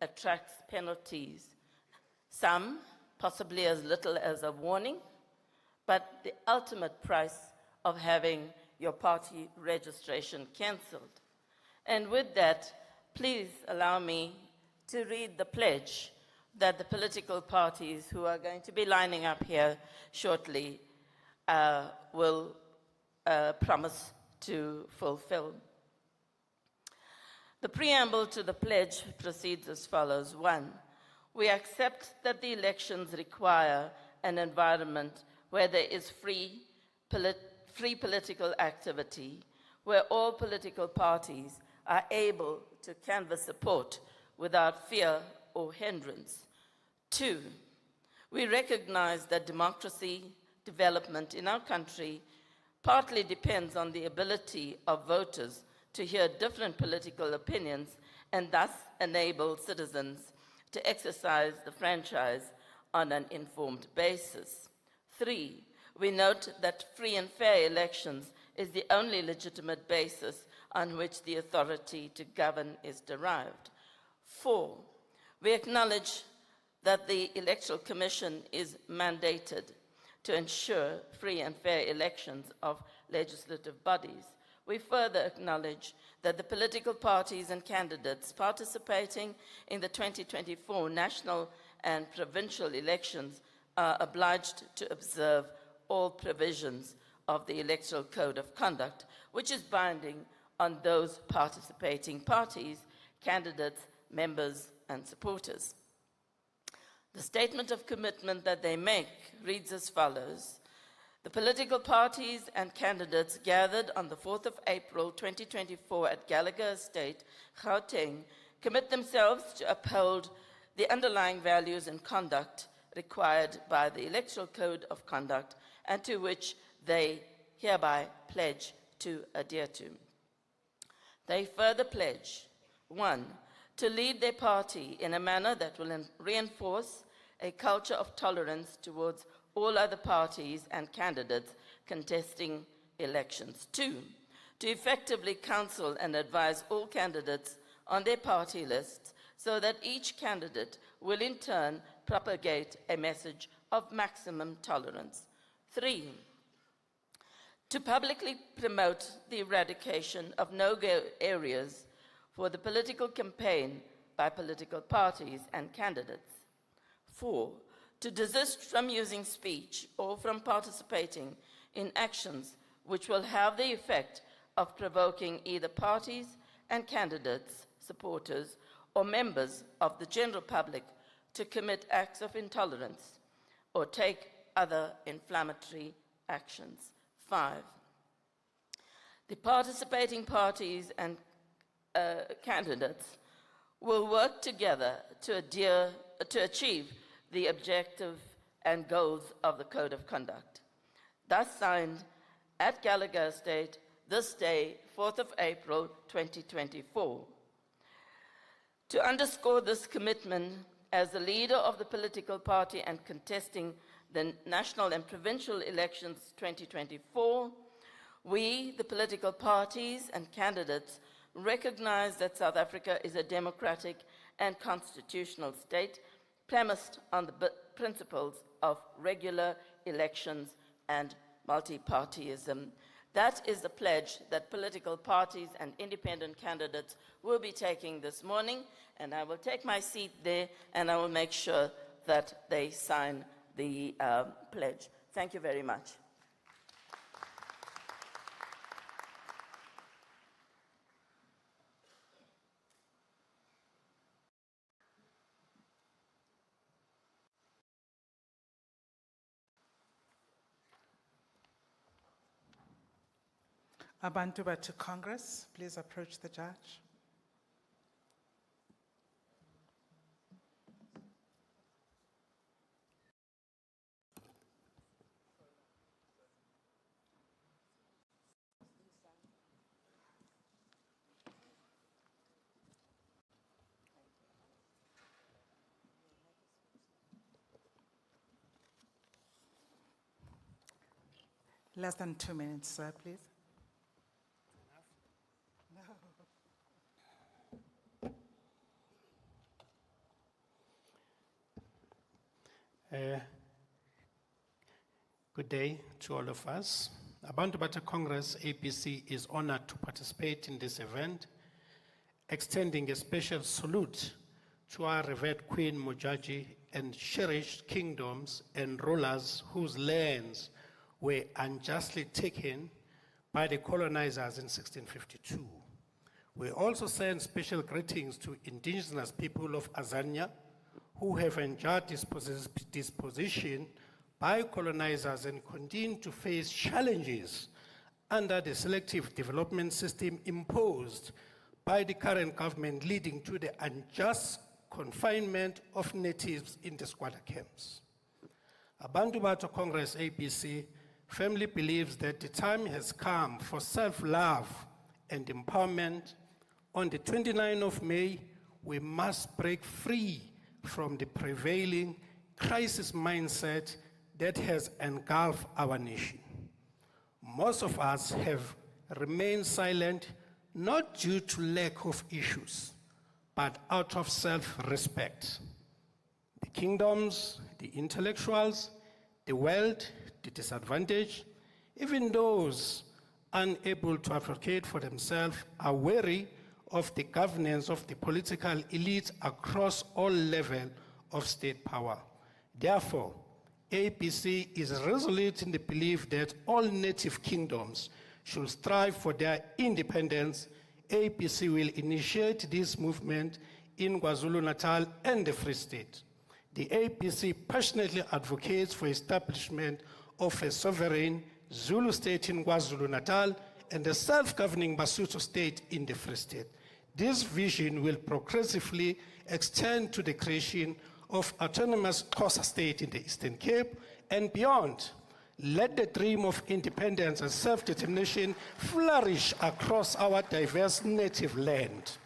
attracts penalties, some possibly as little as a warning, but the ultimate price of having your party registration cancelled. And with that, please allow me to read the pledge that the political parties who are going to be lining up here shortly will promise to fulfill. The preamble to the pledge proceeds as follows. 1, we accept that the elections require an environment where there is free political activity, where all political parties are able to canvass support without fear or hindrance. 2, we recognize that democracy development in our country partly depends on the ability of voters to hear different political opinions and thus enable citizens to exercise the franchise on an informed basis. 3, we note that free and fair elections is the only legitimate basis on which the authority to govern is derived. 4, we acknowledge that the Electoral Commission is mandated to ensure free and fair elections of legislative bodies. We further acknowledge that the political parties and candidates participating in the 2024 national and provincial elections are obliged to observe all provisions of the Electoral Code of Conduct, which is binding on those participating parties, candidates, members, and supporters. The statement of commitment that they make reads as follows. The political parties and candidates gathered on the 4th of April 2024 at Gallagher Estate, Gauteng, commit themselves to uphold the underlying values and conduct required by the Electoral Code of Conduct and to which they hereby pledge to adhere to. They further pledge, 1, to lead their party in a manner that will reinforce a culture of tolerance towards all other parties and candidates contesting elections. 2, to effectively counsel and advise all candidates on their party lists so that each candidate will in turn propagate a message of maximum tolerance. 3, to publicly promote the eradication of no-go areas for the political campaign by political parties and candidates. 4, to desist from using speech or from participating in actions which will have the effect of provoking either parties and candidates, supporters, or members of the general public to commit acts of intolerance or take other inflammatory actions. 5, the participating parties and candidates will work together to achieve the objective and goals of the Code of Conduct. Thus signed at Gallagher Estate this day, 4th of April 2024. To underscore this commitment as the leader of the political party and contesting the national and provincial elections 2024, we, the political parties and candidates, recognize that South Africa is a democratic and constitutional state premised on the principles of regular elections and multi-partyism. That is the pledge that political parties and independent candidates will be taking this morning, and I will take my seat there and I will make sure that they sign the pledge. Thank you very much. Abantu to Congress, please approach the judge. Less than 2 minutes, sir, please. Good day to all of us. Abantu Bata Congress APC is honored to participate in this event, extending a special salute to our revered Queen Mojaji and cherished kingdoms and rulers whose lands were unjustly taken by the colonizers in 1652. We also send special greetings to indigenous people of Azania who have enjoyed this disposition by colonizers and continue to face challenges under the selective development system imposed by the current government, leading to the unjust confinement of natives in the squatter camps. Abantu Bata Congress APC firmly believes that the time has come for self-love and empowerment. On the 29th of May, we must break free from the prevailing crisis mindset that has engulfed our nation. Most of us have remained silent, not due to lack of issues, but out of self-respect. The kingdoms, the intellectuals, the wealth, the disadvantaged, even those unable to advocate for themselves are wary of the governance of the political elite across all levels of state power. Therefore, APC is resolute in the belief that all native kingdoms should strive for their independence. APC will initiate this movement in KwaZulu-Natal and the Free State. The APC passionately advocates for establishment of a sovereign Zulu state in KwaZulu-Natal and a self-governing Basotho state in the Free State. This vision will progressively extend to the creation of autonomous Xhosa state in the Eastern Cape and beyond. Let the dream of independence and self-determination flourish across our diverse native land.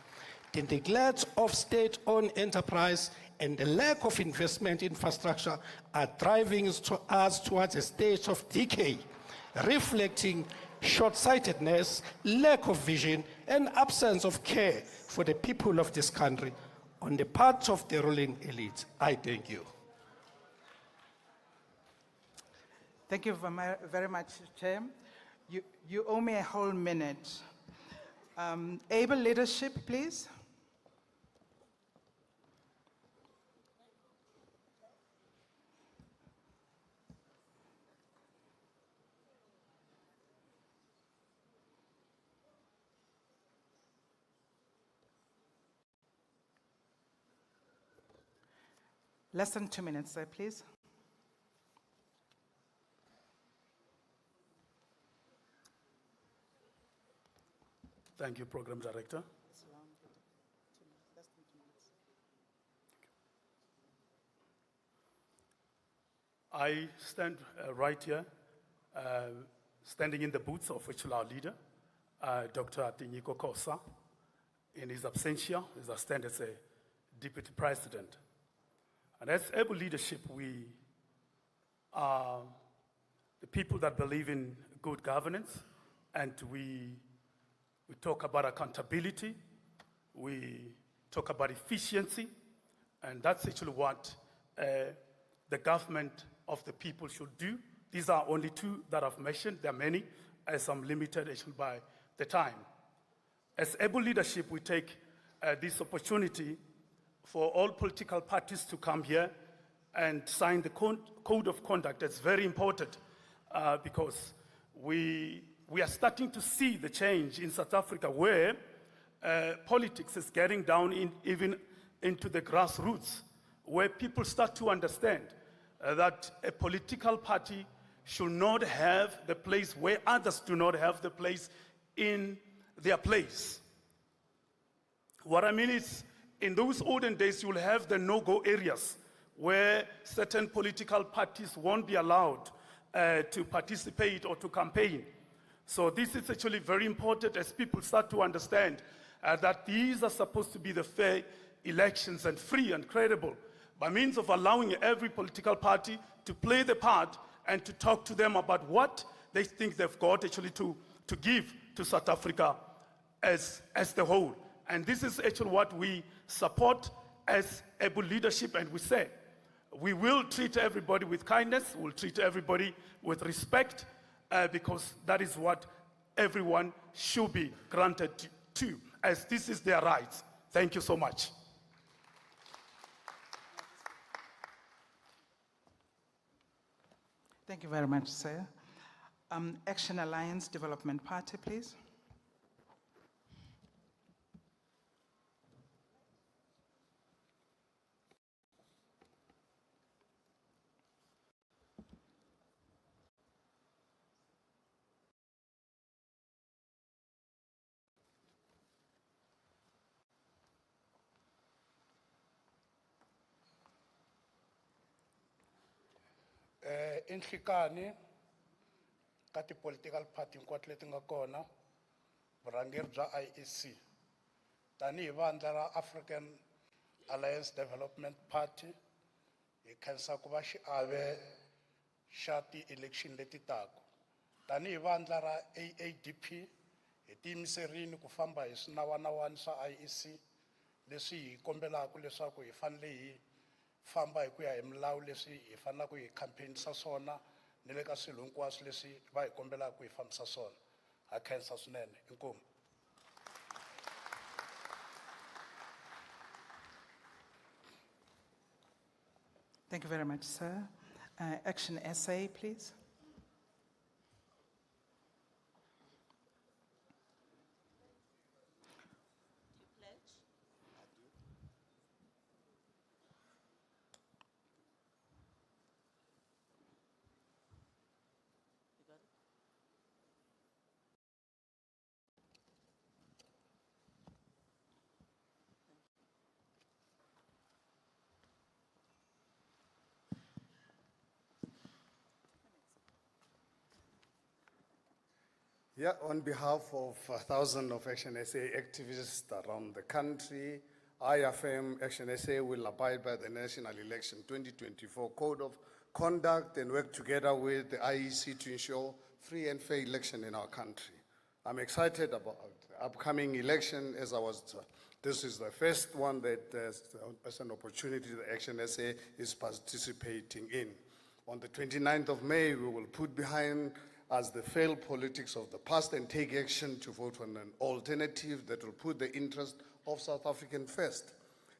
The neglect of state-owned enterprise and the lack of investment infrastructure are driving us towards a state of decay, reflecting short-sightedness, lack of vision, and absence of care for the people of this country on the part of the ruling elite. I thank you. Thank you very much, Chair. You owe me a whole minute. Able leadership, please. Less than 2 minutes, sir, please. Thank you, Program Director. I stand right here, standing in the boots of which our leader, Dr. Tinyiko Kosa. In his absentia, as I stand as a Deputy President. And as able leadership, we are the people that believe in good governance, and we talk about accountability, we talk about efficiency, and that's actually what the government of the people should do. These are only two that I've mentioned. There are many, as I'm limited actually by the time. As able leadership, we take this opportunity for all political parties to come here and sign the Code of Conduct. That's very important because we are starting to see the change in South Africa where politics is getting down even into the grassroots, where people start to understand that a political party should not have the place where others do not have the place in their place. What I mean is, in those olden days, you'll have the no-go areas where certain political parties won't be allowed to participate or to campaign. So this is actually very important as people start to understand that these are supposed to be the fair elections and free and credible by means of allowing every political party to play the part and to talk to them about what they think they've got actually to give to South Africa as the whole. And this is actually what we support as able leadership, and we say We will treat everybody with kindness, we'll treat everybody with respect, because that is what everyone should be granted to, as this is their rights. Thank you so much. Thank you very much, sir. Action Alliance Development Party, please. Inhlikani ka ti-political party hinkwato leti nga kona vurhangeri bya IEC tanihi vandla ra African Alliance Development Party hi khensa ku va xiave xa ti-election leti taka tanihi vandla ra AADP hi tiyimiserile ku famba hi swinawanawani swa IEC leswi hi kombelaka leswaku hi fanele hi famba hi ku ya hi milawu leswi hi fanelaka hi campaignisa swona ni le ka swilo hinkwaswo leswi va hi kombelaka hi fambisa swona ha khensa swinene inkomu. Thank you very much, sir. Action SA, please. Yeah, on behalf of thousands of Action SA activists around the country, I affirm Action SA will abide by the National Election 2024 Code of Conduct and work together with the IEC to ensure free and fair election in our country. I'm excited about the upcoming election this is the first one that as an opportunity the Action SA is participating in. On the 29th of May, we will put behind us the failed politics of the past and take action to vote on an alternative that will put the interest of South Africans first.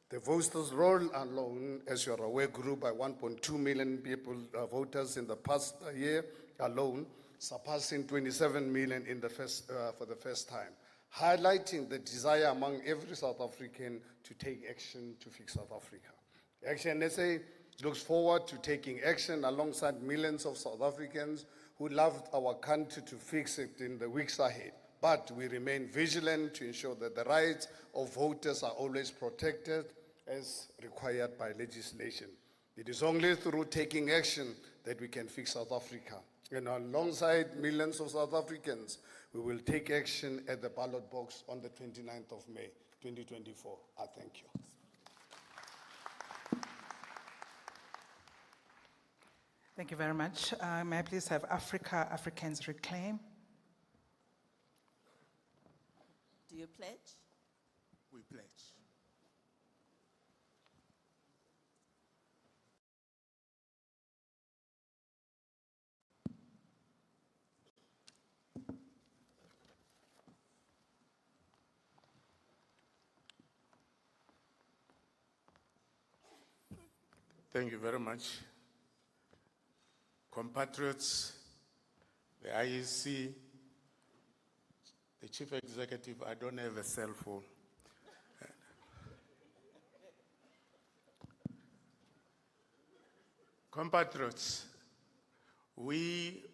The voters' roll alone, as you are aware, grew by 1.2 million people, voters in the past year alone, surpassing 27 million in the for the first time, highlighting the desire among every South African to take action to fix South Africa. Action SA looks forward to taking action alongside millions of South Africans who loved our country to fix it in the weeks ahead. But we remain vigilant to ensure that the rights of voters are always protected as required by legislation. It is only through taking action that we can fix South Africa. And alongside millions of South Africans, we will take action at the ballot box on the 29th of May, 2024. I thank you. Thank you very much. May I please have Africans Reclaim? Do you pledge? We pledge. Thank you very much. Compatriots, the IEC, the Chief Executive, I don't have a cell phone. Compatriots, we,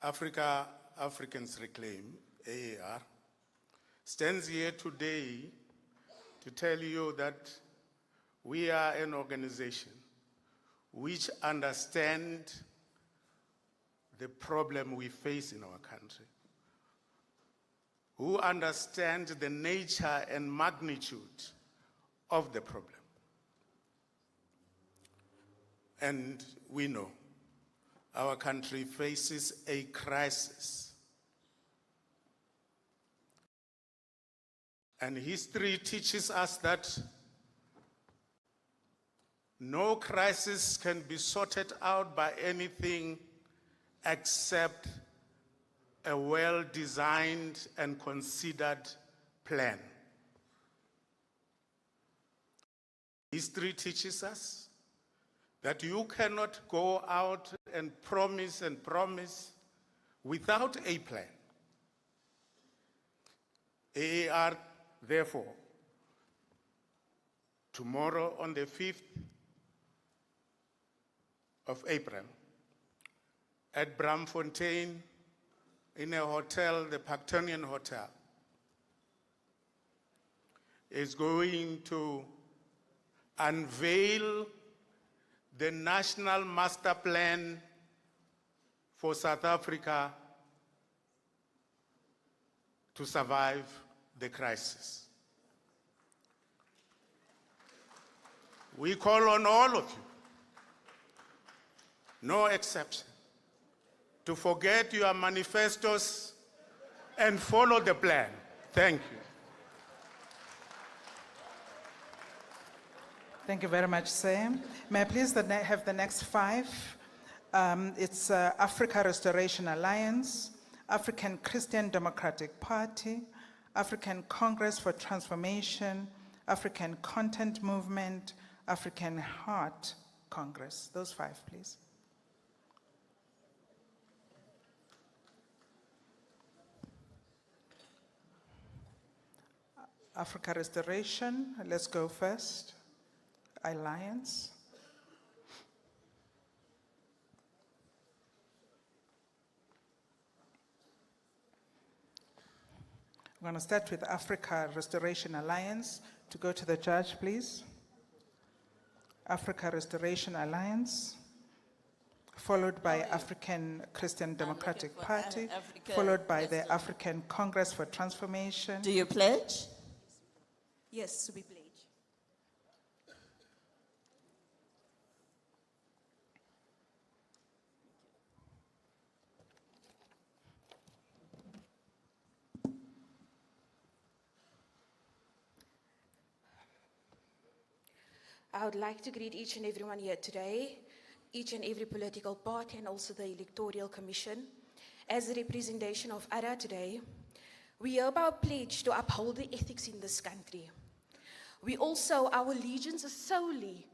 Africans Reclaim, AAR, stands here today to tell you that we are an organization which understand the problem we face in our country, who understand the nature and magnitude of the problem. And we know our country faces a crisis. And history teaches us that no crisis can be sorted out by anything except a well-designed and considered plan. History teaches us that you cannot go out and promise without a plan. AAR, therefore, tomorrow on the 5th of April, at Bramfontein, in a hotel, the Pactonian Hotel, is going to unveil the National Master Plan for South Africa to survive the crisis. We call on all of you, no exception, to forget your manifestos and follow the plan. Thank you. Thank you very much, Sam. May I please have the next 5? It's Africa Restoration Alliance, African Christian Democratic Party, African Congress for Transformation, African Content Movement, African Heart Congress. Those 5, please. Africa Restoration, let's go first. Alliance. I'm going to start with Africa Restoration Alliance. To go to the judge, please. Africa Restoration Alliance, followed by African Christian Democratic for Party, Africa followed by the African Congress for Transformation. Do you pledge? Yes, we pledge. I would like to greet each and everyone here today, each and every political party and also the Electoral Commission. As a representation of ARA today, we hereby pledge to uphold the ethics in this country. We also, our allegiance is solely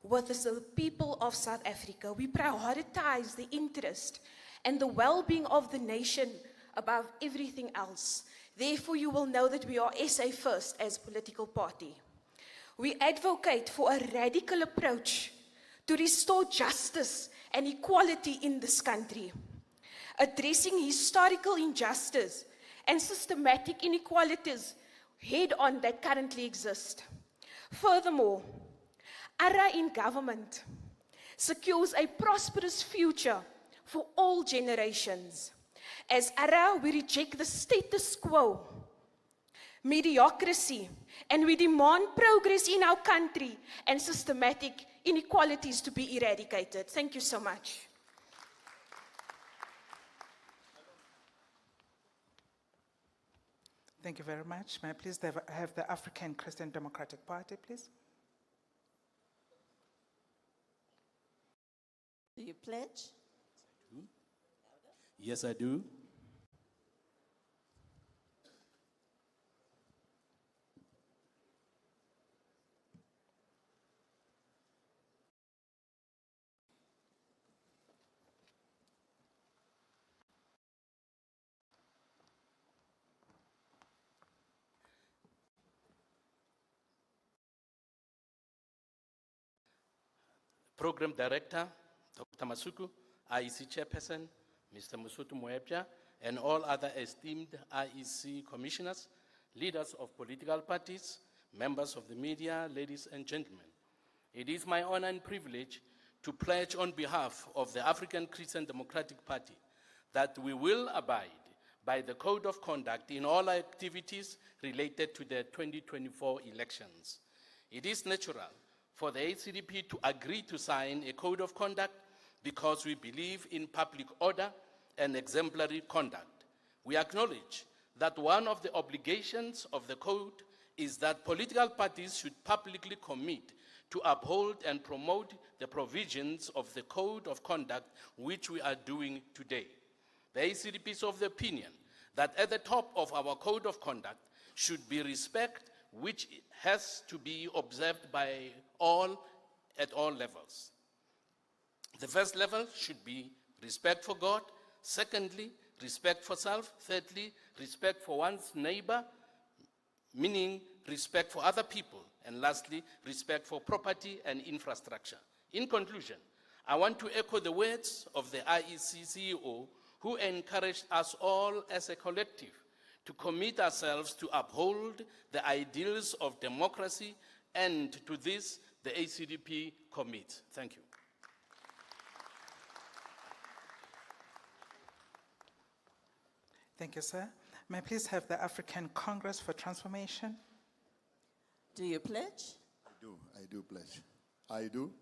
with the people of South Africa. We prioritize the interest and the well-being of the nation above everything else. Therefore, you will know that we are SA first as a political party. We advocate for a radical approach to restore justice and equality in this country, addressing historical injustice and systematic inequalities head-on that currently exist. Furthermore, ARA in government secures a prosperous future for all generations. As ARA, we reject the status quo, mediocrity, and we demand progress in our country and systematic inequalities to be eradicated. Thank you so much. Thank you very much. May I please have the African Christian Democratic Party, please? Do you pledge? Yes, I do. Program Director, Dr. Masuku, IEC Chairperson, Mr. Musutu Moepja, and all other esteemed IEC commissioners, leaders of political parties, members of the media, ladies and gentlemen. It is my honor and privilege to pledge on behalf of the African Christian Democratic Party that we will abide by the Code of Conduct in all activities related to the 2024 elections. It is natural for the ACDP to agree to sign a Code of Conduct because we believe in public order and exemplary conduct. We acknowledge that one of the obligations of the Code is that political parties should publicly commit to uphold and promote the provisions of the Code of Conduct, which we are doing today. The ACDP is of the opinion that at the top of our Code of Conduct should be respect, which has to be observed by all at all levels. The first level should be respect for God. Secondly, respect for self. Thirdly, respect for one's neighbor, meaning respect for other people. And lastly, respect for property and infrastructure. In conclusion, I want to echo the words of the IEC CEO, who encouraged us all as a collective to commit ourselves to uphold the ideals of democracy, and to this, the ACDP commits. Thank you. Thank you, sir. May I please have the African Congress for Transformation? Do you pledge? I do pledge. I do.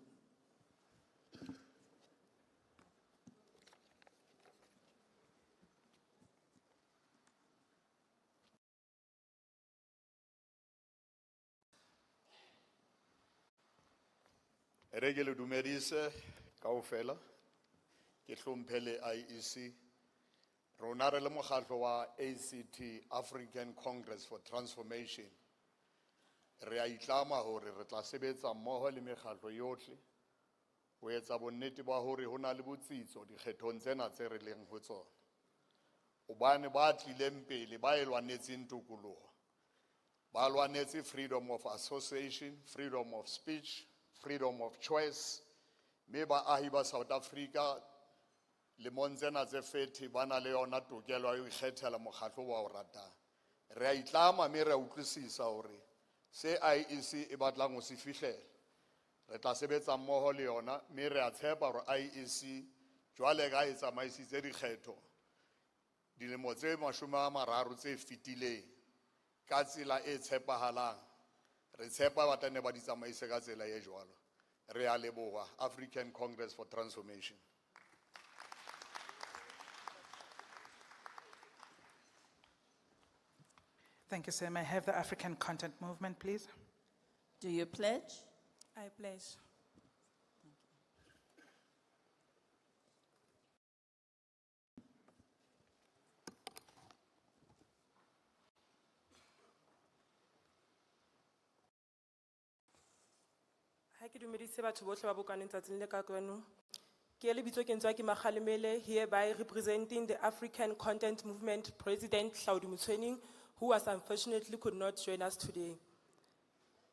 Re ke le dumedise kaofela ke hlomphe le IEC rona re le mokgatlo wa ACT African Congress for Transformation re a itlama hore re tla sebetsa mmoho le mekgatlo yohle ho etsa bonnete ba hore hona le botsitso dikgethong tsena tse re leng ho tsona hobane ba tlileng pele ba e lwanetseng tokoloho ba lwanetse freedom of association, freedom of speech, freedom of choice. Me ba ahi ba South Africa le montsena tse 30 ba na le yona tokelo ya ho ikgethela mokgatlo wa o ratang. Re a itlama me re a utlwisisa hore se IEC e batlang ho se fihlella. Re tla sebetsa mmoho le yona me re a tshepa hore IEC jwale ga e tsamaisitse dikgetho dilemo tse 30 tse fetileng ka tsela e tshepahalang. Re tshepa ba tla ne ba di tsamaise ka tsela e jwalo. Re a leboha African Congress for Transformation. Thank you, sir. May I have the African Content Movement, please? Do you pledge? I pledge. Ha ke dumedise batho bohle ba bokaneng tsatsing le ka kwano. Ke lebitso ke ntswa ke Makgalemele, hereby representing the African Content Movement President Hlaudi Motsoeneng, who was unfortunately could not join us today.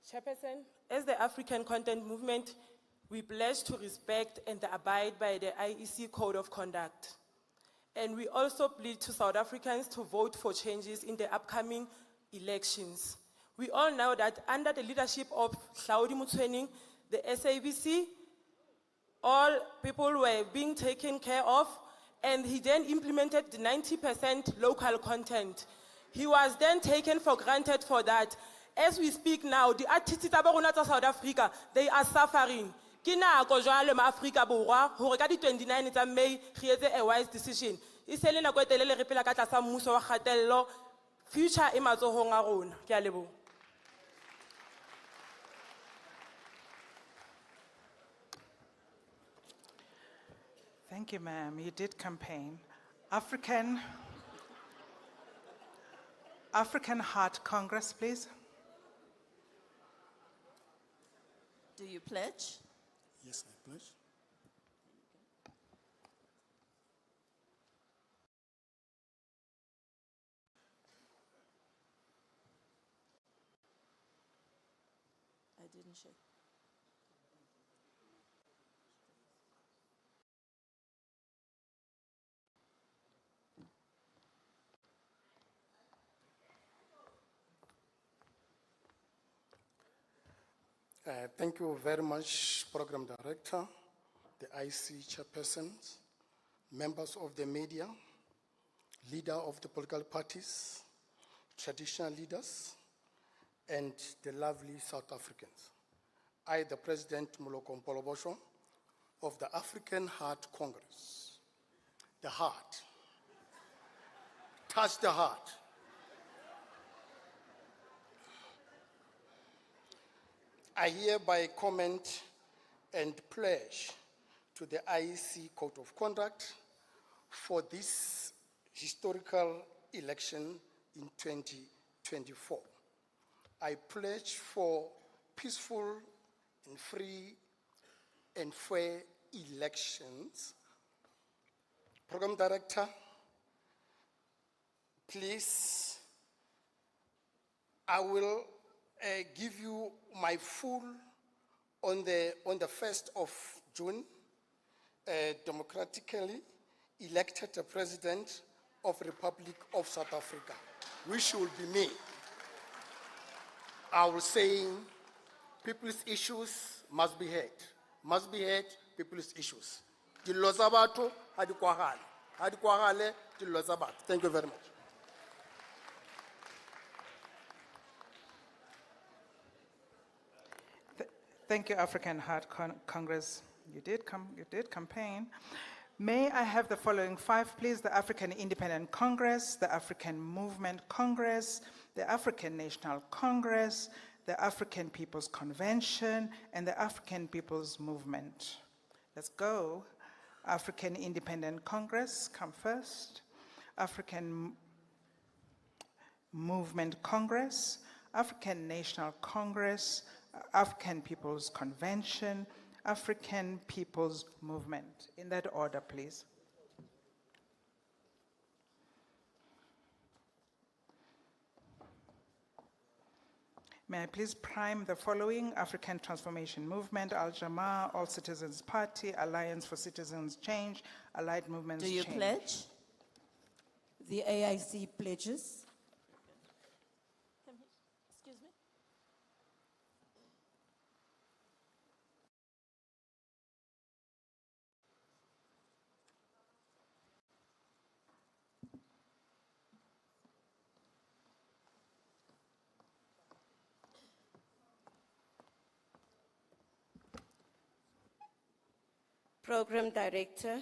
Chairperson, as the African Content Movement, we pledge to respect and abide by the IEC Code of Conduct. And we also plead to South Africans to vote for changes in the upcoming elections. We all know that under the leadership of Hlaudi Motsoeneng, the SABC, all people were being taken care of, and he then implemented the 90% local content. He was then taken for granted for that. As we speak now, the artists of South Africa, they are suffering. Ke nako jwale ma Afrika Borwa hore ka di 29 tsa May re etse a wise decision. E se le nako e telele re phela ka tlasa mmuso wa kgatello. Future e matsohong a rona. Ke a leboha. Thank you, ma'am. You did campaign. African Heart Congress, please. Do you pledge? Yes, I pledge. I didn't check. Thank you very much, Program Director, the IC chairpersons, members of the media, leader of the political parties, traditional leaders, and the lovely South Africans. I, the President Moloko Mpolobosho of the African Heart Congress. The heart. Touch the heart. I hereby comment and pledge to the IEC Code of Conduct for this historical election in 2024. I pledge for peaceful and free and fair elections. Program Director, please, I will give you my full on the 1st of June, democratically elected the President of the Republic of South Africa, which will be me. I will say people's issues must be heard, people's issues. Dilo tsa batho ha di kwagale, dilo tsa batho. Thank you very much. Thank you, African Heart Congress. You did campaign. May I have the following 5, please? The African Independent Congress, the African Movement Congress, the African National Congress, the African People's Convention, and the African People's Movement. Let's go. African Independent Congress, come first. African Movement Congress, African National Congress, African People's Convention, African People's Movement. In that order, please. May I please prime the following: African Transformation Movement, Al-Jamaa, All Citizens Party, Alliance for Citizens Change, Allied Movements Do you Change. pledge? The AIC pledges. Excuse me? Program Director,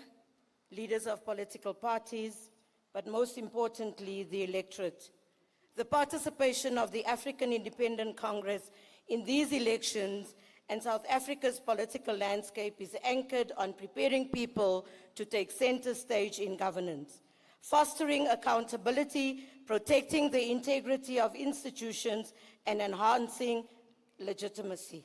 leaders of political parties, but most importantly, the electorate. The participation of the African Independent Congress in these elections and South Africa's political landscape is anchored on preparing people to take center stage in governance, fostering accountability, protecting the integrity of institutions, and enhancing legitimacy.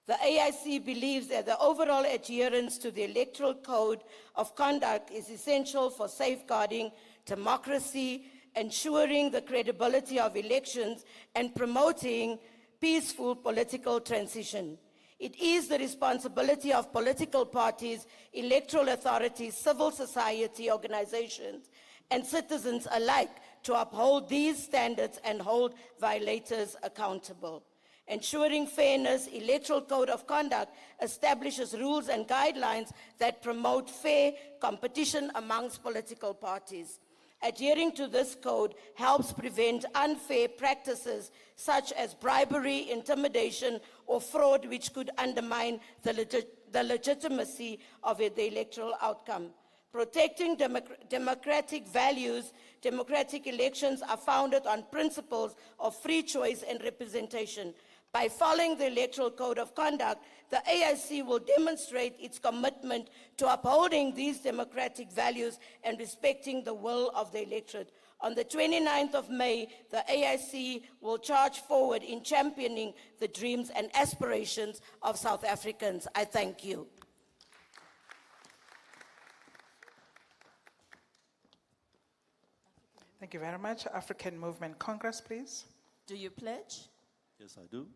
The AIC believes that the overall adherence to the Electoral Code of Conduct is essential for safeguarding democracy, ensuring the credibility of elections, and promoting peaceful political transition. It is the responsibility of political parties, electoral authorities, civil society organizations, and citizens alike to uphold these standards and hold violators accountable. Ensuring fairness, Electoral Code of Conduct establishes rules and guidelines that promote fair competition amongst political parties. Adhering to this code helps prevent unfair practices such as bribery, intimidation, or fraud, which could undermine the legitimacy of the electoral outcome. Protecting democratic values, democratic elections are founded on principles of free choice and representation. By following the Electoral Code of Conduct, the AIC will demonstrate its commitment to upholding these democratic values and respecting the will of the electorate. On the 29th of May, the AIC will charge forward in championing the dreams and aspirations of South Africans. I thank you. Thank you very much. African Movement Congress, please. Do you pledge? Yes, I do.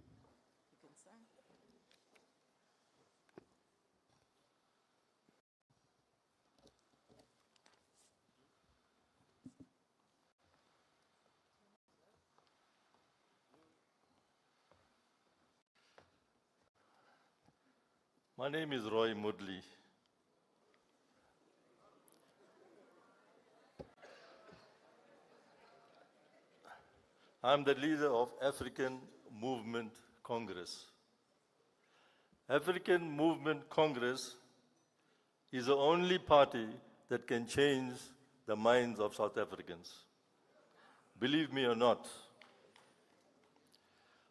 My name is Roy Mudley. I'm the leader of African Movement Congress. African Movement Congress is the only party that can change the minds of South Africans. Believe me or not,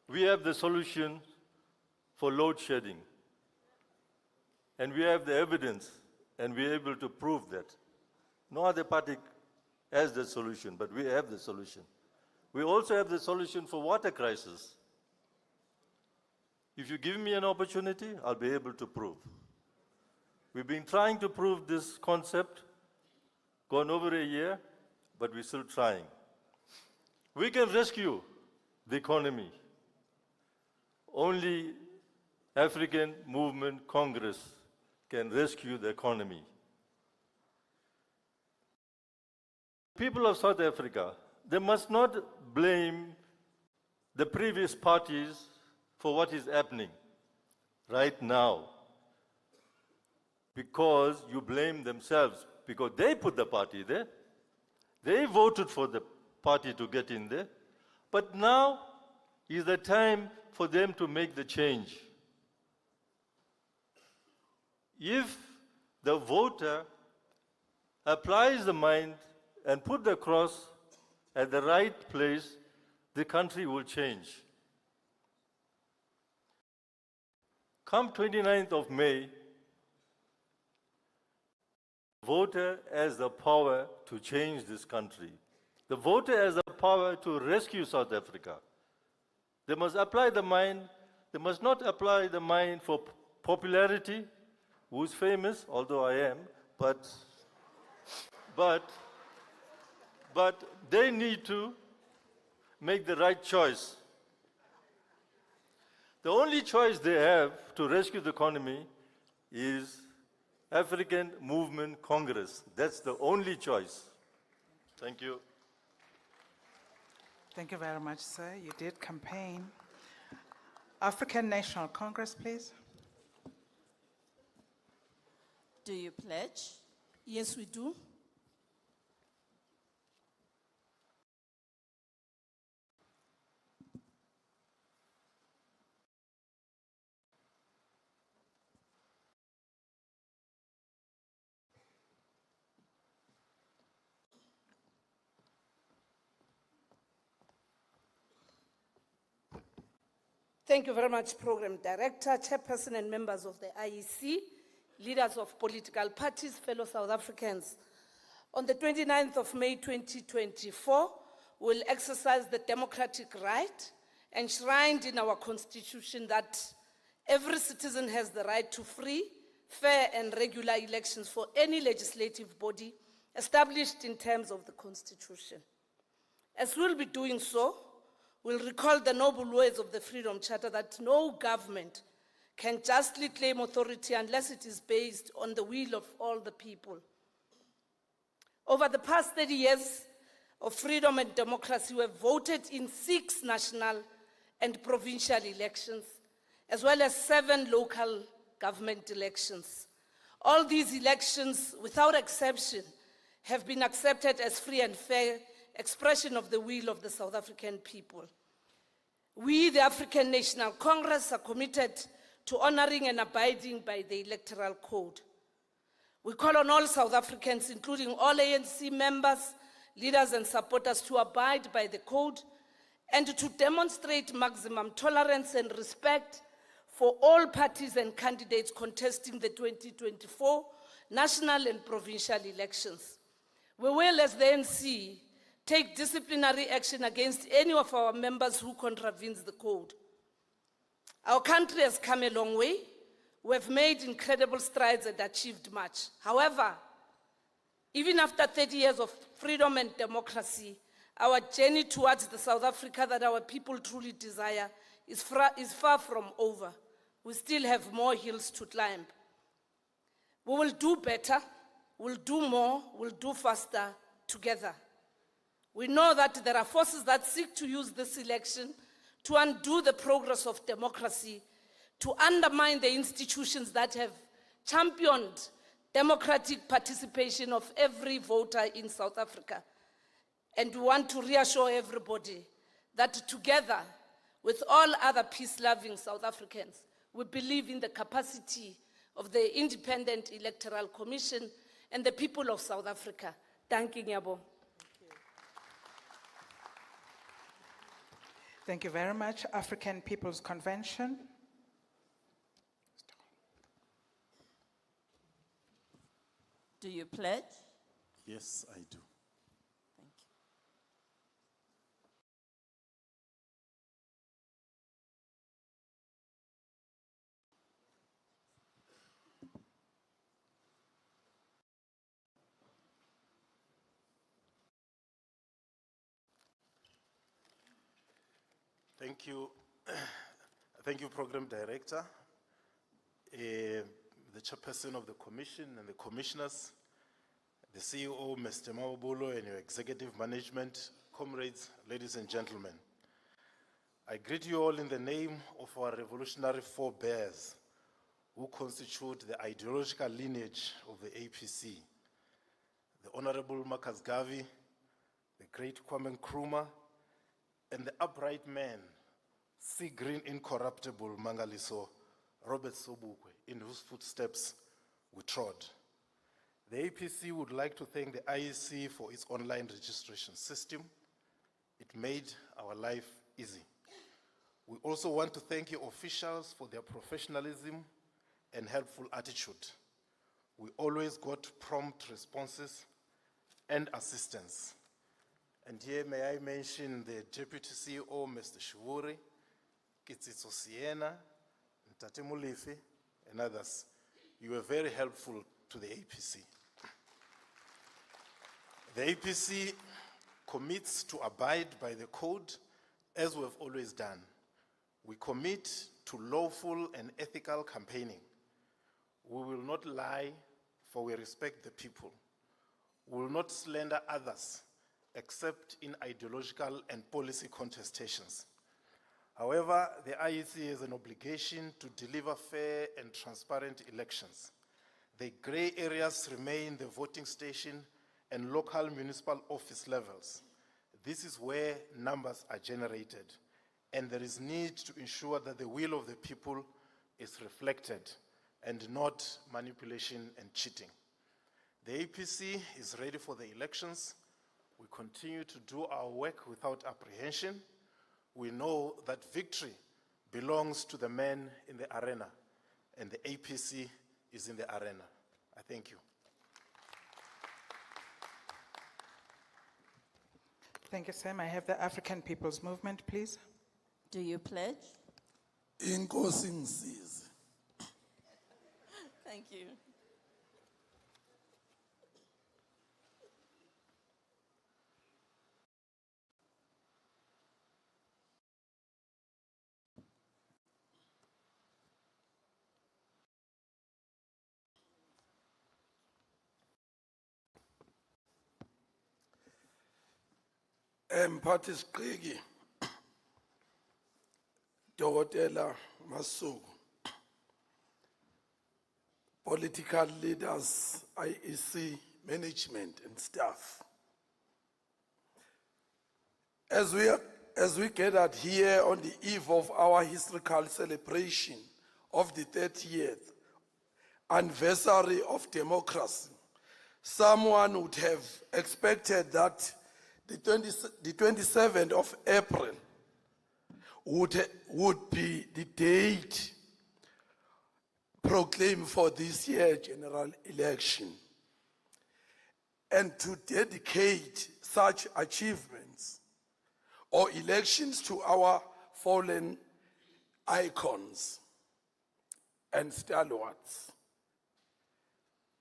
we have the solution for load shedding. And we have the evidence, and we're able to prove that. No other party has the solution, but we have the solution. We also have the solution for water crisis. If you give me an opportunity, I'll be able to prove. We've been trying to prove this concept, gone over a year, but we're still trying. We can rescue the economy. Only African Movement Congress can rescue the economy. People of South Africa, they must not blame the previous parties for what is happening right now, because you blame themselves, because they put the party there. They voted for the party to get in there. But now is the time for them to make the change. If the voter applies the mind and put the cross at the right place, the country will change. Come 29th of May, the voter has the power to change this country. The voter has the power to rescue South Africa. They must apply the mind. They must not apply the mind for popularity. Who's famous? Although I am, but they need to make the right choice. The only choice they have to rescue the economy is African Movement Congress. That's the only choice. Thank you. Thank you very much, sir. You did campaign. African National Congress, please. Do you pledge? Yes, we do. Thank you very much, Program Director, Chairperson and members of the IEC, leaders of political parties, fellow South Africans. On the 29th of May 2024, we'll exercise the democratic right enshrined in our Constitution that every citizen has the right to free, fair and regular elections for any legislative body established in terms of the Constitution. As we'll be doing so, we'll recall the noble words of the Freedom Charter that no government can justly claim authority unless it is based on the will of all the people. Over the past 30 years of freedom and democracy, we have voted in 6 national and provincial elections, as well as 7 local government elections. All these elections, without exception, have been accepted as free and fair expression of the will of the South African people. We, the African National Congress, are committed to honoring and abiding by the Electoral Code. We call on all South Africans, including all ANC members, leaders and supporters, to abide by the code and to demonstrate maximum tolerance and respect for all parties and candidates contesting the 2024 national and provincial elections. We will, as the ANC, take disciplinary action against any of our members who contravenes the code. Our country has come a long way. We have made incredible strides and achieved much. However, even after 30 years of freedom and democracy, our journey towards the South Africa that our people truly desire is far from over. We still have more hills to climb. We will do better, we'll do more, we'll do faster together. We know that there are forces that seek to use this election to undo the progress of democracy, to undermine the institutions that have championed democratic participation of every voter in South Africa. And we want to reassure everybody that together with all other peace-loving South Africans, we believe in the capacity of the Independent Electoral Commission and the people of South Africa. Thank you, Nyabo. Thank you very much. African People's Convention. Do you pledge? Yes, I do. Thank you. Thank you. Thank you, Program Director, the Chairperson of the Commission and the Commissioners, the CEO, Mr. Mawabolo, and your Executive Management, comrades, ladies and gentlemen. I greet you all in the name of our revolutionary forebears who constitute the ideological lineage of the APC, the Honorable Marcus Garvey, the great Kwame Nkrumah, and the upright man, sea green incorruptible Mangaliso, Robert Sobukwe, in whose footsteps we trod. The APC would like to thank the IEC for its online registration system. It made our life easy. We also want to thank your officials for their professionalism and helpful attitude. We always got prompt responses and assistance. And here may I mention the Deputy CEO, Mr. Shivuri, Kitsitso Siena, Ntate Mulifi, and others. You were very helpful to the APC. The APC commits to abide by the code as we have always done. We commit to lawful and ethical campaigning. We will not lie, for we respect the people. We will not slander others, except in ideological and policy contestations. However, the IEC has an obligation to deliver fair and transparent elections. The gray areas remain the voting station and local municipal office levels. This is where numbers are generated, and there is need to ensure that the will of the people is reflected and not manipulation and cheating. The APC is ready for the elections. We continue to do our work without apprehension. We know that victory belongs to the men in the arena, and the APC is in the arena. I thank you. Thank you, Sam. I have the African People's Movement, please. Do you pledge? Inkosi ngisize. Thank you. Mphathi Siqiki, Dokotela Masuku, political leaders, IEC management and staff. As we gathered here on the eve of our historical celebration of the 30th anniversary of democracy, someone would have expected that the 27th of April would be the date proclaimed for this year's general election, and to dedicate such achievements or elections to our fallen icons and stalwarts.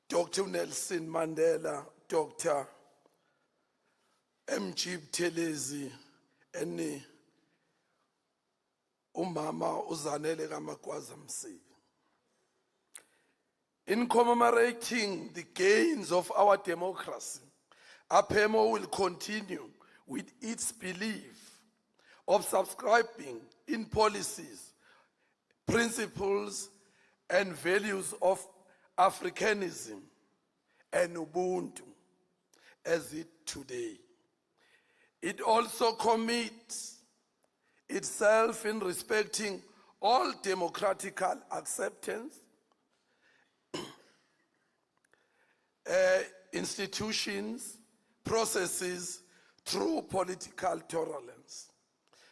Dr. Nelson Mandela, Dr. MG Buthelezi, and Umama Uzanele Kamakwaza Msibi. In commemorating the gains of our democracy, APEMO will continue with its belief of subscribing in policies, principles, and values of Africanism and Ubuntu as it today. It also commits itself in respecting all democratical acceptance, institutions, processes through political tolerance,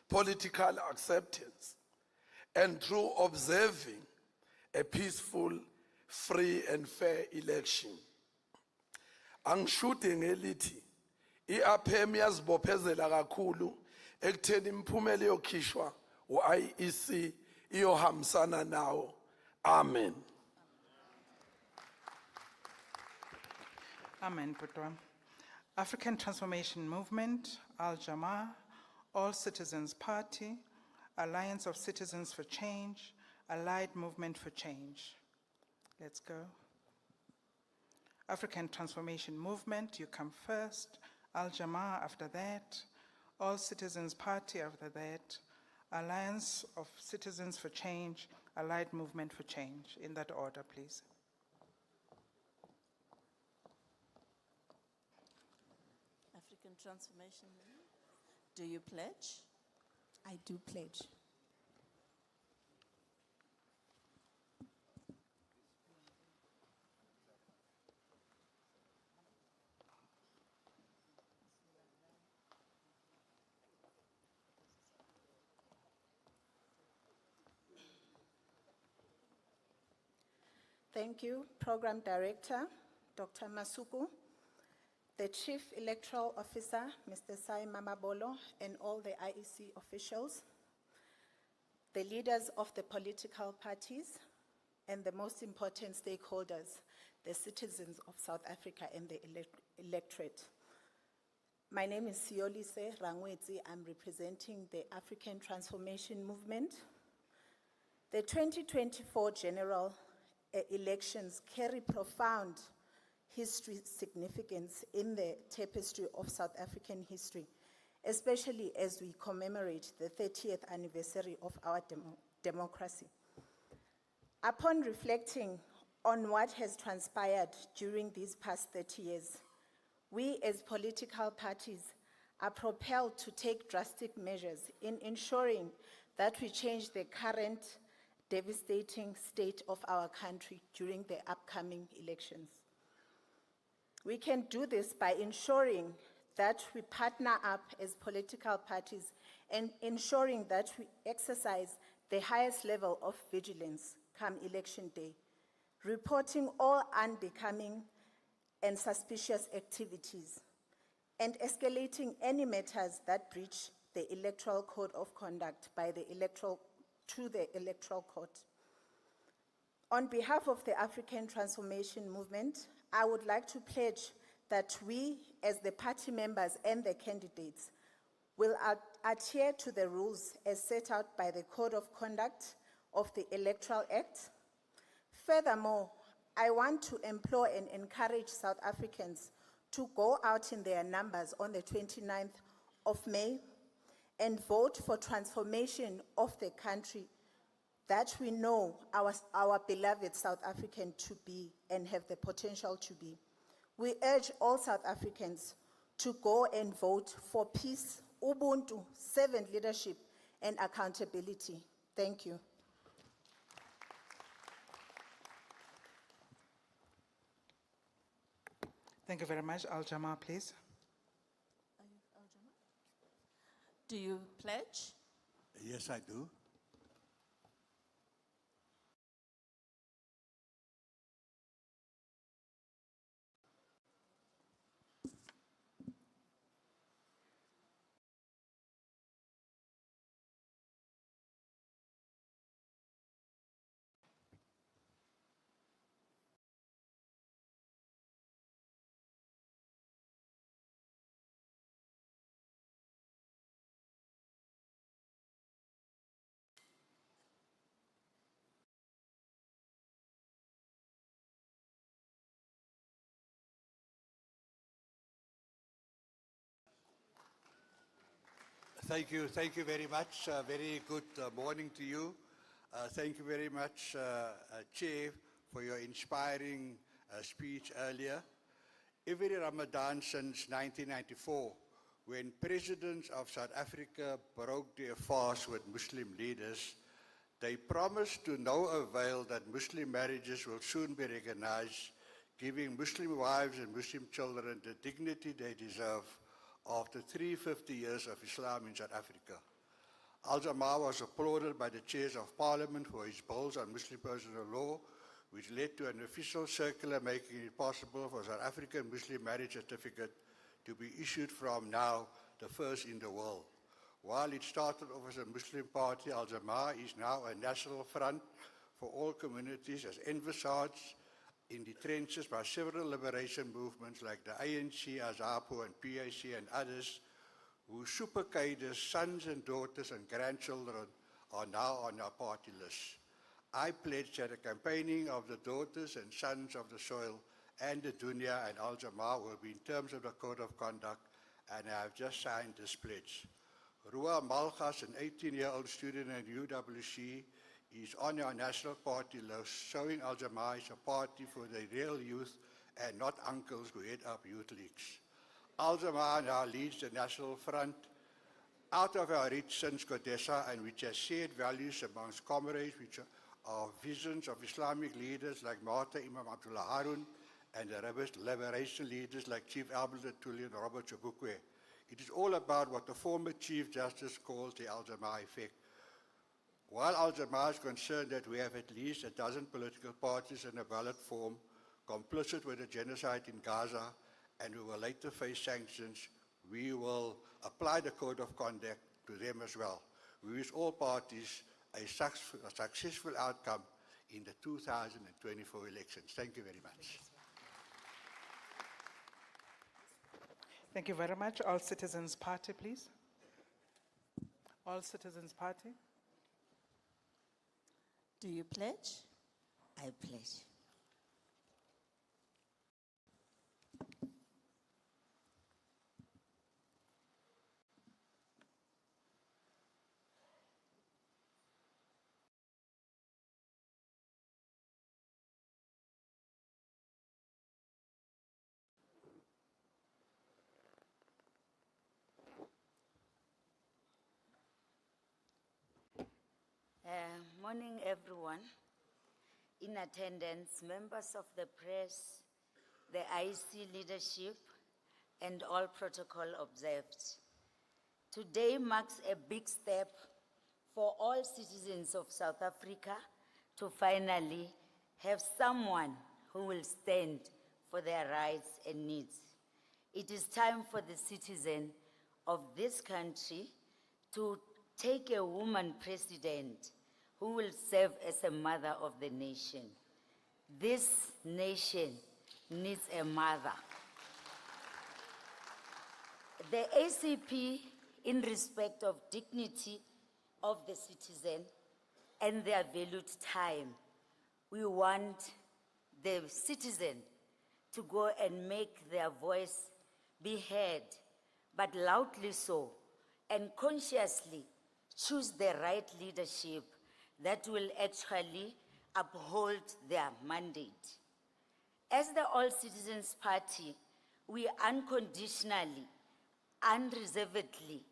political acceptance, and through observing a peaceful, free, and fair election. Angishude ngelithi iAPM yazibophezela kakhulu ekutheni imiphumela yokhishwa uIEC iyohambisana nawo. Amen. Amen, Putwa. African Transformation Movement, Al-Jamaa, All Citizens Party, Alliance of Citizens for Change, Allied Movement for Change. Let's go. African Transformation Movement, you come first. Al-Jamaa after that. All Citizens Party after that. Alliance of Citizens for Change, Allied Movement for Change. In that order, please. African Transformation Movement, do you pledge? I do pledge. Thank you, Program Director, Dr. Masuku, the Chief Electoral Officer, Mr. Sai Mamabolo, and all the IEC officials, the leaders of the political parties, and the most important stakeholders, the citizens of South Africa and the electorate. My name is Siolise Rangwetsi. I'm representing the African Transformation Movement. The 2024 general elections carry profound history significance in the tapestry of South African history, especially as we commemorate the 30th anniversary of our democracy. Upon reflecting on what has transpired during these past 30 years, we as political parties are propelled to take drastic measures in ensuring that we change the current devastating state of our country during the upcoming elections. We can do this by ensuring that we partner up as political parties and ensuring that we exercise the highest level of vigilance come election day, reporting all unbecoming and suspicious activities, and escalating any matters that breach the Electoral Code of Conduct to the Electoral Court. On behalf of the African Transformation Movement, I would like to pledge that we, as the party members and the candidates, will adhere to the rules as set out by the Code of Conduct of the Electoral Act. Furthermore, I want to implore and encourage South Africans to go out in their numbers on the 29th of May and vote for transformation of the country that we know our beloved South African to be and have the potential to be. We urge all South Africans to go and vote for peace, ubuntu, servant leadership, and accountability. Thank you. Thank you very much. Al-Jamaa, please. Do you pledge? Yes, I do. Thank you very much. Very good morning to you. Thank you very much, Chair, for your inspiring speech earlier. Every Ramadan since 1994, when presidents of South Africa broke their fast with Muslim leaders, they promised to no avail that Muslim marriages will soon be recognized, giving Muslim wives and Muslim children the dignity they deserve after 350 years of Islam in South Africa. Al-Jamaa was applauded by the chairs of parliament for his bills on Muslim personal law, which led to an official circular making it possible for South African Muslim marriage certificate to be issued from now, the first in the world. While it started off as a Muslim party, Al Jama'ah is now a national front for all communities, as envisaged in the trenches by several liberation movements like the ANC, AZAPO, and PAC, and others, whose super cadres, sons and daughters and grandchildren are now on our party list. I pledge that the campaigning of the daughters and sons of the soil and the Dunya and Al Jama'ah will be in terms of the Code of Conduct, and I have just signed this pledge. Rua Malgas, an 18-year-old student at UWC, is on our national party list, showing Al Jama'ah is a party for the real youth and not uncles who head up youth leagues. Al Jama'ah now leads the National Front out of our reach since Kodesa, and which has shared values amongst comrades, which are visions of Islamic leaders like Marta Imam Abdullah Harun and the liberation leaders like Chief Albert Tulli and Robert Chibukwe. It is all about what the former Chief Justice calls the Al Jama'ah effect. While Al Jama'ah is concerned that we have at least a dozen political parties in a ballot form complicit with the genocide in Gaza and who will later face sanctions, we will apply the Code of Conduct to them as well. We wish all parties a successful outcome in the 2024 elections. Thank you very much. Thank you very much. All Citizens Party, please. All Citizens Party. Do you pledge? I pledge. Morning, everyone. In attendance, members of the press, the IEC leadership, and all protocol observed. Today marks a big step for all citizens of South Africa to finally have someone who will stand for their rights and needs. It is time for the citizen of this country to take a woman president who will serve as a mother of the nation. This nation needs a mother. The ACP, in respect of dignity of the citizen and their valued time, we want the citizen to go and make their voice be heard, but loudly so, and consciously choose the right leadership that will actually uphold their mandate. As the All Citizens Party, we unconditionally, unreservedly,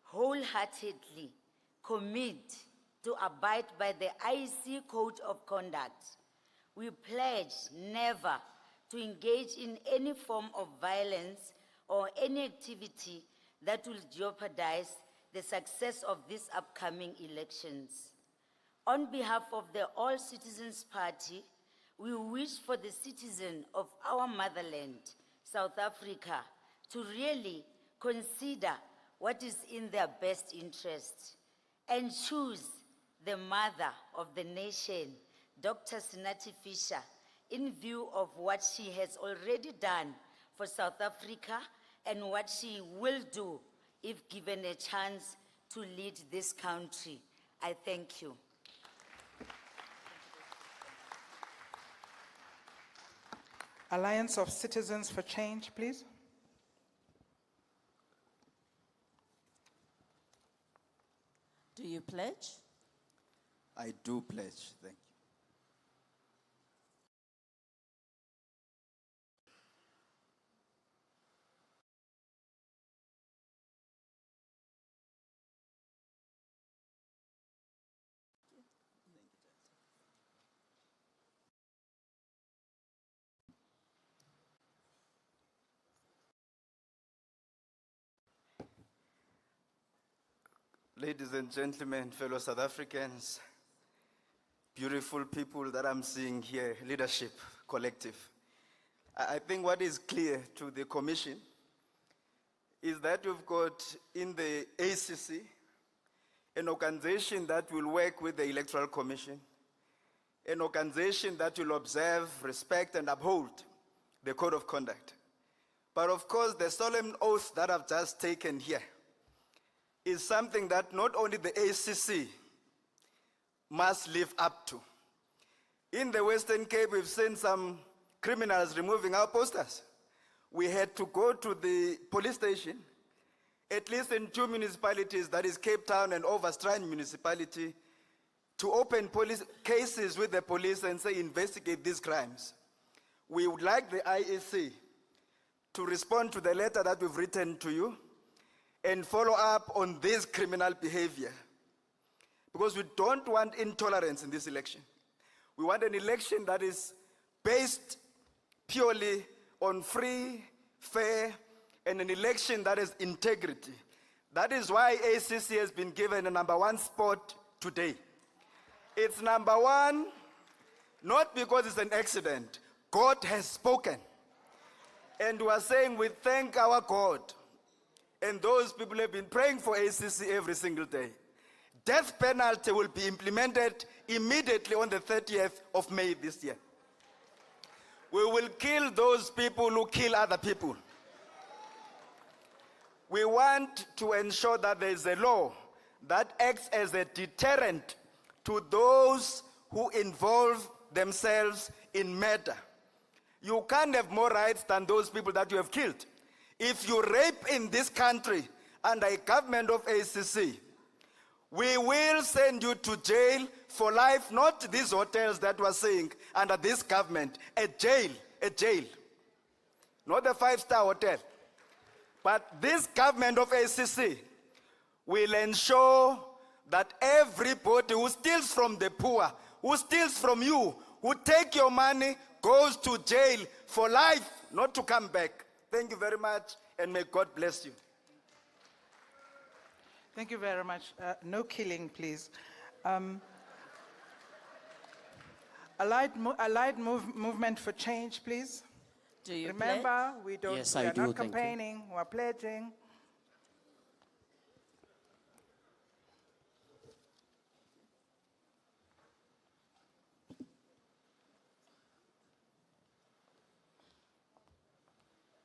wholeheartedly commit to abide by the IEC Code of Conduct. We pledge never to engage in any form of violence or any activity that will jeopardize the success of these upcoming elections. On behalf of the All Citizens Party, we wish for the citizen of our motherland, South Africa, to really consider what is in their best interest and choose the mother of the nation, Dr. Sinati Fisher, in view of what she has already done for South Africa and what she will do if given a chance to lead this country. I thank you. Alliance of Citizens for Change, please. Do you pledge? I do pledge. Thank you. Ladies and gentlemen, fellow South Africans, beautiful people that I'm seeing here, leadership, collective. I think what is clear to the Commission is that we've got in the ACC an organization that will work with the Electoral Commission, an organization that will observe, respect, and uphold the Code of Conduct. But of course, the solemn oath that I've just taken here is something that not only the ACC must live up to. In the Western Cape, we've seen some criminals removing our posters. We had to go to the police station, at least in 2 municipalities, that is Cape Town and Overstrand municipality, to open police cases with the police and say, investigate these crimes. We would like the IEC to respond to the letter that we've written to you and follow up on this criminal behavior. Because we don't want intolerance in this election. We want an election that is based purely on free, fair, and an election that has integrity. That is why ACC has been given a #1 spot today. It's #1, not because it's an accident. God has spoken. And we are saying we thank our God. And those people have been praying for ACC every single day. Death penalty will be implemented immediately on the 30th of May this year. We will kill those people who kill other people. We want to ensure that there is a law that acts as a deterrent to those who involve themselves in murder. You can't have more rights than those people that you have killed. If you rape in this country under a government of ACC, we will send you to jail for life, not these hotels that we're saying under this government, a jail, not a 5-star hotel. But this government of ACC will ensure that everybody who steals from the poor, who steals from you, who take your money, goes to jail for life, not to come back. Thank you very much, and may God bless you. Thank you very much. No killing, please. Allied movement for change, please. Do you Remember, we don't. Yes, we I are do, not thank you. campaigning. We are pledging.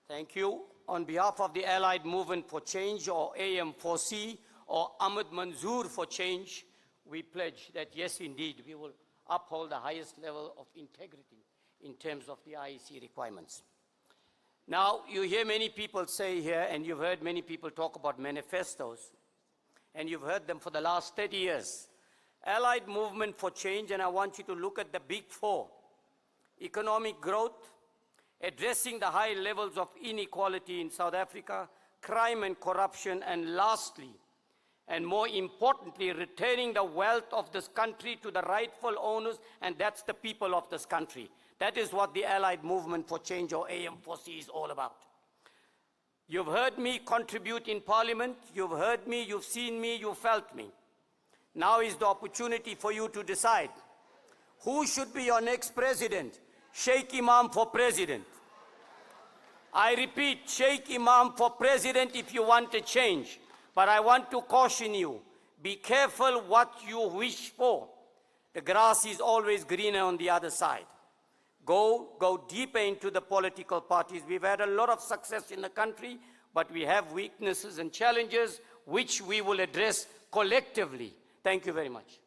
Thank you. On behalf of the Allied Movement for Change, or AM4C, or Ahmed Manzoor for Change, we pledge that yes, indeed, we will uphold the highest level of integrity in terms of the IEC requirements. Now, you hear many people say here, and you've heard many people talk about manifestos, and you've heard them for the last 30 years. Allied Movement for Change, and I want you to look at the big four: economic growth, addressing the high levels of inequality in South Africa, crime and corruption, and lastly, and more importantly, returning the wealth of this country to the rightful owners, and that's the people of this country. That is what the Allied Movement for Change, or AM4C, is all about. You've heard me contribute in Parliament, you've heard me, you've seen me, you've felt me. Now is the opportunity for you to decide who should be your next president. Sheikh Imam for president. I repeat, Sheikh Imam for president if you want a change. But I want to caution you, be careful what you wish for. The grass is always greener on the other side. Go deeper into the political parties. We've had a lot of success in the country, but we have weaknesses and challenges which we will address collectively. Thank you very much.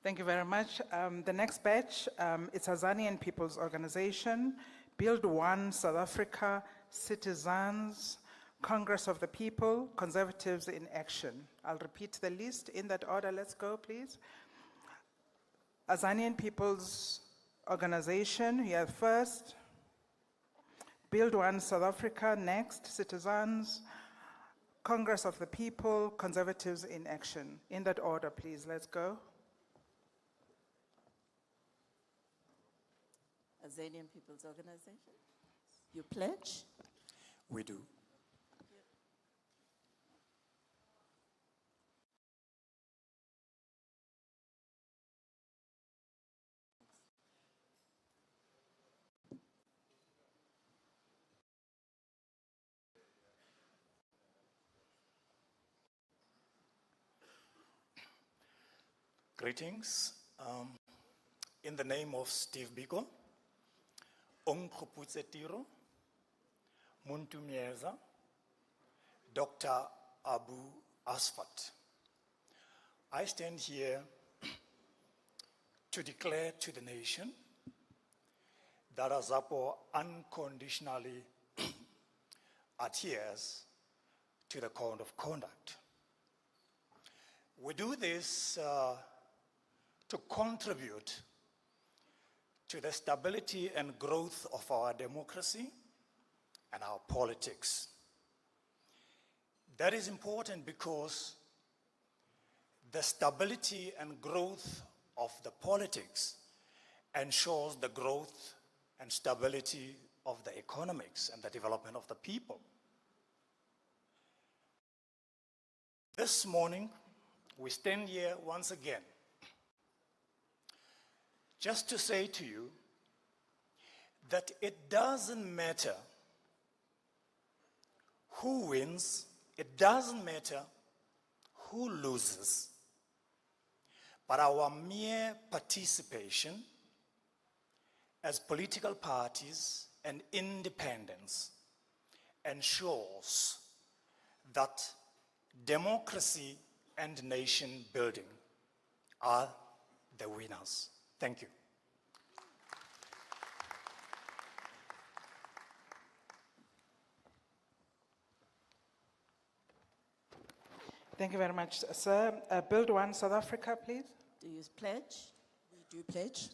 Thank you very much. The next batch, it's Azanian People's Organization, Build One South Africa, Citizens, Congress of the People, Conservatives in Action. I'll repeat the list in that order. Let's go, please. Azanian People's Organization, here first. Build One South Africa, next. Citizens, Congress of the People, Conservatives in Action. In that order, please. Let's go. Azanian People's Organization. You pledge? We do. Greetings. In the name of Steve Biko, Ongkhuputse Tiro, Muntu Mieza, Dr. Abu Asfat, I stand here to declare to the nation that Azapo unconditionally adheres to the Code of Conduct. We do this to contribute to the stability and growth of our democracy and our politics. That is important because the stability and growth of the politics ensures the growth and stability of the economics and the development of the people. This morning, we stand here once again just to say to you that it doesn't matter who wins, it doesn't matter who loses, but our mere participation as political parties and independents ensures that democracy and nation building are the winners. Thank you. Thank you very much, sir. Build One South Africa, please. Do you pledge? We do pledge.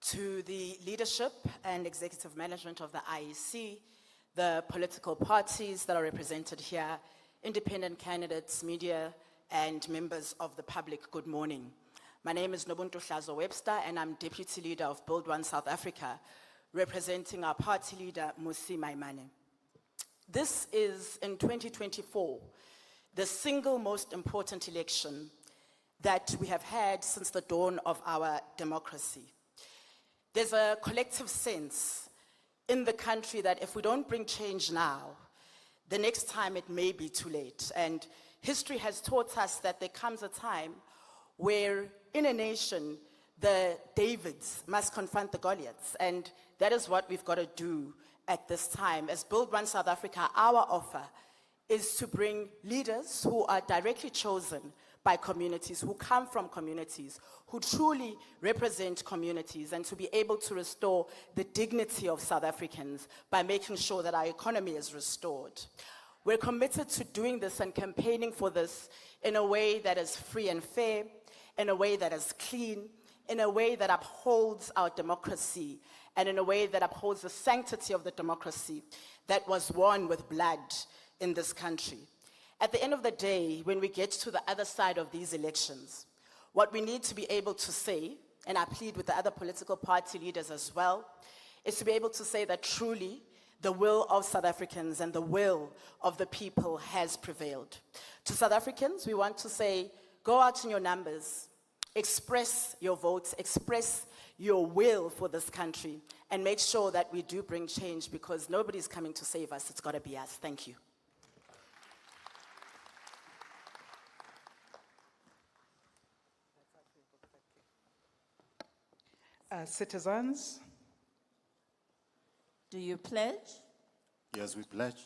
To the leadership and executive management of the IEC, the political parties that are represented here, independent candidates, media, and members of the public, good morning. My name is Nobuntu Hlazo Webster, and I'm Deputy Leader of Build One South Africa, representing our party leader, Musi Maimane. This is, in 2024, the single most important election that we have had since the dawn of our democracy. There's a collective sense in the country that if we don't bring change now, the next time it may be too late. And history has taught us that there comes a time where in a nation, the Davids must confront the Goliaths. And that is what we've got to do at this time. As Build One South Africa, our offer is to bring leaders who are directly chosen by communities, who come from communities, who truly represent communities, and to be able to restore the dignity of South Africans by making sure that our economy is restored. We're committed to doing this and campaigning for this in a way that is free and fair, in a way that is clean, in a way that upholds our democracy, and in a way that upholds the sanctity of the democracy that was won with blood in this country. At the end of the day, when we get to the other side of these elections, what we need to be able to say, and I plead with the other political party leaders as well, is to be able to say that truly the will of South Africans and the will of the people has prevailed. To South Africans, we want to say, go out in your numbers, express your votes, express your will for this country, and make sure that we do bring change, because nobody's coming to save us. It's got to be us. Thank you. Citizens. Do you pledge? Yes, we pledge.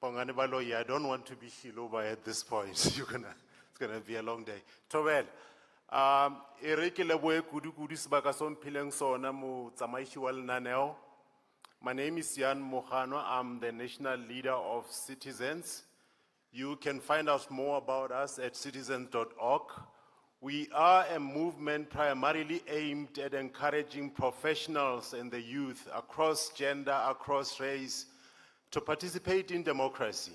Bongani Baloyi, I don't want to be Shiloba at this point. It's gonna be a long day. Tobel, Erike leboe kudu sebaka so mphileng sona mo tsamaishi wa lenaneo. My name is Jan Mohano. I'm the national leader of Citizens. You can find out more about us at citizens.org. We are a movement primarily aimed at encouraging professionals and the youth across gender, across race, to participate in democracy.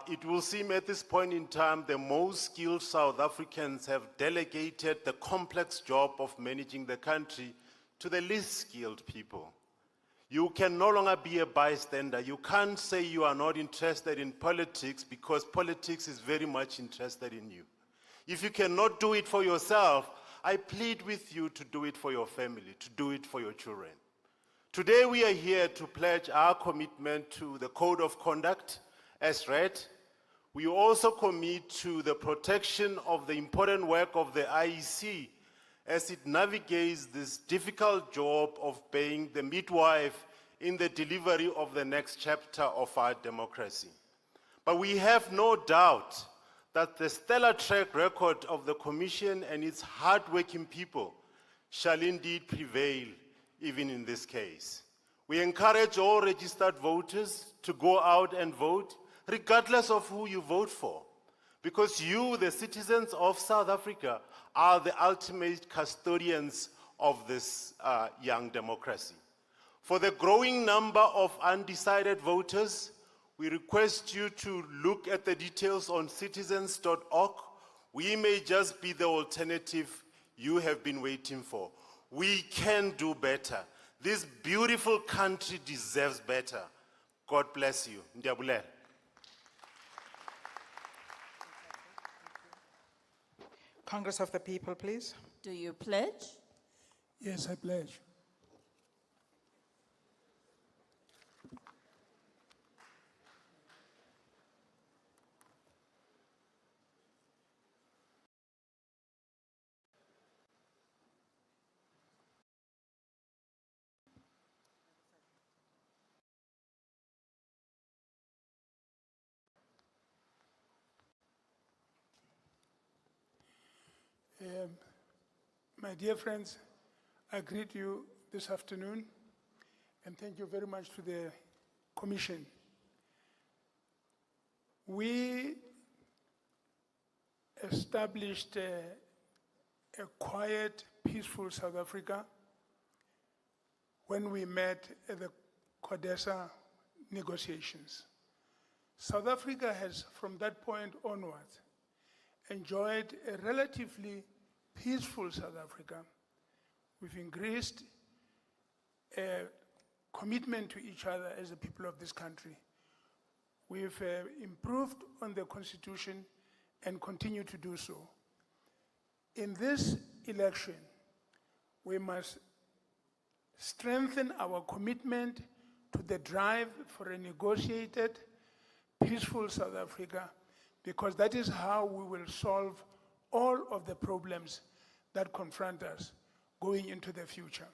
It will seem at this point in time the most skilled South Africans have delegated the complex job of managing the country to the least skilled people. You can no longer be a bystander. You can't say you are not interested in politics because politics is very much interested in you. If you cannot do it for yourself, I plead with you to do it for your family, to do it for your children. Today we are here to pledge our commitment to the Code of Conduct as read. We also commit to the protection of the important work of the IEC as it navigates this difficult job of being the midwife in the delivery of the next chapter of our democracy. But we have no doubt that the stellar track record of the Commission and its hard-working people shall indeed prevail even in this case. We encourage all registered voters to go out and vote, regardless of who you vote for, because you, the citizens of South Africa, are the ultimate custodians of this young democracy. For the growing number of undecided voters, we request you to look at the details on citizens.org. We may just be the alternative you have been waiting for. We can do better. This beautiful country deserves better. God bless you. Ndiabulela. Congress of the People, please. Do you pledge? Yes, I pledge. My dear friends, I greet you this afternoon and thank you very much to the Commission. We established a quiet, peaceful South Africa when we met at the CODESA negotiations. South Africa has, from that point onwards, enjoyed a relatively peaceful South Africa. We've increased a commitment to each other as the people of this country. We've improved on the Constitution and continue to do so. In this election, we must strengthen our commitment to the drive for a negotiated, peaceful South Africa, because that is how we will solve all of the problems that confront us going into the future.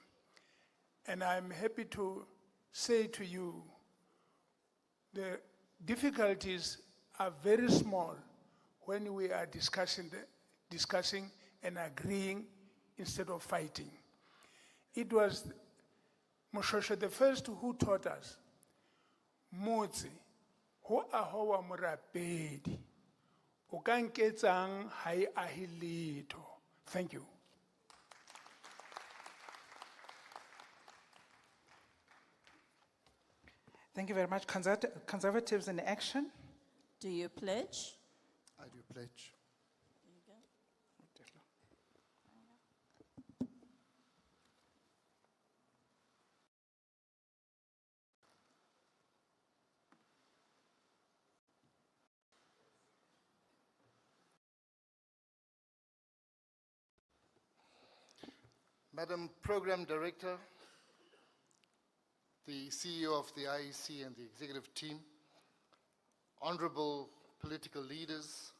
And I'm happy to say to you, the difficulties are very small when we are discussing and agreeing instead of fighting. It was Moshosha the first who taught us, Motsi, ho ahoa morapedi, o ka nketsang ha e ahe letho. Thank you. Thank you very much. Conservatives in action. Do you pledge? I do pledge. Madam Program Director, the CEO of the IEC and the executive team, honorable political leaders,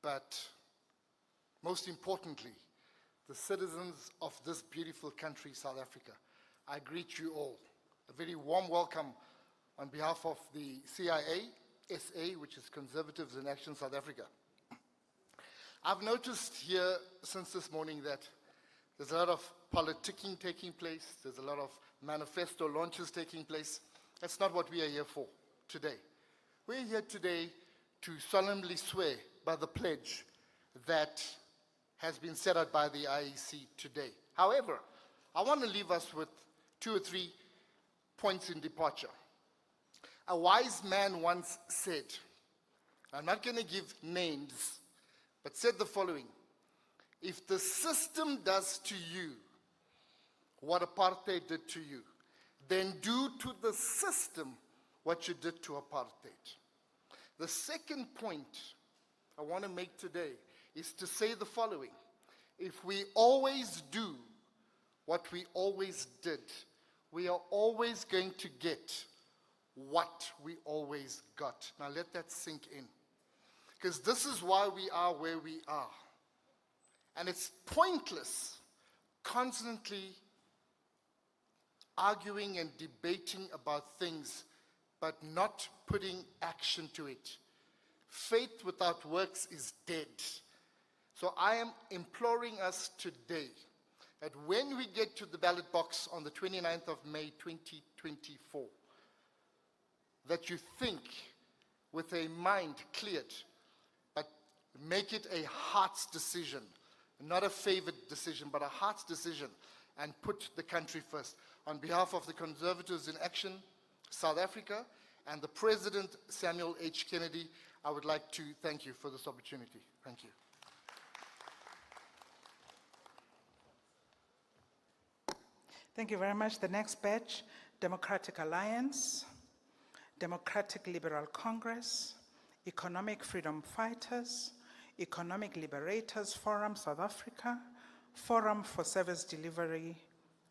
but most importantly, the citizens of this beautiful country, South Africa, I greet you all. A very warm welcome on behalf of the CIA, SA, which is Conservatives in Action South Africa. I've noticed here since this morning that there's a lot of politicking taking place. There's a lot of manifesto launches taking place. That's not what we are here for today. We're here today to solemnly swear by the pledge that has been set out by the IEC today. However, I want to leave us with 2 or 3 points in departure. A wise man once said, I'm not going to give names, but said the following: if the system does to you what apartheid did to you, then do to the system what you did to apartheid. The second point I want to make today is to say the following: if we always do what we always did, we are always going to get what we always got. Now let that sink in. Because this is why we are where we are. And it's pointless constantly arguing and debating about things, but not putting action to it. Faith without works is dead. So I am imploring us today that when we get to the ballot box on the 29th of May 2024, that you think with a mind cleared, but make it a heart's decision, not a favored decision, but a heart's decision, and put the country first. On behalf of the Conservatives in Action, South Africa, and the President, Samuel H. Kennedy, I would like to thank you for this opportunity. Thank you. Thank you very much. The next batch, Democratic Alliance, Democratic Liberal Congress, Economic Freedom Fighters, Economic Liberators Forum, South Africa, Forum for Service Delivery.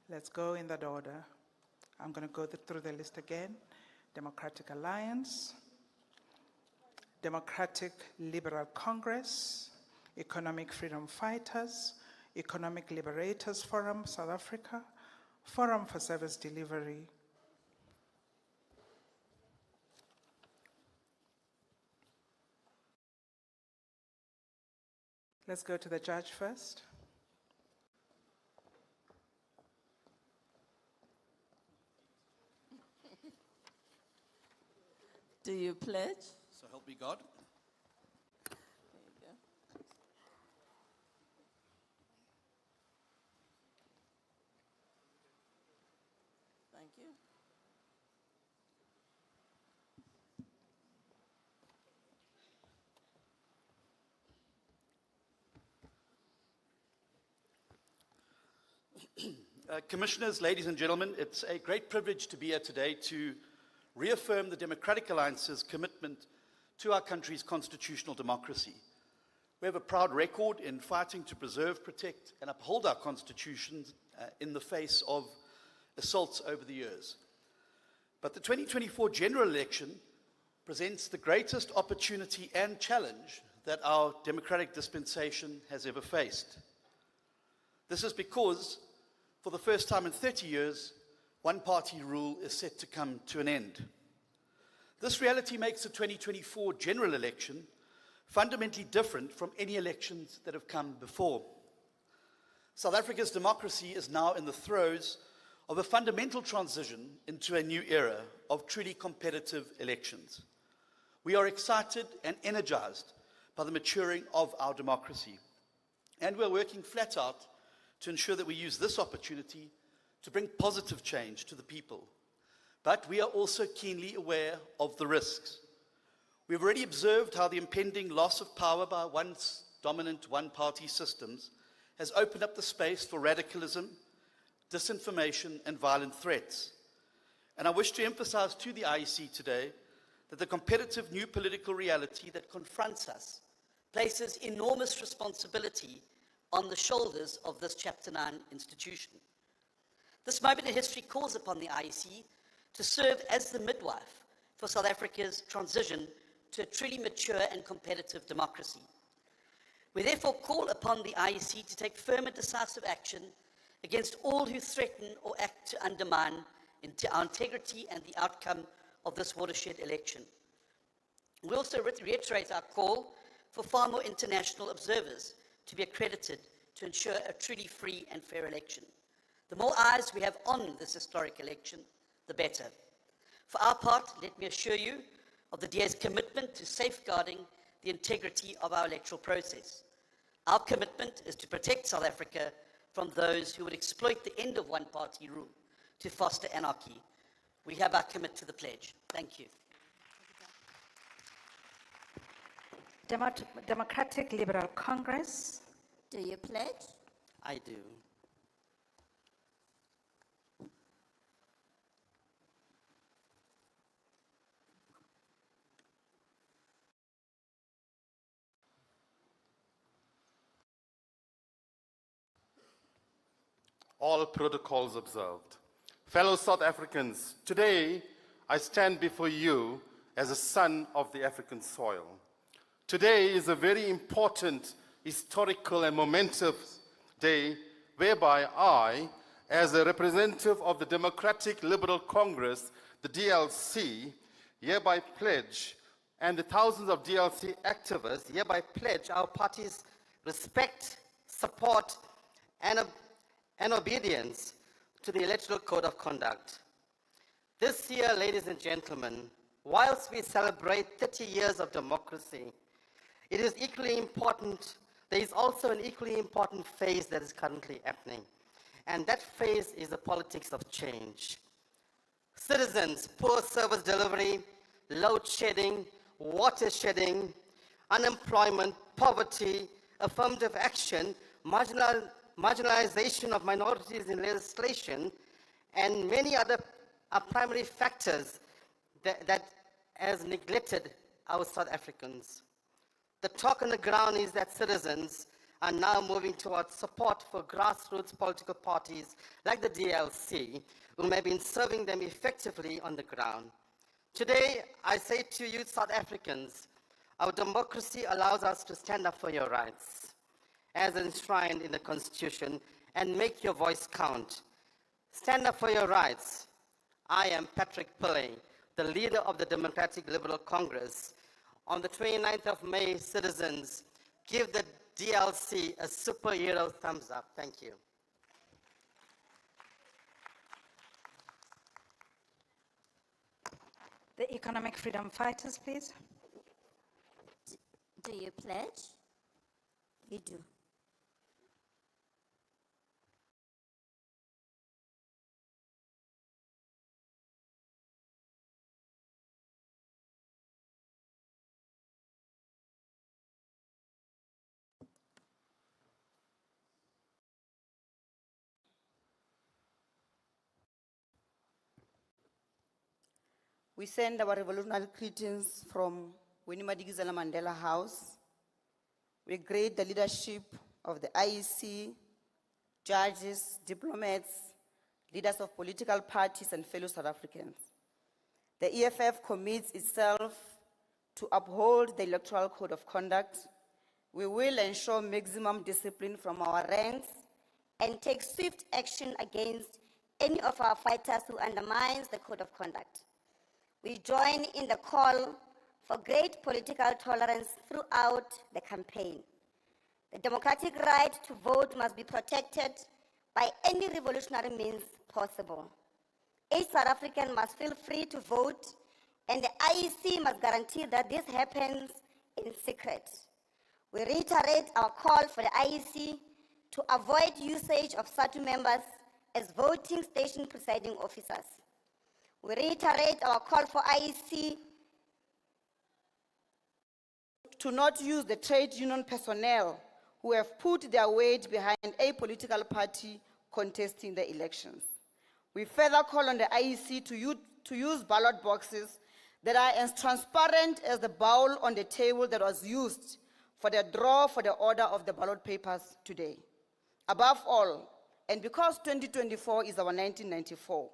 Let's go in that order. I'm going to go through the list again. Democratic Alliance, Democratic Liberal Congress, Economic Freedom Fighters, Economic Liberators Forum, South Africa, Forum for Service Delivery. Let's go to the judge first. Do you pledge? So help me God. There you go. Thank you. Commissioners, ladies and gentlemen, it's a great privilege to be here today to reaffirm the Democratic Alliance's commitment to our country's constitutional democracy. We have a proud record in fighting to preserve, protect, and uphold our constitutions in the face of assaults over the years. But the 2024 general election presents the greatest opportunity and challenge that our democratic dispensation has ever faced. This is because, for the first time in 30 years, one-party rule is set to come to an end. This reality makes the 2024 general election fundamentally different from any elections that have come before. South Africa's democracy is now in the throes of a fundamental transition into a new era of truly competitive elections. We are excited and energized by the maturing of our democracy, and we're working flat out to ensure that we use this opportunity to bring positive change to the people. But we are also keenly aware of the risks. We've already observed how the impending loss of power by once dominant one-party systems has opened up the space for radicalism, disinformation, and violent threats. And I wish to emphasize to the IEC today that the competitive new political reality that confronts us places enormous responsibility on the shoulders of this Chapter 9 institution. This moment in history calls upon the IEC to serve as the midwife for South Africa's transition to a truly mature and competitive democracy. We therefore call upon the IEC to take firm and decisive action against all who threaten or act to undermine our integrity and the outcome of this watershed election. We also reiterate our call for far more international observers to be accredited to ensure a truly free and fair election. The more eyes we have on this historic election, the better. For our part, let me assure you of the DA's commitment to safeguarding the integrity of our electoral process. Our commitment is to protect South Africa from those who would exploit the end of one-party rule to foster anarchy. We hereby commit to the pledge. Thank you. Democratic Liberal Congress. Do you pledge? I do. All protocols observed. Fellow South Africans, today I stand before you as a son of the African soil. Today is a very important, historical and momentous day whereby I, as a representative of the Democratic Liberal Congress, the DLC, hereby pledge, and the thousands of DLC activists hereby pledge our party's respect, support, and obedience to the Electoral Code of Conduct. This year, ladies and gentlemen, whilst we celebrate 30 years of democracy, it is equally important, there is also an equally important phase that is currently happening, and that phase is the politics of change. Citizens, poor service delivery, load shedding, water shedding, unemployment, poverty, affirmative action, marginalization of minorities in legislation, and many other are primary factors that has neglected our South Africans. The talk on the ground is that citizens are now moving towards support for grassroots political parties like the DLC, who have been serving them effectively on the ground. Today, I say to you, South Africans, our democracy allows us to stand up for your rights, as enshrined in the Constitution, and make your voice count. Stand up for your rights. I am Patrick Pillay, the leader of the Democratic Liberal Congress. On the 29th of May, citizens, give the DLC a superhero thumbs up. Thank you. The Economic Freedom Fighters, please. Do you pledge? We do. We send our revolutionary greetings from Winnie Madikizela Mandela House. We greet the leadership of the IEC, judges, diplomats, leaders of political parties, and fellow South Africans. The EFF commits itself to uphold the Electoral Code of Conduct. We will ensure maximum discipline from our ranks and take swift action against any of our fighters who undermines the Code of Conduct. We join in the call for great political tolerance throughout the campaign. The democratic right to vote must be protected by any revolutionary means possible. Each South African must feel free to vote, and the IEC must guarantee that this happens in secret. We reiterate our call for the IEC to avoid usage of SATU members as voting station presiding officers. We reiterate our call for IEC to not use the trade union personnel who have put their weight behind a political party contesting the elections. We further call on the IEC to use ballot boxes that are as transparent as the bowl on the table that was used for the draw for the order of the ballot papers today. Above all, and because 2024 is our 1994,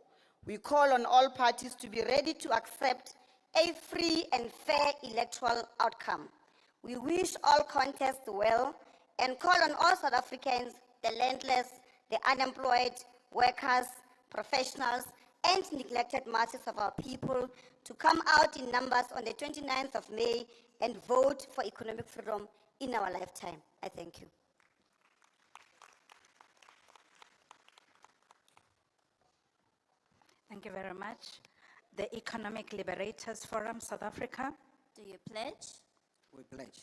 we call on all parties to be ready to accept a free and fair electoral outcome. We wish all contests well and call on all South Africans, the landless, the unemployed, workers, professionals, and neglected masses of our people to come out in numbers on the 29th of May and vote for economic freedom in our lifetime. I thank you. Thank you very much. The Economic Liberators Forum, South Africa. Do you pledge? We pledge.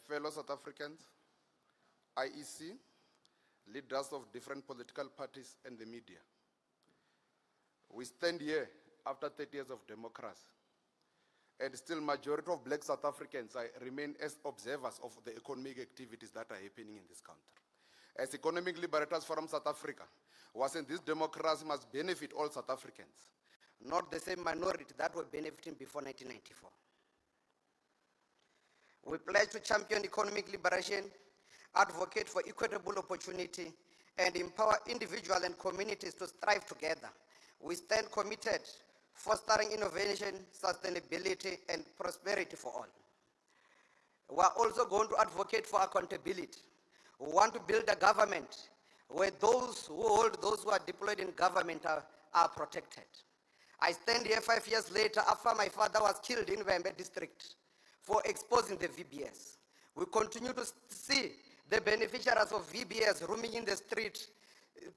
fellow South Africans, IEC, leaders of different political parties, and the media. We stand here after 30 years of democracy, and still majority of black South Africans remain as observers of the economic activities that are happening in this country. As Economic Liberators Forum South Africa, was in this democracy must benefit all South Africans, not the same minority that were benefiting before 1994. We pledge to champion economic liberation, advocate for equitable opportunity, and empower individuals and communities to strive together. We stand committed, fostering innovation, sustainability, and prosperity for all. We are also going to advocate for accountability. We want to build a government where those who hold those who are deployed in government are protected. I stand here 5 years later after my father was killed in Wembe district for exposing the VBS. We continue to see the beneficiaries of VBS roaming in the street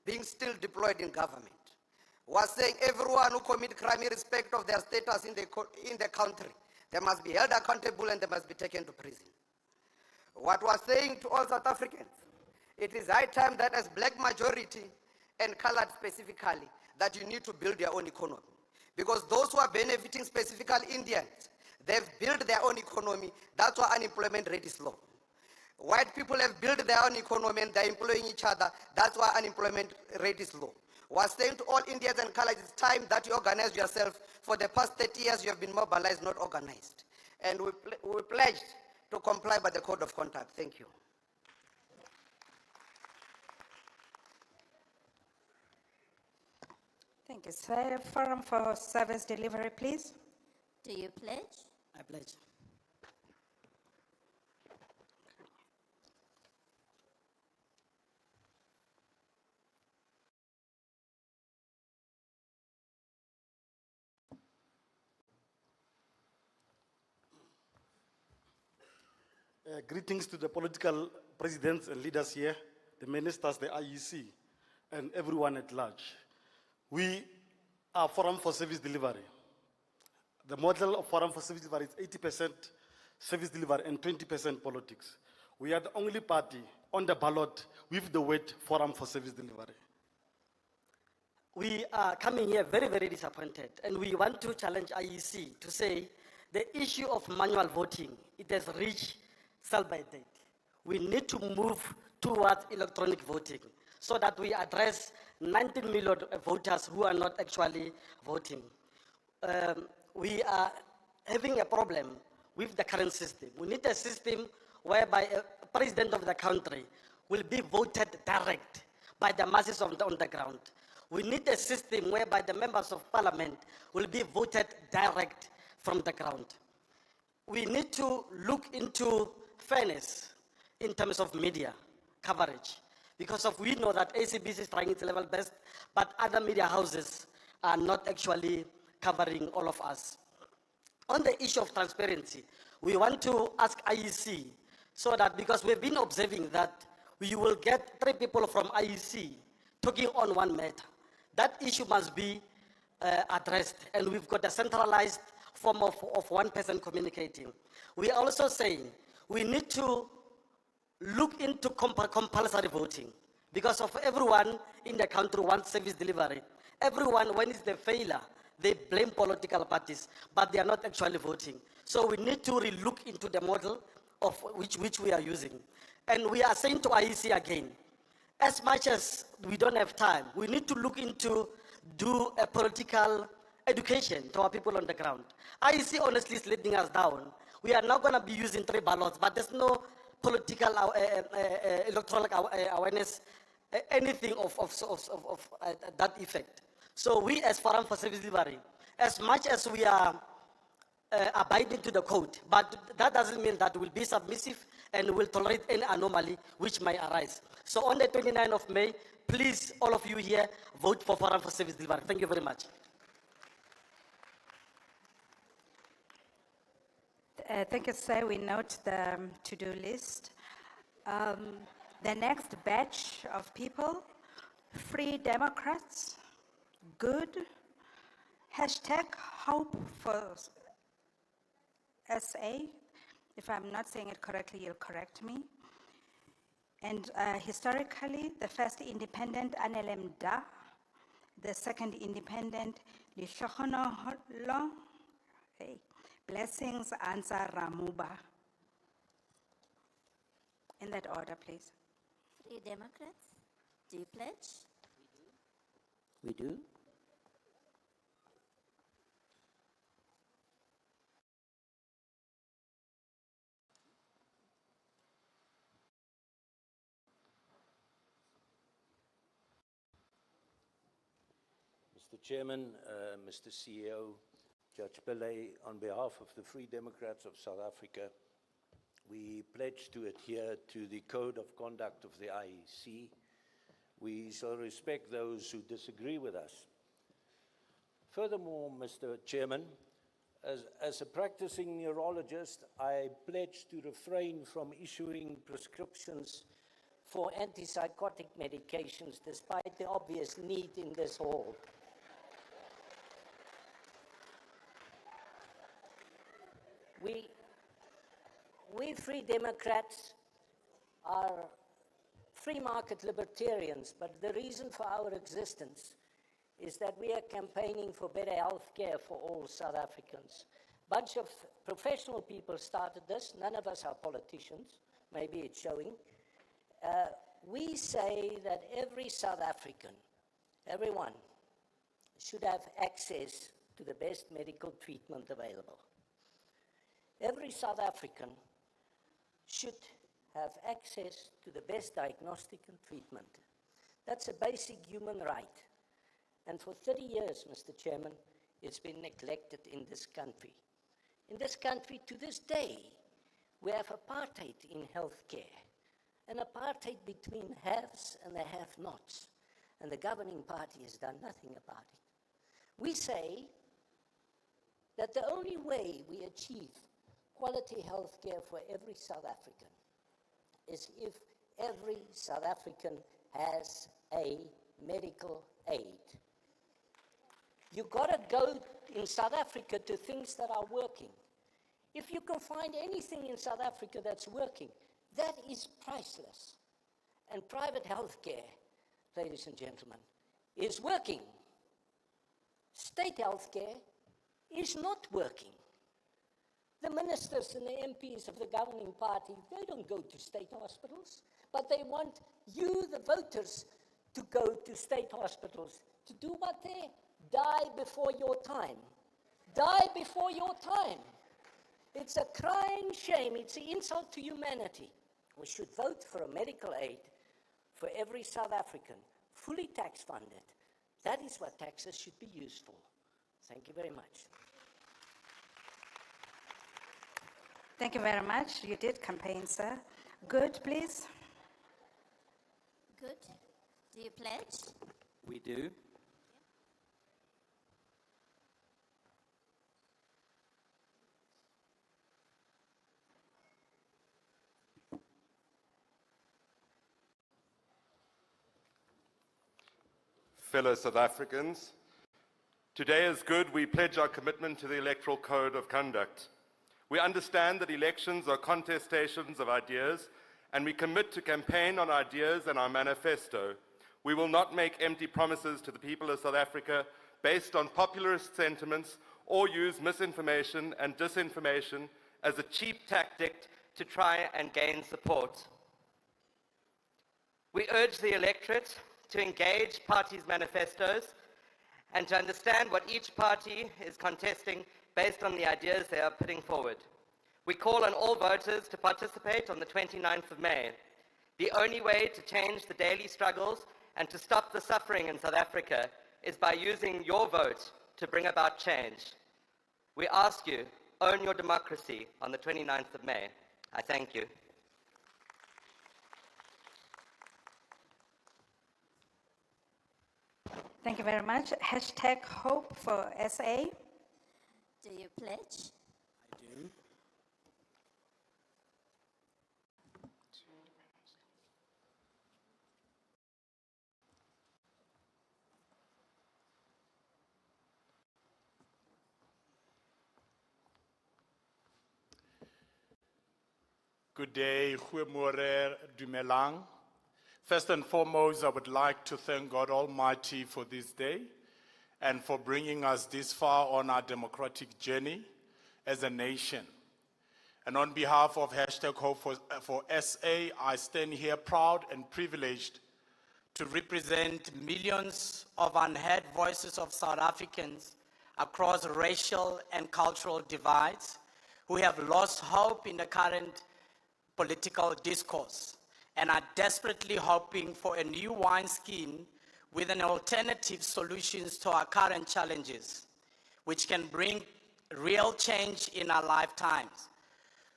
being still deployed in government. We are saying everyone who commit crime irrespective of their status in the country, they must be held accountable and they must be taken to prison. What we are saying to all South Africans, it is high time that as black majority and colored specifically, that you need to build your own economy. Because those who are benefiting, specifically Indians, they've built their own economy. That's why unemployment rate is low. White people have built their own economy and they're employing each other. That's why unemployment rate is low. We're saying to all Indians and colors, it's time that you organize yourself. For the past 30 years, you have been mobilized, not organized. And we pledged to comply by the Code of Conduct. Thank you. Thank you, sir. Forum for Service Delivery, please. Do you pledge? I pledge. Greetings to the political presidents and leaders here, the ministers, the IEC, and everyone at large. We are Forum for Service Delivery. The model of Forum for Service Delivery is 80% service delivery and 20% politics. We are the only party on the ballot with the word Forum for Service Delivery. We are coming here very, very disappointed, and we want to challenge IEC to say the issue of manual voting, it has reached sell-by date. We need to move towards electronic voting so that we address 19 million voters who are not actually voting. We are having a problem with the current system. We need a system whereby a president of the country will be voted direct by the masses on the ground. We need a system whereby the members of parliament will be voted direct from the ground. We need to look into fairness in terms of media coverage, because we know that ACBC is trying its level best, but other media houses are not actually covering all of us. On the issue of transparency, we want to ask IEC so that, because we've been observing that we will get 3 people from IEC talking on one matter. That issue must be addressed, and we've got a centralized form of one person communicating. We are also saying we need to look into compulsory voting, because of everyone in the country wants service delivery. Everyone, when it's the failure, they blame political parties, but they are not actually voting. So we need to relook into the model of which we are using. And we are saying to IEC again, as much as we don't have time, we need to look into do a political education to our people on the ground. IEC honestly is letting us down. We are not going to be using 3 ballots, but there's no political electoral awareness, anything of that effect. So we as Forum for Service Delivery, as much as we are abiding to the code, but that doesn't mean that we'll be submissive and will tolerate any anomaly which may arise. So on the 29th of May, please, all of you here, vote for Forum for Service Delivery. Thank you very much. Thank you, sir. We note the to-do list. The next batch of people, Free Democrats, good, #Hope for SA. If I'm not saying it correctly, you'll correct me. And historically, the first independent Anelemda, the second independent Lihlohonolo, hey, Blessings Answer Ramuba. In that order, please. Free Democrats, do you pledge? We do. Mr. Chairman, Mr. CEO, Judge Pillay, on behalf of the Free Democrats of South Africa, we pledge to adhere to the Code of Conduct of the IEC. We shall respect those who disagree with us. Furthermore, Mr. Chairman, as a practicing neurologist, I pledge to refrain from issuing prescriptions for antipsychotic medications, despite the obvious need in this hall. We Free Democrats are free market libertarians, but the reason for our existence is that we are campaigning for better health care for all South Africans. A bunch of professional people started this. None of us are politicians. Maybe it's showing. We say that every South African, everyone, should have access to the best medical treatment available. Every South African should have access to the best diagnostic and treatment. That's a basic human right. And for 30 years, Mr. Chairman, it's been neglected in this country. In this country, to this day, we have apartheid in healthcare, an apartheid between haves and the have-nots, and the governing party has done nothing about it. We say that the only way we achieve quality healthcare for every South African is if every South African has a medical aid. You've got to go in South Africa to things that are working. If you can find anything in South Africa that's working, that is priceless. And private healthcare, ladies and gentlemen, is working. State healthcare is not working. The ministers and the MPs of the governing party, they don't go to state hospitals, but they want you, the voters, to go to state hospitals. To do what there? Die before your time. Die before your time. It's a crying shame. It's an insult to humanity. We should vote for a medical aid for every South African, fully tax funded. That is what taxes should be used for. Thank you very much. Thank you very much. You did campaign, sir. Good, please. Good. Do you pledge? We do. Fellow South Africans, today is good. We pledge our commitment to the Electoral Code of Conduct. We understand that elections are contestations of ideas, and we commit to campaign on ideas and our manifesto. We will not make empty promises to the people of South Africa based on populist sentiments or use misinformation and disinformation as a cheap tactic to try and gain support. We urge the electorate to engage parties' manifestos and to understand what each party is contesting based on the ideas they are putting forward. We call on all voters to participate on the 29th of May. The only way to change the daily struggles and to stop the suffering in South Africa is by using your vote to bring about change. We ask you, own your democracy on the 29th of May. I thank you. Thank you very much. Hashtag Hope for SA. Do you pledge? I do. Good day, goeiemorgen, dumelang. First and foremost, I would like to thank God Almighty for this day and for bringing us this far on our democratic journey as a nation. And on behalf of #Hope for SA, I stand here proud and privileged to represent millions of unheard voices of South Africans across racial and cultural divides who have lost hope in the current political discourse and are desperately hoping for a new wineskin with an alternative solutions to our current challenges, which can bring real change in our lifetimes.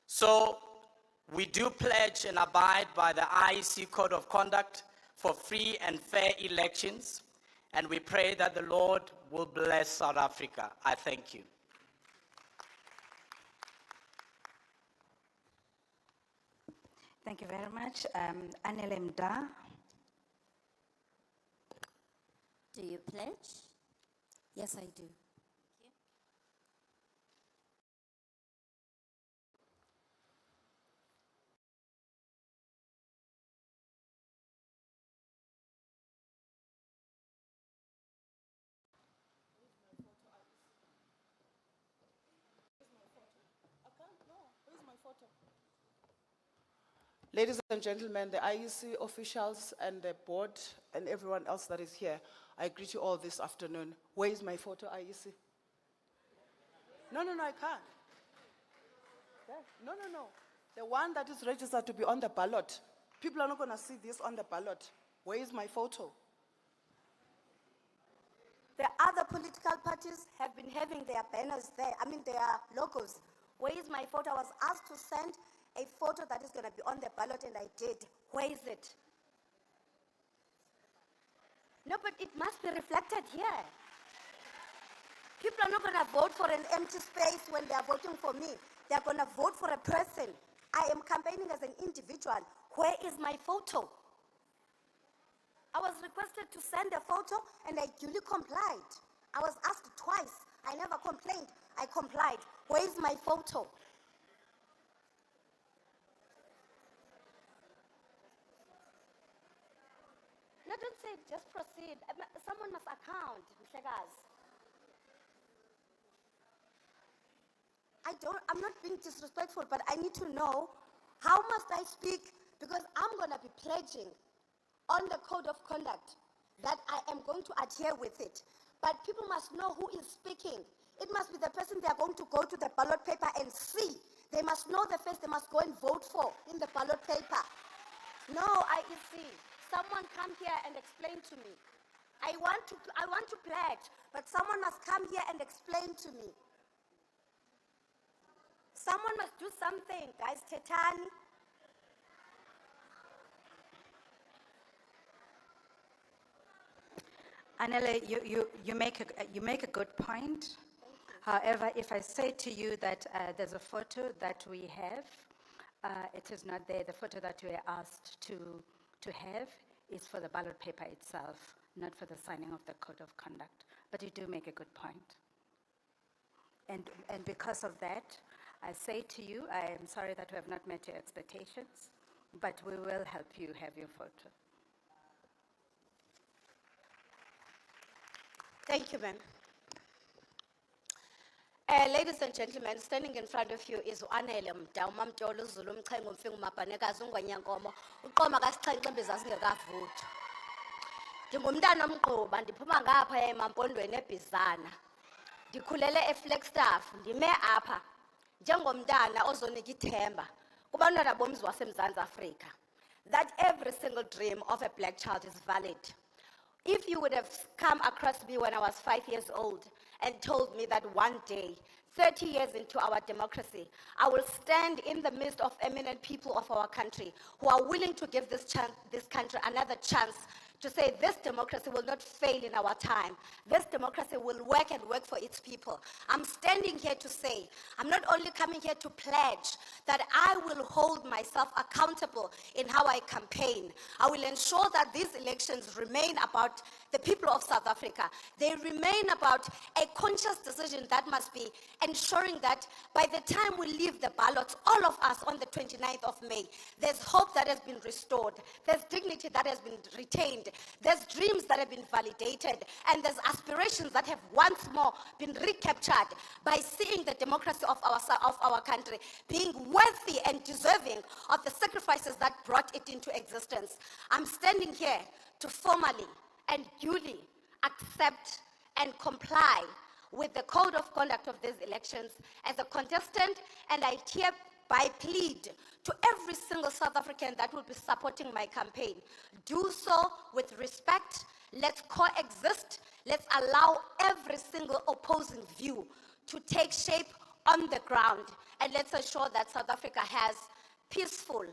So we do pledge and abide by the IEC Code of Conduct for free and fair elections, and we pray that the Lord will bless South Africa. I thank you. Thank you very much. Anelem Da. Do you pledge? Yes, I do. Ladies and gentlemen, the IEC officials and the board and everyone else that is here, I greet you all this afternoon. Where is my photo, IEC? No, I can't. There. No. The one that is registered to be on the ballot. People are not going to see this on the ballot. Where is my photo? The other political parties have been having their banners there, their logos. Where is my photo? I was asked to send a photo that is going to be on the ballot, and I did. Where is it? No, but it must be reflected here. People are not going to vote for an empty space when they are voting for me. They are going to vote for a person. I am campaigning as an individual. Where is my photo? I was requested to send a photo, and I duly complied. I was asked twice. I never complained. I complied. Where is my photo? No, don't say it, just proceed. Someone must account, Mhlekazi. I'm not being disrespectful, but I need to know how must I speak, because I'm going to be pledging on the code of conduct that I am going to adhere with it. But people must know who is speaking. It must be the person they are going to go to the ballot paper and see. They must know the face they must go and vote for in the ballot paper. No, IEC. Someone come here and explain to me. I want to pledge, but someone must come here and explain to me. Someone must do something, guys. Tetani. Anele, you make a good point. However, if I say to you that there's a photo that we have, it is not there. The photo that we are asked to have is for the ballot paper itself, not for the signing of the code of conduct. But you do make a good point. And because of that, I say to you, I am sorry that we have not met your expectations, but we will help you have your photo. Thank you, ma'am. Ladies and gentlemen, standing in front of you is Anele Mda, uMamtolo Zulu Mchengu Mfingu Mabhanekazi uNgwanyankomo, uqoma kaSixhenxe imbiza singekavuthwa. Ndingumntana omgquba, ndiphuma ngapha eMampondweni eBizana. Ndikhulele eFlagstaff, ndime apha njengomntana ozonika ithemba kubantwana bomzi waseMzantsi Afrika that every single dream of a black child is valid. If you would have come across me when I was 5 years old and told me that one day, 30 years into our democracy, I will stand in the midst of eminent people of our country who are willing to give this country another chance to say this democracy will not fail in our time. This democracy will work and work for its people. I'm standing here to say, I'm not only coming here to pledge that I will hold myself accountable in how I campaign. I will ensure that these elections remain about the people of South Africa. They remain about a conscious decision that must be ensuring that by the time we leave the ballots, all of us on the 29th of May, there's hope that has been restored, there's dignity that has been retained, there's dreams that have been validated, and there's aspirations that have once more been recaptured by seeing the democracy of our country being worthy and deserving of the sacrifices that brought it into existence. I'm standing here to formally and duly accept and comply with the code of conduct of these elections as a contestant, and I hereby plead to every single South African that will be supporting my campaign. Do so with respect. Let's coexist. Let's allow every single opposing view to take shape on the ground, and let's ensure that South Africa has peaceful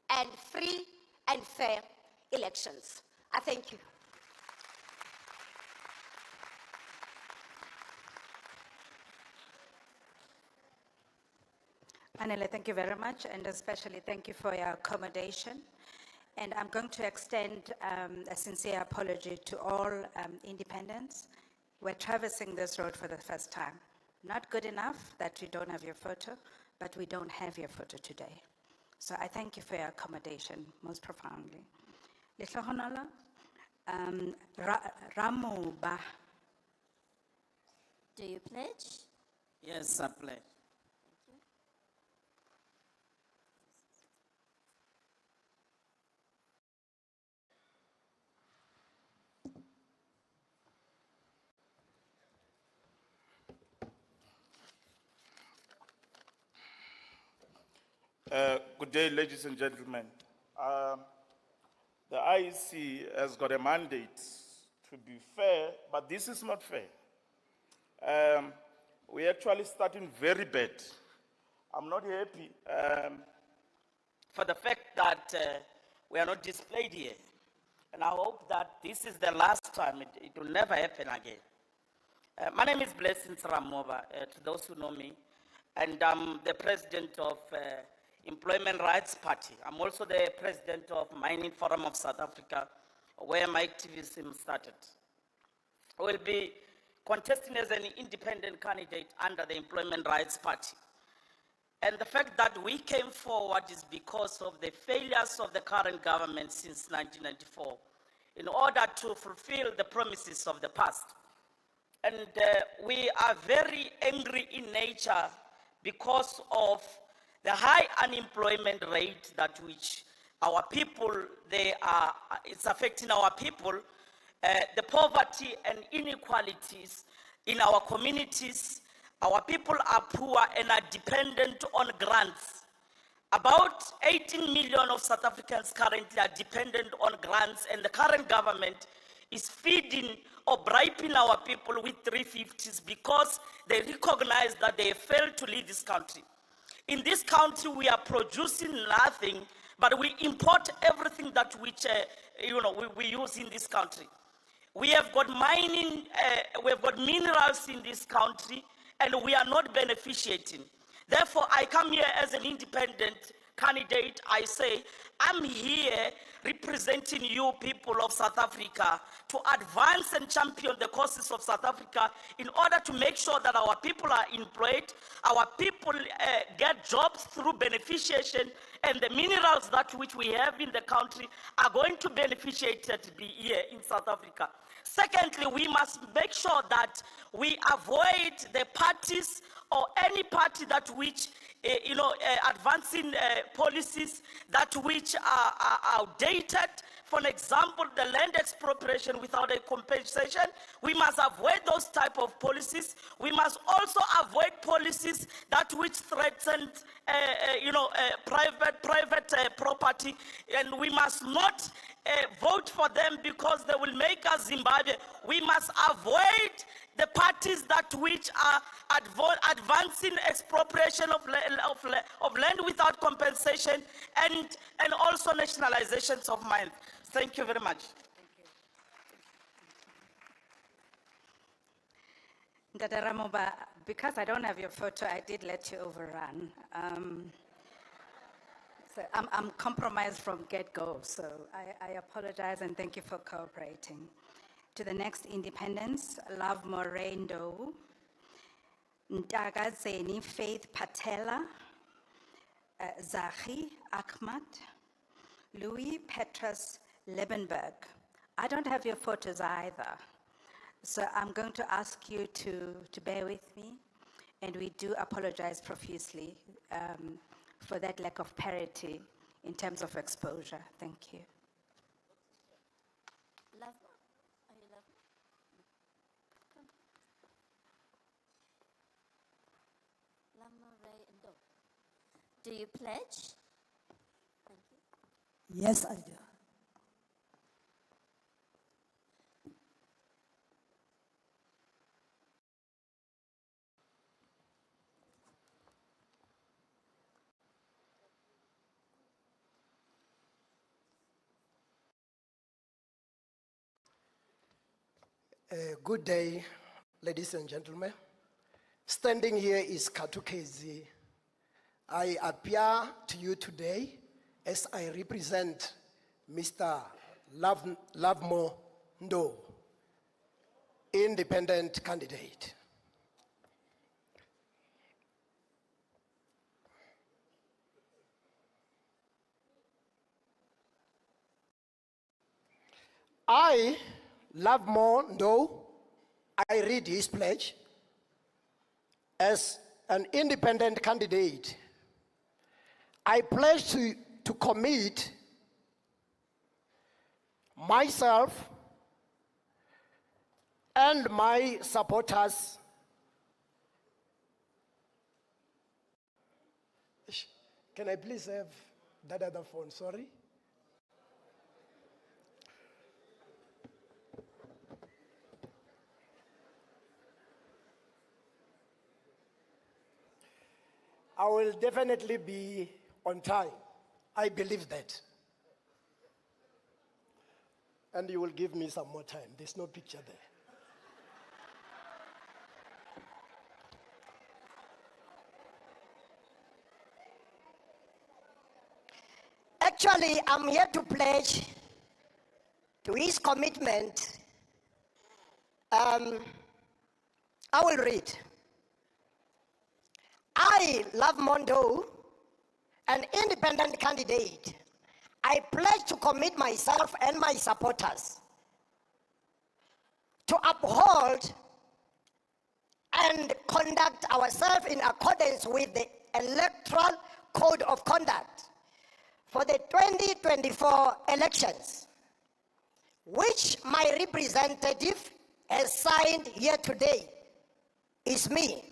and free and fair elections. I thank you. Anele, thank you very much, and especially thank you for your accommodation. And I'm going to extend a sincere apology to all independents. We're traversing this road for the first time. Not good enough that we don't have your photo, but we don't have your photo today. So I thank you for your accommodation most profoundly. Lehlohonolo, Ramuba. Do you pledge? Yes, I pledge. Good day, ladies and gentlemen. The IEC has got a mandate to be fair, but this is not fair. We're actually starting very bad. I'm not happy For the fact that we are not displayed here. And I hope that this is the last time, it will never happen again. My name is Blessing Ramova, to those who know me, and I'm the president of Employment Rights Party. I'm also the president of Mining Forum of South Africa, where my activism started. I will be contesting as an independent candidate under the Employment Rights Party. And the fact that we came forward is because of the failures of the current government since 1994 in order to fulfill the promises of the past. And we are very angry in nature because of the high unemployment rate that which our people, it's affecting our people, the poverty and inequalities in our communities. Our people are poor and are dependent on grants. About 18 million of South Africans currently are dependent on grants, and the current government is feeding or bribing our people with 350s because they recognize that they failed to lead this country. In this country, we are producing nothing, but we import everything that which we use in this country. We have got mining, we have got minerals in this country, and we are not beneficiating. Therefore, I come here as an independent candidate. I say, I'm here representing you people of South Africa to advance and champion the causes of South Africa in order to make sure that our people are employed, our people get jobs through beneficiation, and the minerals that which we have in the country are going to beneficiate to be here in South Africa. Secondly, we must make sure that we avoid the parties or any party that which advancing policies that which are outdated. For example, the land expropriation without a compensation. We must avoid those type of policies. We must also avoid policies that which threaten private property, and we must not vote for them because they will make us Zimbabwe. We must avoid the parties that which are advancing expropriation of land without compensation and also nationalizations of mines. Thank you very much. Ntate Ramoba, because I don't have your photo, I did let you overrun. So I'm compromised from get-go, so I apologize and thank you for cooperating. To the next independents, Love Morendo, Ntagazeni Faith Patela, Zahi Ahmad, Louis Petrus Lebenberg. I don't have your photos either, so I'm going to ask you to bear with me, and we do apologize profusely for that lack of parity in terms of exposure. Thank you. Love, are you love? Come. Lama Ray and Do. Do you pledge? Thank you. Yes, I do. Good day, ladies and gentlemen. Standing here is Katukezi. I appear to you today as I represent Mr. Lovemo Ndo, independent candidate. I, Lovemo Ndo, I read his pledge as an independent candidate. I pledge to commit myself and my supporters Can I please have that other phone? Sorry. I will definitely be on time. I believe that. And you will give me some more time. There's no picture there. Actually, I'm here to pledge to his commitment. I will read. I, Love Mondo, an independent candidate, I pledge to commit myself and my supporters to uphold and conduct ourselves in accordance with the Electoral Code of Conduct for the 2024 elections, which my representative has signed here today, is me.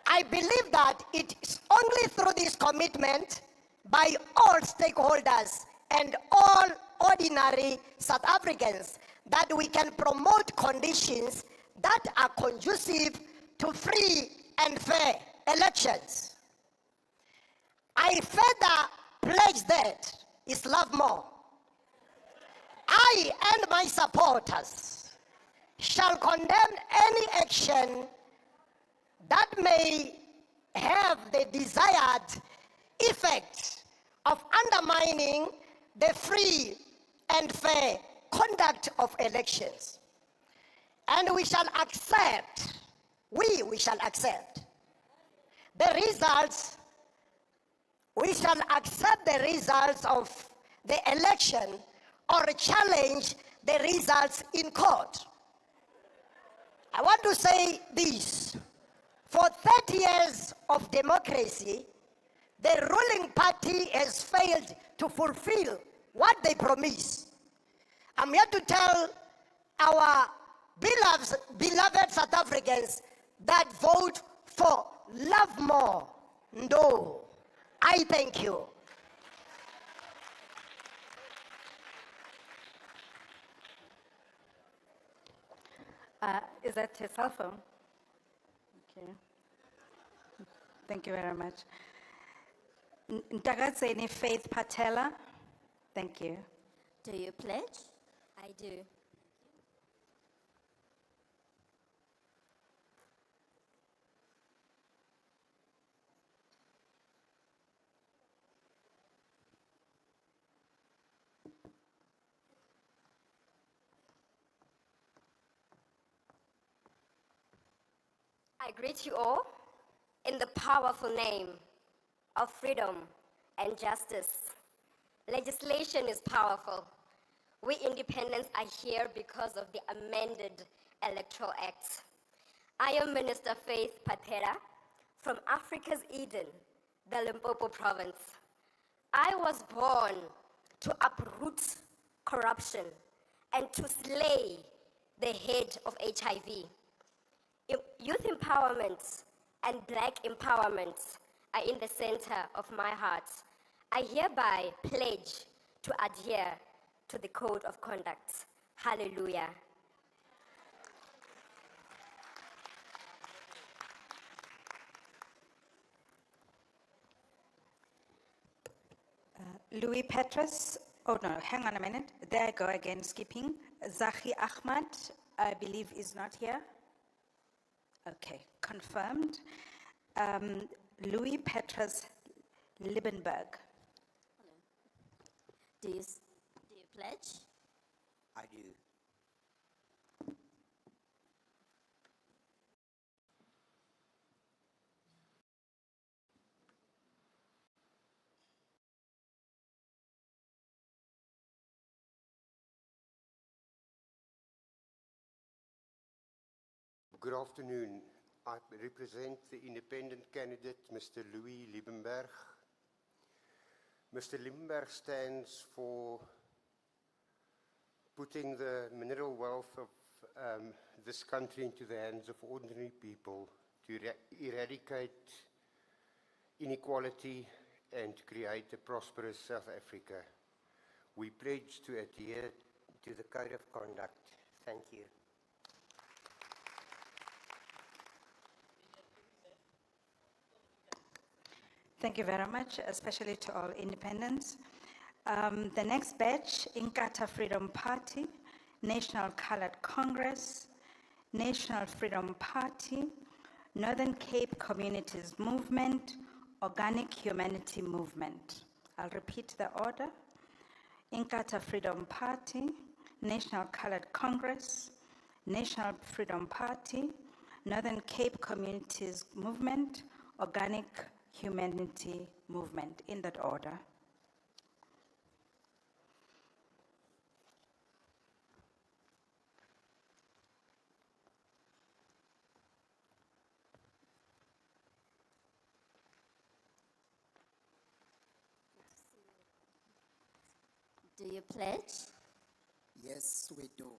I believe that it is only through this commitment by all stakeholders and all ordinary South Africans that we can promote conditions that are conducive to free and fair elections. I further pledge that is love more. I and my supporters shall condemn any action that may have the desired effect of undermining the free and fair conduct of elections. And we shall accept the results. We shall accept the results of the election or challenge the results in court. I want to say this. For 30 years of democracy, the ruling party has failed to fulfill what they promised. I'm here to tell our beloved South Africans that vote for Love More. No. I thank you. Is that your cell phone? Okay. Thank you very much. Ntagatseni Faith Patela. Thank you. Do you pledge? I do. I greet you all in the powerful name of freedom and justice. Legislation is powerful. We independents are here because of the amended Electoral Act. I am Minister Faith Patera from Africa's Eden, the Limpopo province. I was born to uproot corruption and to slay the head of HIV. Youth empowerment and Black empowerment are in the center of my heart. I hereby pledge to adhere to the Code of Conduct. Hallelujah. Louis Petrus, oh no, hang on a minute. There I go again, skipping. Zahi Ahmad, I believe is not here. Okay, confirmed. Louis Petrus Liebenberg. Do you pledge? I do. Good afternoon. I represent the independent candidate, Mr. Louis Liebenberg. Mr. Liebenberg stands for putting the mineral wealth of this country into the hands of ordinary people to eradicate inequality and create a prosperous South Africa. We pledge to adhere to the Code of Conduct. Thank you. Thank you very much, especially to all independents. The next batch, Inkatha Freedom Party, National Colored Congress, National Freedom Party, Northern Cape Communities Movement, Organic Humanity Movement. I'll repeat the order. Inkatha Freedom Party, National Colored Congress, National Freedom Party, Northern Cape Communities Movement, Organic Humanity Movement, in that order. Do you pledge? Yes, we do.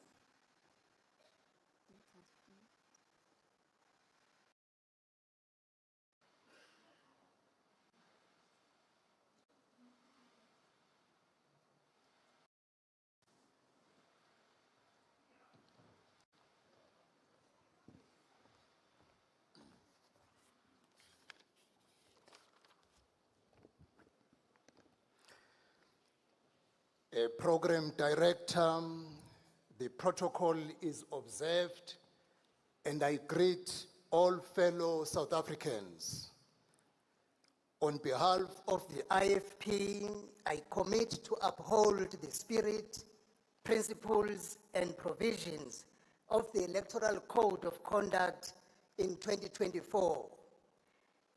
Program Director, the protocol is observed, and I greet all fellow South Africans. On behalf of the IFP, I commit to uphold the spirit, principles, and provisions of the Electoral Code of Conduct in 2024.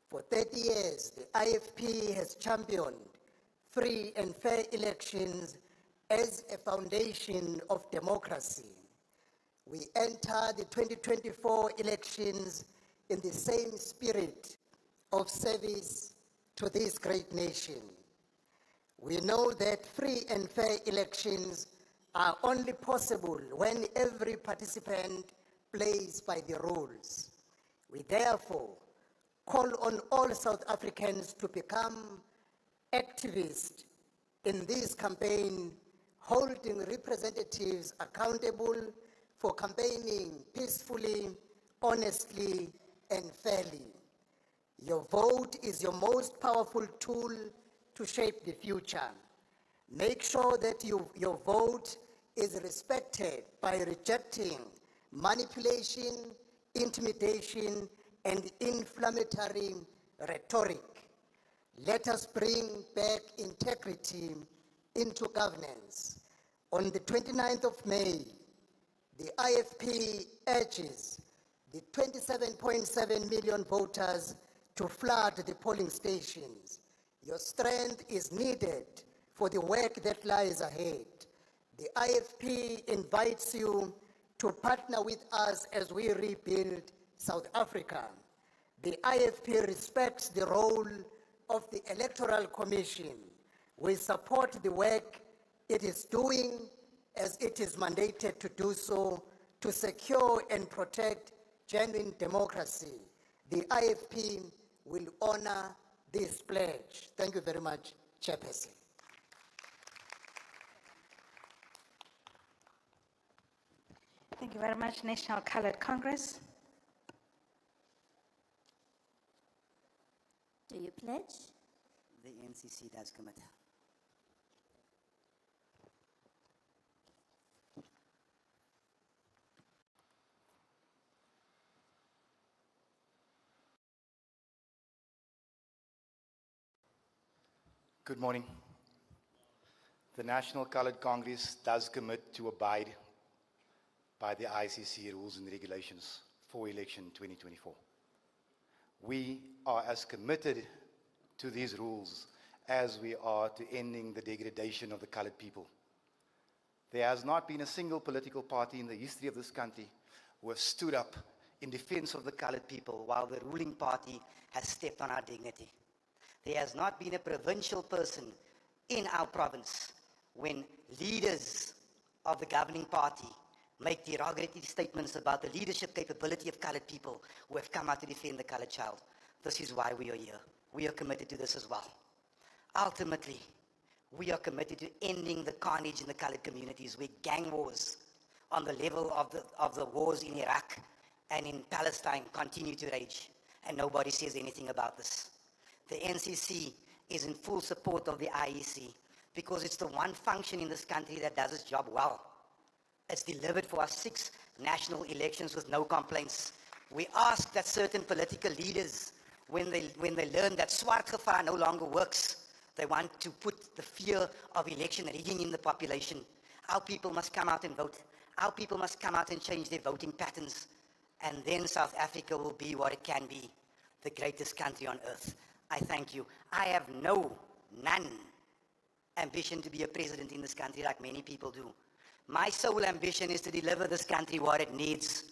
For 30 years, the IFP has championed free and fair elections as a foundation of democracy. We enter the 2024 elections in the same spirit of service to this great nation. We know that free and fair elections are only possible when every participant plays by the rules. We therefore call on all South Africans to become activists in this campaign, holding representatives accountable for campaigning peacefully, honestly, and fairly. Your vote is your most powerful tool to shape the future. Make sure that your vote is respected by rejecting manipulation, intimidation, and inflammatory rhetoric. Let us bring back integrity into governance. On the 29th of May, the IFP urges the 27.7 million voters to flood the polling stations. Your strength is needed for the work that lies ahead. The IFP invites you to partner with us as we rebuild South Africa. The IFP respects the role of the Electoral Commission. We support the work it is doing as it is mandated to do so to secure and protect genuine democracy. The IFP will honor this pledge. Thank you very much, Chairperson. Thank you very much, National Colored Congress. Do you pledge? The NCC does commit. Good morning. The National Colored Congress does commit to abide by the ICC rules and regulations for election 2024. We are as committed to these rules as we are to ending the degradation of the colored people. There has not been a single political party in the history of this country who has stood up in defense of the colored people while the ruling party has stepped on our dignity. There has not been a provincial person in our province when leaders of the governing party make derogatory statements about the leadership capability of colored people who have come out to defend the colored child. This is why we are here. We are committed to this as well. Ultimately, we are committed to ending the carnage in the colored communities where gang wars on the level of the wars in Iraq and in Palestine continue to rage, and nobody says anything about this. The NCC is in full support of the IEC because it's the one function in this country that does its job well. It's delivered for us 6 national elections with no complaints. We ask that certain political leaders, when they learn that swart gevaar no longer works, they want to put the fear of election rigging in the population. Our people must come out and vote. Our people must come out and change their voting patterns. And then South Africa will be what it can be, the greatest country on earth. I thank you. I have none ambition to be a president in this country like many people do. My sole ambition is to deliver this country what it needs.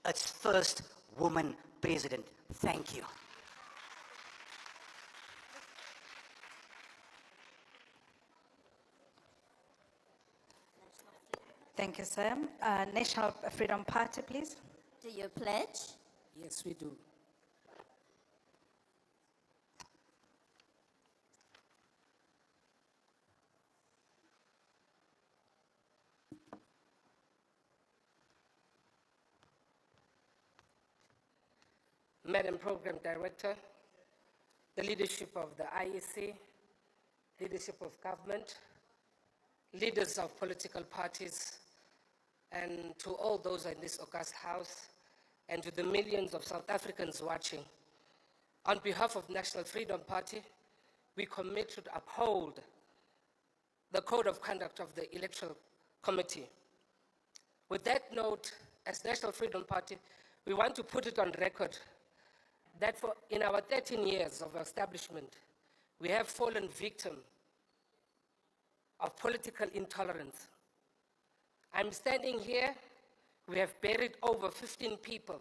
Its first woman president. Thank you. Thank you, sir. National Freedom Party, please. Do you pledge? Yes, we do. Madam Program Director, the leadership of the IEC, leadership of government, leaders of political parties, and to all those in this august house, and to the millions of South Africans watching. On behalf of National Freedom Party, we commit to uphold the Code of Conduct of the Electoral Committee. With that note, as National Freedom Party, we want to put it on record that in our 13 years of establishment, we have fallen victim of political intolerance. I'm standing here, we have buried over 15 people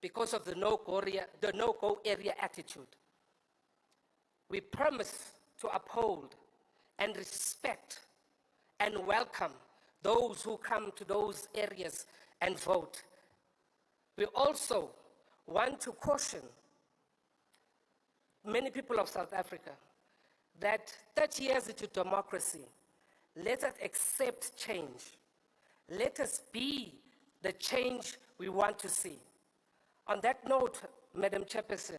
because of the no-go area attitude. We promise to uphold and respect and welcome those who come to those areas and vote. We also want to caution many people of South Africa that 30 years into democracy, let us accept change. Let us be the change we want to see. On that note, Madam Chairperson,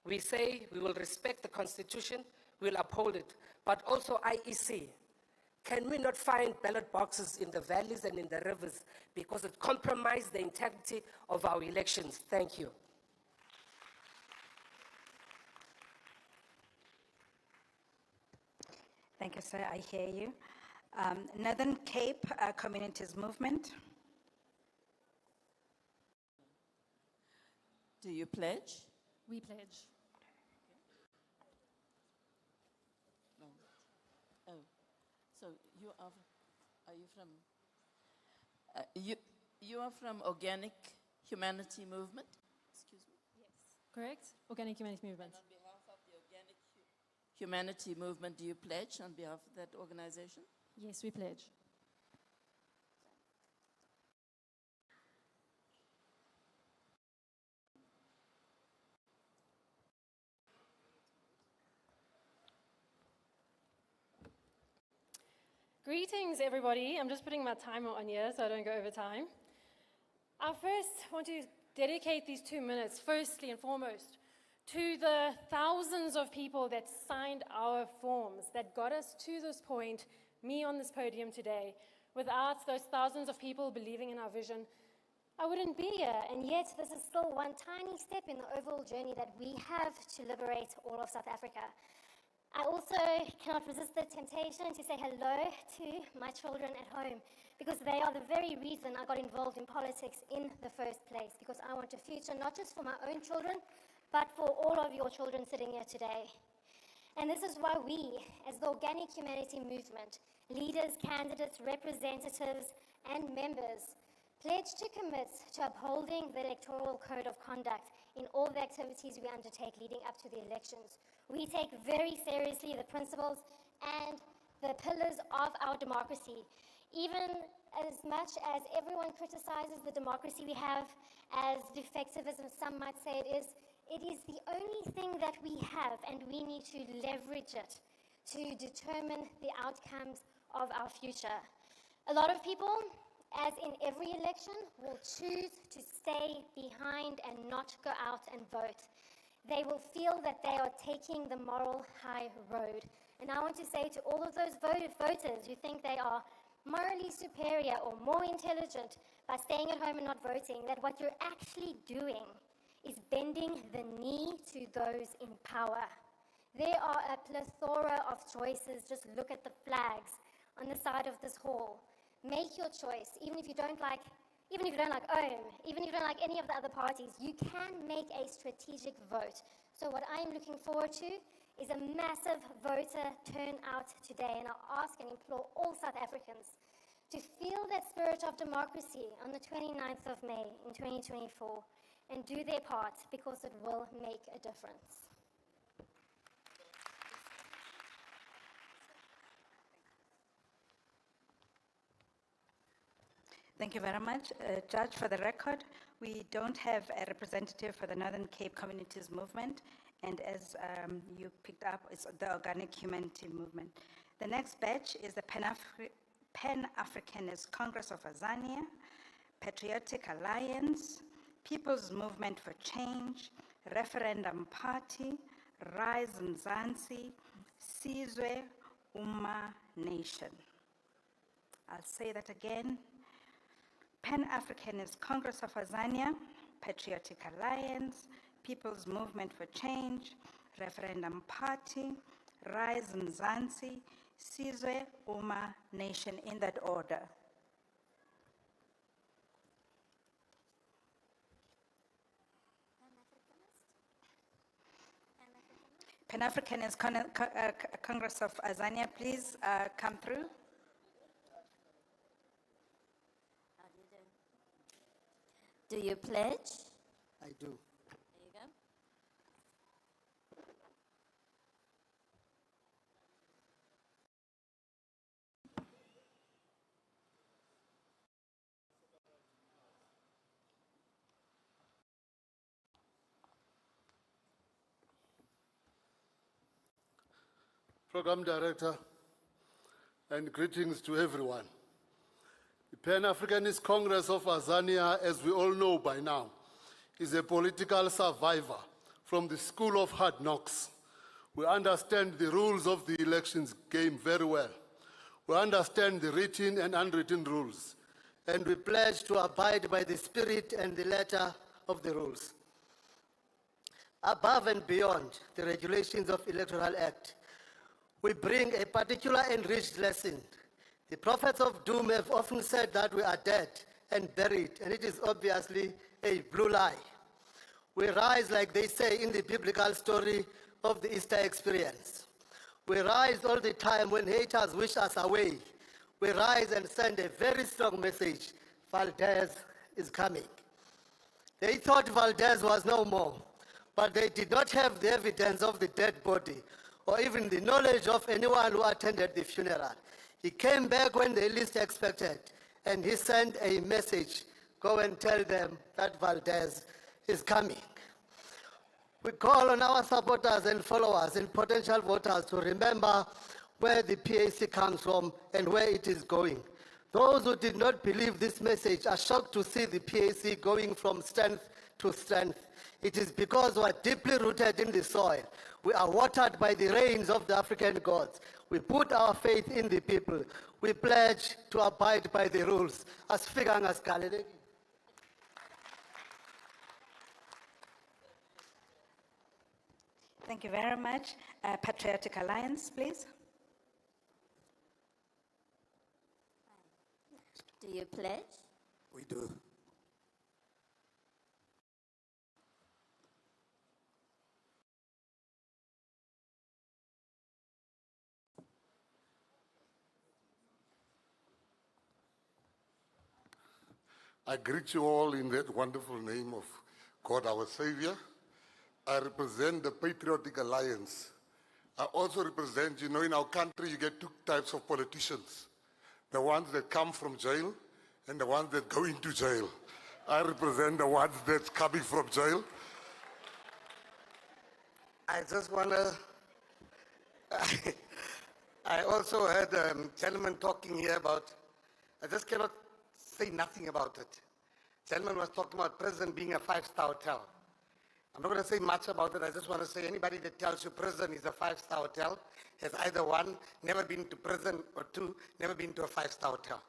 we say we will respect the Constitution, we will uphold it, but also IEC. Can we not find ballot boxes in the valleys and in the rivers because it compromised the integrity of our elections? Thank you. Thank you, sir. I hear you. Northern Cape Communities Movement. Do you pledge? We pledge. No. Oh, so you are you from, you are from Organic Humanity Movement? Excuse me? Yes. Correct? Organic Humanity Movement. And on behalf of the Organic Humanity Movement, do you pledge on behalf of that organization? Yes, we pledge. Greetings, everybody. I'm just putting my timer on here so I don't go over time. I first want to dedicate these 2 minutes, firstly and foremost, to the thousands of people that signed our forms that got us to this point, me on this podium today. Without those thousands of people believing in our vision, I wouldn't be here. And yet, this is still one tiny step in the overall journey that we have to liberate all of South Africa. I also cannot resist the temptation to say hello to my children at home, because they are the very reason I got involved in politics in the first place, because I want a future not just for my own children, but for all of your children sitting here today. And this is why we, as the Organic Humanity Movement, leaders, candidates, representatives, and members, pledge to commit to upholding the Electoral Code of Conduct in all the activities we undertake leading up to the elections. We take very seriously the principles and the pillars of our democracy. Even as much as everyone criticizes the democracy we have as defective as some might say it is the only thing that we have, and we need to leverage it to determine the outcomes of our future. A lot of people, as in every election, will choose to stay behind and not go out and vote. They will feel that they are taking the moral high road. And I want to say to all of those voters who think they are morally superior or more intelligent by staying at home and not voting, that what you're actually doing is bending the knee to those in power. There are a plethora of choices. Just look at the flags on the side of this hall. Make your choice, even if you don't like OM, even if you don't like any of the other parties, you can make a strategic vote. So what I'm looking forward to is a massive voter turnout today, and I ask and implore all South Africans to feel that spirit of democracy on the 29th of May in 2024 and do their part, because it will make a difference. Thank you very much. Judge, for the record, we don't have a representative for the Northern Cape Communities Movement, and as you picked up, it's the Organic Humanity Movement. The next batch is the Pan-Africanist Congress of Azania, Patriotic Alliance, People's Movement for Change, Referendum Party, Rise Mzansi, Sizwe Uma Nation. I'll say that again. Pan-Africanist Congress of Azania, Patriotic Alliance, People's Movement for Change, Referendum Party, Rise Mzansi, Sizwe Uma Nation, in that order. Pan-Africanist Congress of Azania, please come through. Do you pledge? I do. There you go. Program Director, and greetings to everyone. The Pan-Africanist Congress of Azania, as we all know by now, is a political survivor from the school of hard knocks. We understand the rules of the elections game very well. We understand the written and unwritten rules. And we pledge to abide by the spirit and the letter of the rules. Above and beyond the regulations of Electoral Act, we bring a particular enriched lesson. The prophets of doom have often said that we are dead and buried, and it is obviously a blue lie. We rise, like they say in the biblical story of the Easter experience. We rise all the time when haters wish us away. We rise and send a very strong message. Valdez is coming. They thought Valdez was no more, but they did not have the evidence of the dead body or even the knowledge of anyone who attended the funeral. He came back when they least expected, and he sent a message, go and tell them that Valdez is coming. We call on our supporters and followers and potential voters to remember where the PAC comes from and where it is going. Those who did not believe this message are shocked to see the PAC going from strength to strength. It is because we are deeply rooted in the soil. We are watered by the rains of the African gods. We put our faith in the people. We pledge to abide by the rules. As figang as Gallagher. Thank you very much. Patriotic Alliance, please. Do you pledge? We do. I greet you all in that wonderful name of God our Savior. I represent the Patriotic Alliance. I also represent, you know, in our country you get two types of politicians. The ones that come from jail and the ones that go into jail. I represent the ones that's coming from jail. I just want to, I also heard a gentleman talking here about, I just cannot say nothing about it. Gentleman was talking about prison being a five-star hotel. I'm not going to say much about it. I just want to say anybody that tells you prison is a five-star hotel has either one, never been to prison, or two, never been to a five-star hotel.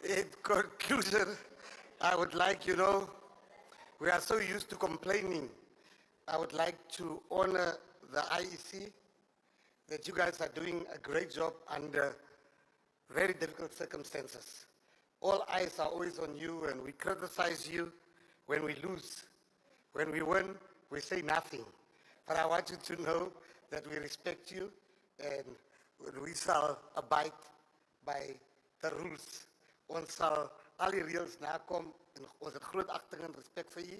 In conclusion, I would like, you know, we are so used to complaining. I would like to honor the IEC that you guys are doing a great job under very difficult circumstances. All eyes are always on you, and we criticize you when we lose. When we win, we say nothing. But I want you to know that we respect you, and we shall abide by the rules. Ons sal al die reëls nakom, en ons het groot agting en respek vir u.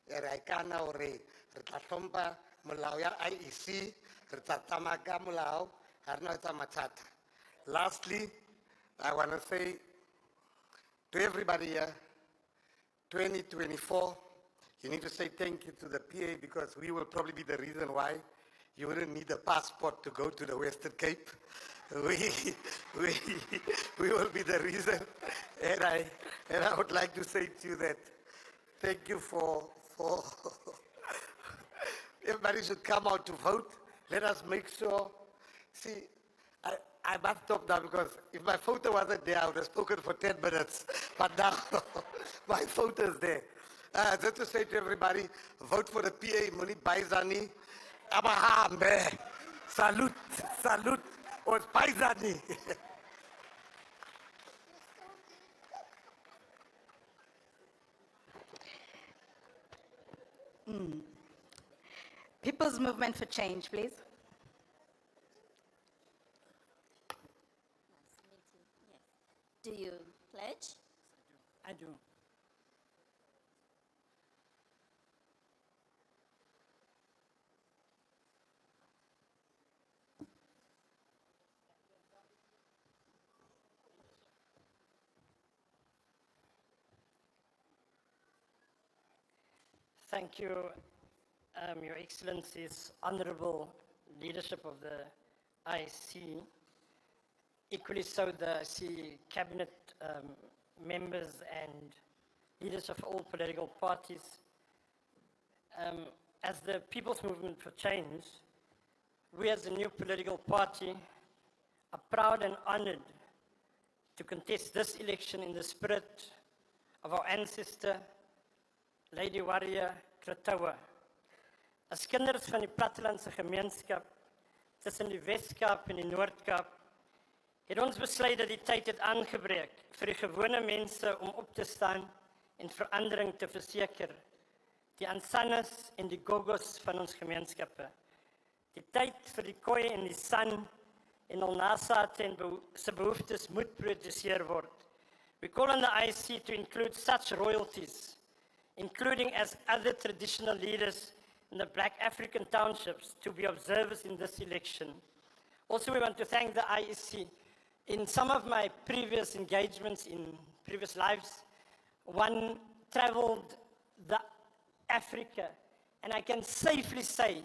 Hy kan nou tla hlompa molao ya IEC, re tla tsamaya ka molao, ga re na etsa mathata. Lastly, I want to say to everybody here, 2024, you need to say thank you to the PA, because we will probably be the reason why you wouldn't need a passport to go to the Western Cape. We will be the reason, and I would like to say to you that thank you for everybody should come out to vote. Let us make sure. See, I must stop now, because if my photo wasn't there, I would have spoken for 10 minutes. But now, my photo is there. Just to say to everybody, vote for the PA, Muni Baizani. Abahambe. Salute, salute. Or Baizani. People's Movement for Change, please. Do you pledge? I do. Thank you, Your Excellencies, Honorable Leadership of the IEC. Equally so, the cabinet members and leaders of all political parties. As the People's Movement for Change, we as a new political party are proud and honored to contest this election in the spirit of our ancestor, Lady Warrior Kratawa. As kinders van die plattelandse gemeenskap tussen die Weskaap en die Noordkaap, het ons besluit dat die tyd het aangebreek vir die gewone mense om op te staan en verandering te verseker. Die Ansannes en die Gogos van ons gemeenskappe. Die tyd vir die koeie en die san en al nasate en se behoeftes moet geprioritiseer word. We call on the IEC to include such royalties, including as other traditional leaders in the Black African townships, to be observers in this election. Also, we want to thank the IEC. In some of my previous engagements in previous lives, one traveled the Africa, and I can safely say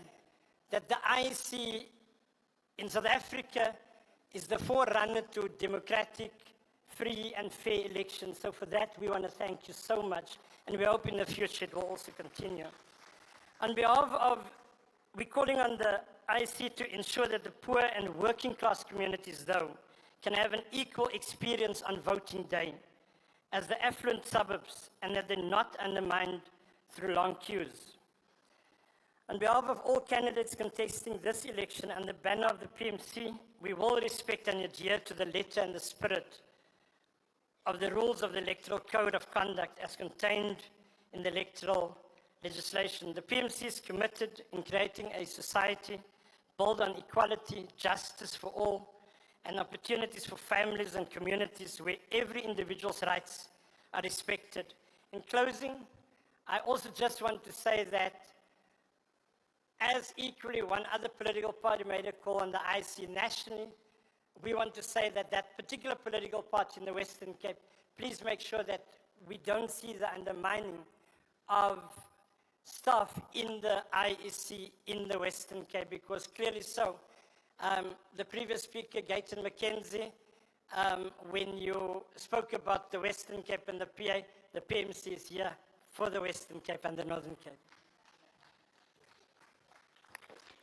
that the IEC in South Africa is the forerunner to democratic, free and fair elections. So for that, we want to thank you so much, and we hope in the future it will also continue. On behalf of, we're calling on the IEC to ensure that the poor and working class communities, though, can have an equal experience on voting day as the affluent suburbs, and that they're not undermined through long queues. On behalf of all candidates contesting this election and the banner of the PMC, we will respect and adhere to the letter and the spirit of the rules of the Electoral Code of Conduct as contained in the electoral legislation. The PMC is committed in creating a society built on equality, justice for all, and opportunities for families and communities where every individual's rights are respected. In closing, I also just want to say that as equally one other political party made a call on the IEC nationally, we want to say that that particular political party in the Western Cape, please make sure that we don't see the undermining of staff in the IEC in the Western Cape, because clearly so. The previous speaker, Gayton McKenzie, when you spoke about the Western Cape and the PA, the PMC is here for the Western Cape and the Northern Cape.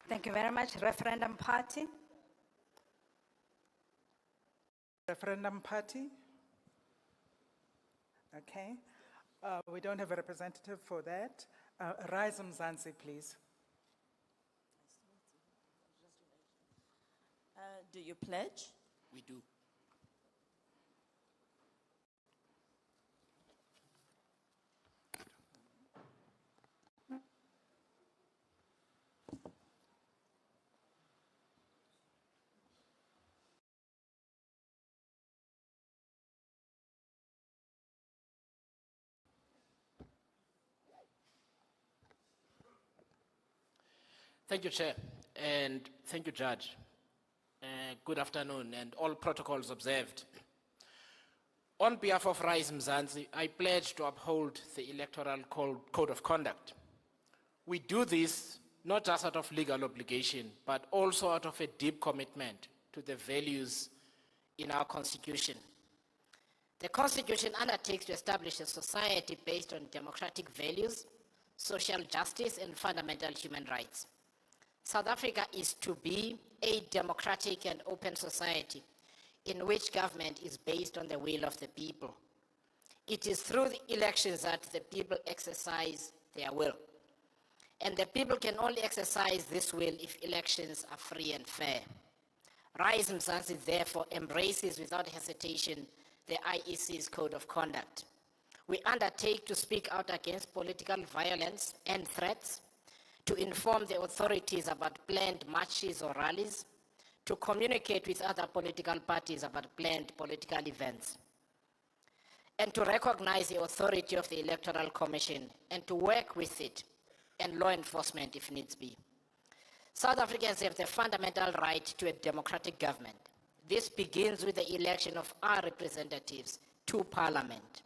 Thank you very much. Referendum party. Referendum party. Okay. We don't have a representative for that. Rise Mzansi, please. Do you pledge? We do. Thank you, Chair, and thank you, Judge. Good afternoon, and all protocols observed. On behalf of Rise Mzansi, I pledge to uphold the Electoral Code of Conduct. We do this not just out of legal obligation, but also out of a deep commitment to the values in our Constitution. The Constitution undertakes to establish a society based on democratic values, social justice, and fundamental human rights. South Africa is to be a democratic and open society in which government is based on the will of the people. It is through the elections that the people exercise their will. And the people can only exercise this will if elections are free and fair. Rise Mzansi therefore embraces without hesitation the IEC's Code of Conduct. We undertake to speak out against political violence and threats, to inform the authorities about planned marches or rallies, to communicate with other political parties about planned political events, and to recognize the authority of the Electoral Commission and to work with it and law enforcement if needs be. South Africans have the fundamental right to a democratic government. This begins with the election of our representatives to Parliament.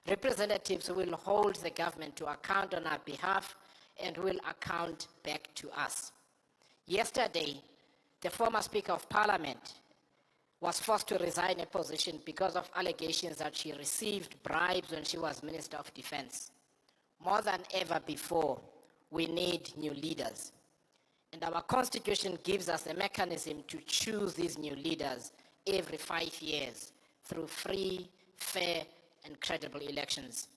Representatives will hold the government to account on our behalf and will account back to us. Yesterday, the former Speaker of Parliament was forced to resign a position because of allegations that she received bribes when she was Minister of Defense. More than ever before, we need new leaders. And our Constitution gives us a mechanism to choose these new leaders every 5 years through free, fair, and credible elections.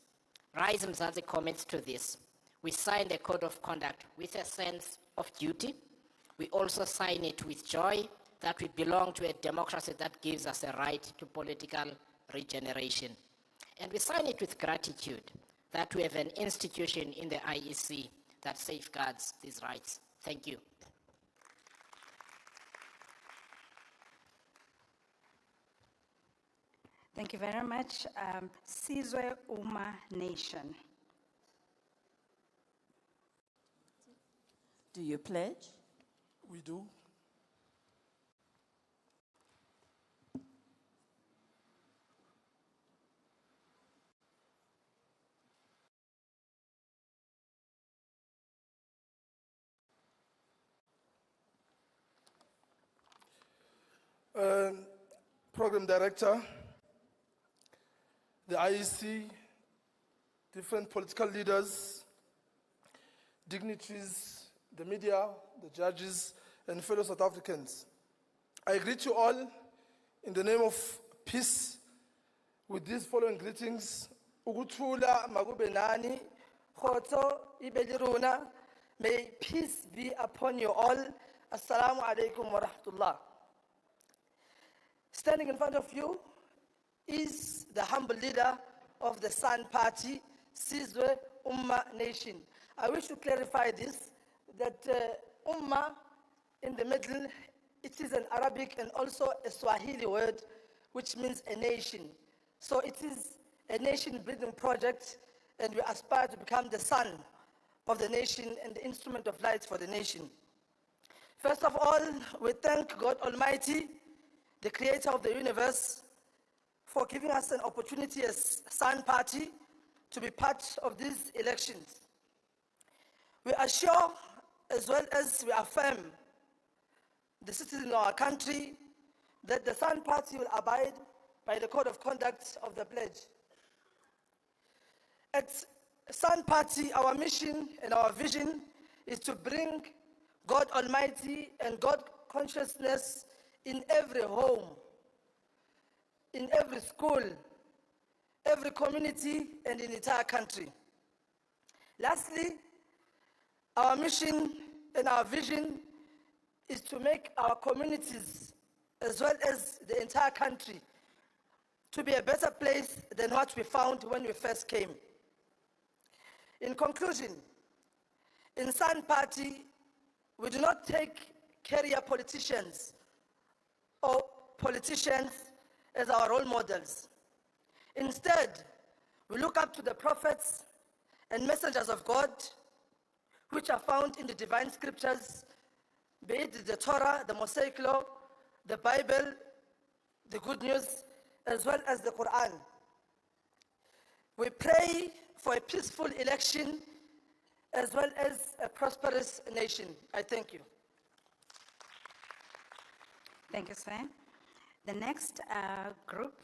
Rise Mzansi commits to this. We sign the Code of Conduct with a sense of duty. We also sign it with joy that we belong to a democracy that gives us a right to political regeneration. And we sign it with gratitude that we have an institution in the IEC that safeguards these rights. Thank you. Thank you very much. Sizwe Uma Nation. Do you pledge? We do. Program Director, the IEC, different political leaders, dignitaries, the media, the judges, and fellow South Africans. I greet you all in the name of peace with these following greetings. Ukuthula makube nani, khotso ibe liruna. May peace be upon you all. Assalamu alaikum wa rahmatullah. Standing in front of you is the humble leader of the Sun Party, Sizwe Umma Nation. I wish to clarify this, that Umma in the middle, it is an Arabic and also a Swahili word, which means a nation. So it is a nation-building project, and we aspire to become the sun of the nation and the instrument of light for the nation. First of all, we thank God Almighty, the creator of the universe, for giving us an opportunity as Sun Party to be part of these elections. We assure, as well as we affirm, the citizens in our country that the Sun Party will abide by the Code of Conduct of the pledge. At Sun Party, our mission and our vision is to bring God Almighty and God consciousness in every home, in every school, every community, and in the entire country. Lastly, our mission and our vision is to make our communities, as well as the entire country, to be a better place than what we found when we first came. In conclusion, in Sun Party, we do not take career politicians or politicians as our role models. Instead, we look up to the prophets and messengers of God, which are found in the divine scriptures, be it the Torah, the Mosaic Law, the Bible, the Good News, as well as the Quran. We pray for a peaceful election as well as a prosperous nation. I thank you. Thank you, sir. The next group,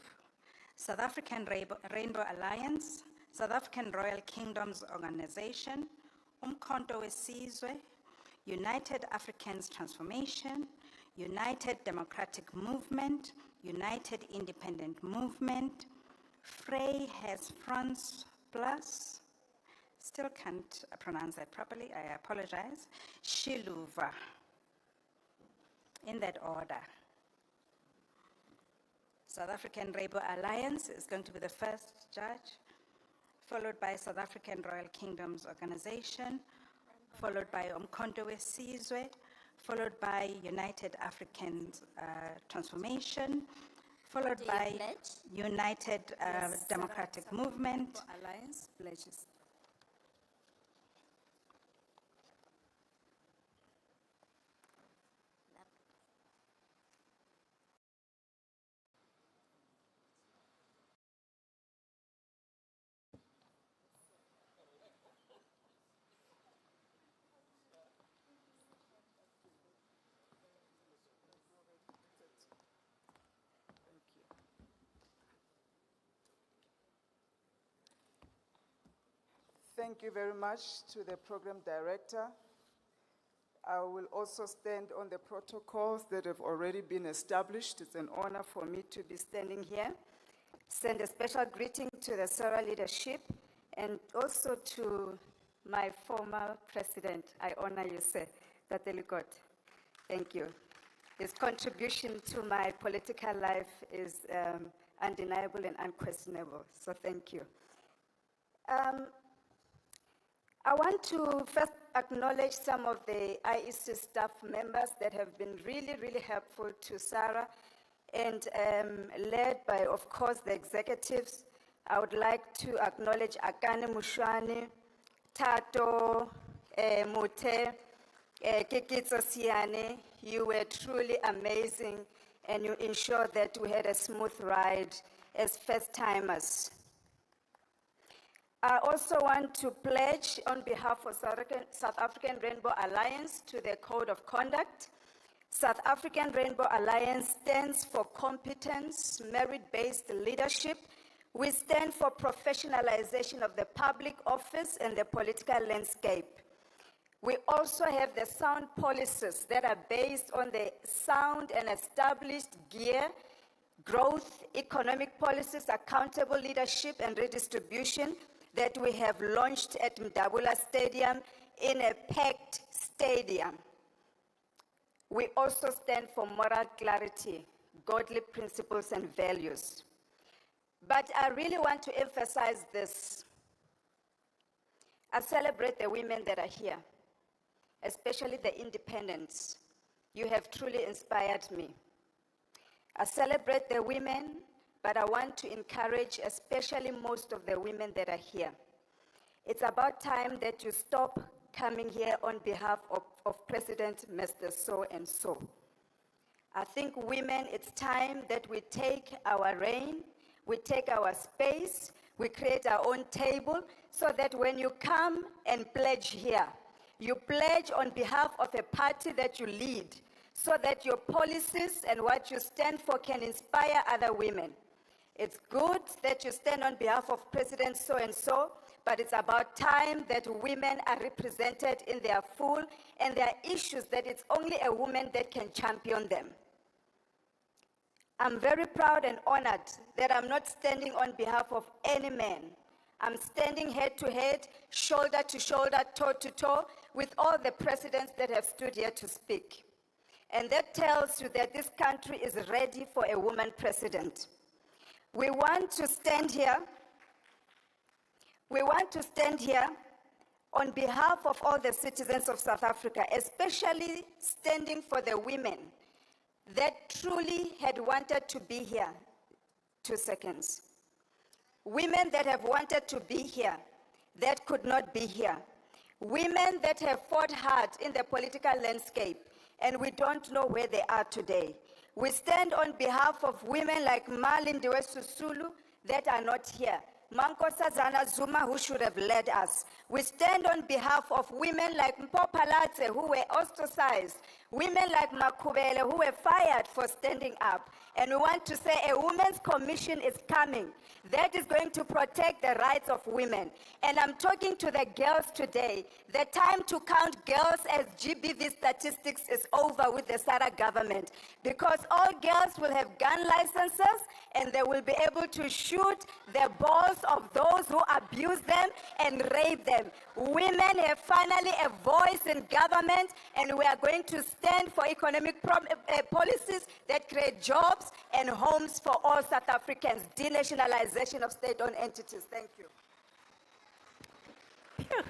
South African Rainbow Alliance, South African Royal Kingdoms Organization, Umkhonto weSizwe, United Africans Transformation, United Democratic Movement, United Independent Movement, Frey has France Plus, still can't pronounce that properly, I apologize, Shiluva, in that order. South African Rainbow Alliance is going to be the first judge, followed by South African Royal Kingdoms Organization, followed by Umkhonto weSizwe, followed by United Africans Transformation, followed by United Democratic Movement. Alliance pledges. Thank you very much to the program director. I will also stand on the protocols that have already been established. It's an honor for me to be standing here. Send a special greeting to the SORA leadership and also to my former president. I honor you, sir, Tatelikot. Thank you. His contribution to my political life is undeniable and unquestionable. So thank you. I want to first acknowledge some of the IEC staff members that have been really, really helpful to Sarah, and led by, of course, the executives. I would like to acknowledge Akane Mushwani, Tato Mute, Kikitso Siane. You were truly amazing, and you ensured that we had a smooth ride as first-timers. I also want to pledge on behalf of South African Rainbow Alliance to the Code of Conduct. South African Rainbow Alliance stands for competence, merit-based leadership. We stand for professionalization of the public office and the political landscape. We also have the sound policies that are based on the sound and established gear, growth, economic policies, accountable leadership, and redistribution that we have launched at Mdabula Stadium in a packed stadium. We also stand for moral clarity, godly principles and values. But I really want to emphasize this. I celebrate the women that are here, especially the independents. You have truly inspired me. I celebrate the women, but I want to encourage especially most of the women that are here. It's about time that you stop coming here on behalf of President Mr. So-and-so. I think women, it's time that we take our reign, we take our space, we create our own table, so that when you come and pledge here, you pledge on behalf of a party that you lead, so that your policies and what you stand for can inspire other women. It's good that you stand on behalf of President so-and-so, but it's about time that women are represented in their full, and there are issues that it's only a woman that can champion them. I'm very proud and honored that I'm not standing on behalf of any man. I'm standing head to head, shoulder to shoulder, toe to toe with all the presidents that have stood here to speak. And that tells you that this country is ready for a woman president. We want to stand here. We want to stand here on behalf of all the citizens of South Africa, especially standing for the women that truly had wanted to be here. 2 seconds. Women that have wanted to be here, that could not be here. Women that have fought hard in the political landscape, and we don't know where they are today. We stand on behalf of women like Malindiwe Susulu that are not here. Mankosazana Zuma, who should have led us. We stand on behalf of women like Mpho Phalatse, who were ostracized. Women like Makubele, who were fired for standing up. And we want to say a women's commission is coming that is going to protect the rights of women. And I'm talking to the girls today. The time to count girls as GBV statistics is over with the Sarah government, because all girls will have gun licenses and they will be able to shoot the balls of those who abuse them and rape them. Women have finally a voice in government, and we are going to stand for economic policies that create jobs and homes for all South Africans. Denationalization of state-owned entities. Thank you. Phew.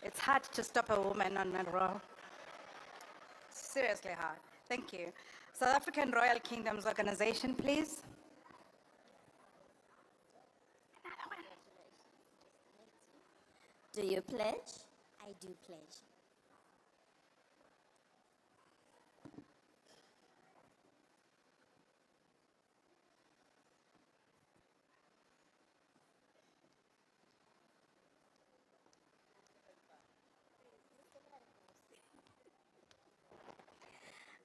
It's hard to stop a woman on that roll. Seriously hard. Thank you. South African Royal Kingdoms Organization, please. Do you pledge? I do pledge.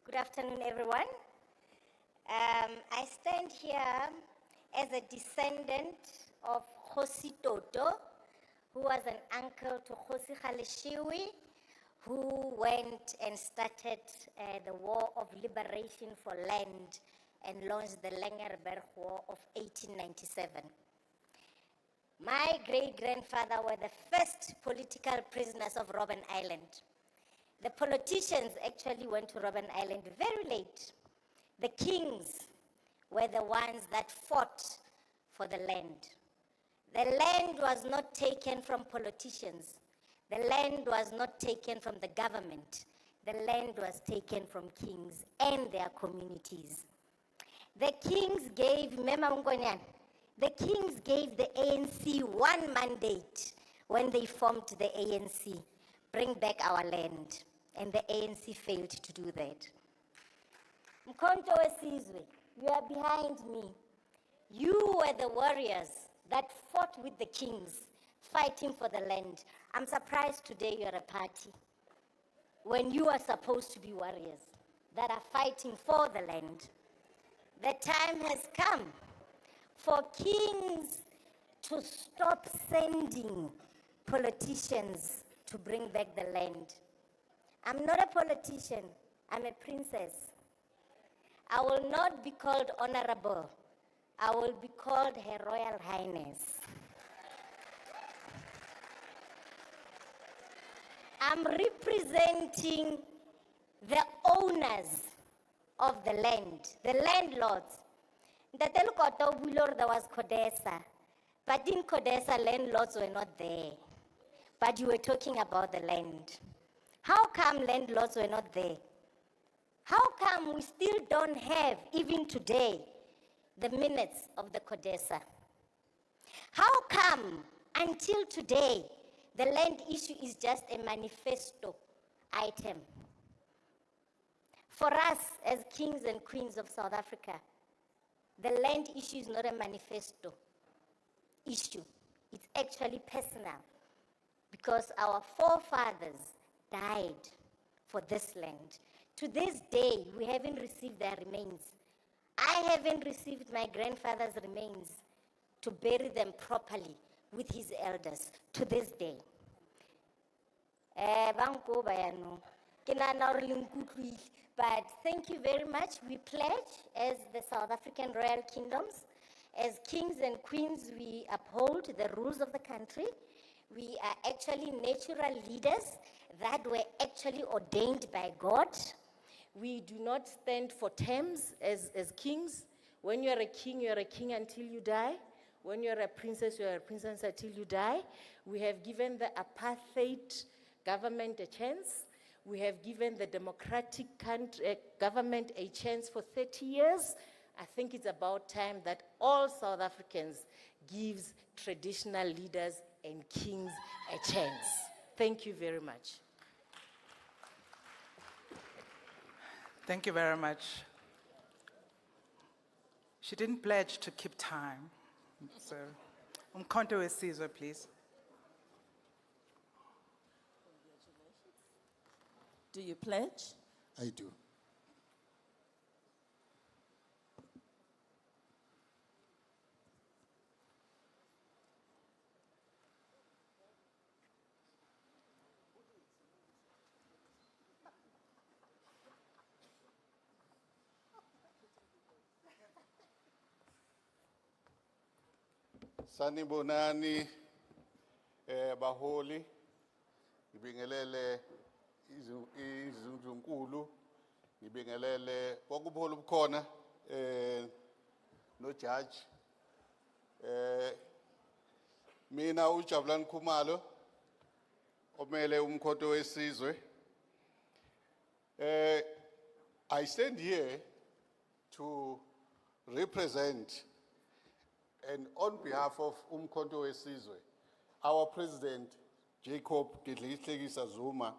Good afternoon, everyone. I stand here as a descendant of Kgosi Toto, who was an uncle to Kgosi Kgaleshiwe, who went and started the War of Liberation for Land and launched the Langerberg War of 1897. My great-grandfather were the first political prisoners of Robben Island. The politicians actually went to Robben Island very late. The kings were the ones that fought for the land. The land was not taken from politicians. The land was not taken from the government. The land was taken from kings and their communities. The kings gave, remember Mngonyane, the kings gave the ANC one mandate when they formed the ANC, bring back our land. And the ANC failed to do that. Mkhonto weSizwe, you are behind me. You were the warriors that fought with the kings, fighting for the land. I'm surprised today you're a party when you are supposed to be warriors that are fighting for the land. The time has come for kings to stop sending politicians to bring back the land. I'm not a politician, I'm a princess. I will not be called honorable. I will be called Her Royal Highness. I'm representing the owners of the land, the landlords. There was Codesa, but in Codesa, landlords were not there. But you were talking about the land. How come landlords were not there? How come we still don't have, even today, the minutes of the Codesa? How come, until today, the land issue is just a manifesto item? For us, as kings and queens of South Africa, the land issue is not a manifesto issue. It's actually personal, because our forefathers died for this land. To this day, we haven't received their remains. I haven't received my grandfather's remains to bury them properly with his elders to this day. But thank you very much. We pledge as the South African Royal Kingdoms, as kings and queens, we uphold the rules of the country. We are actually natural leaders that were actually ordained by God. We do not stand for terms as kings. When you are a king until you die. When you are a princess until you die. We have given the apartheid government a chance. We have given the democratic government a chance for 30 years. I think it's about time that all South Africans gives traditional leaders and kings a chance. Thank you very much. Thank you very much. She didn't pledge to keep time. So, Umkhonto weSizwe, please. Do you pledge? I do. Sanibonani, baholi, ngibingelele izinzunkulu, ngibingelele bokubuholi bukhona, no judge. Mina uJabulani Khumalo, omele umkhonto weSizwe. I stand here to represent, and on behalf of Umkhonto weSizwe, our President, Jacob Gedleyihlekisa Zuma,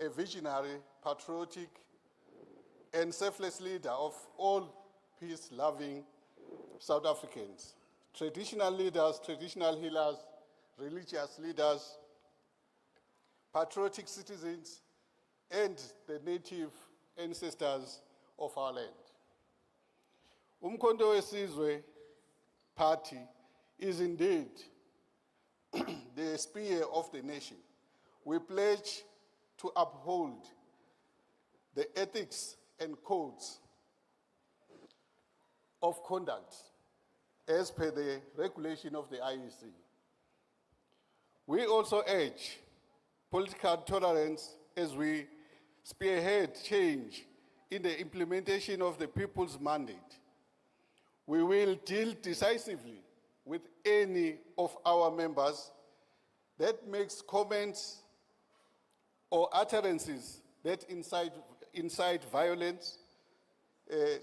a visionary, patriotic, and selfless leader of all peace-loving South Africans, traditional leaders, traditional healers, religious leaders, patriotic citizens, and the native ancestors of our land. Umkhonto weSizwe Party is indeed the spear of the nation. We pledge to uphold the ethics and codes of conduct as per the regulation of the IEC. We also urge political tolerance as we spearhead change in the implementation of the people's mandate. We will deal decisively with any of our members that makes comments or utterances that incite violence,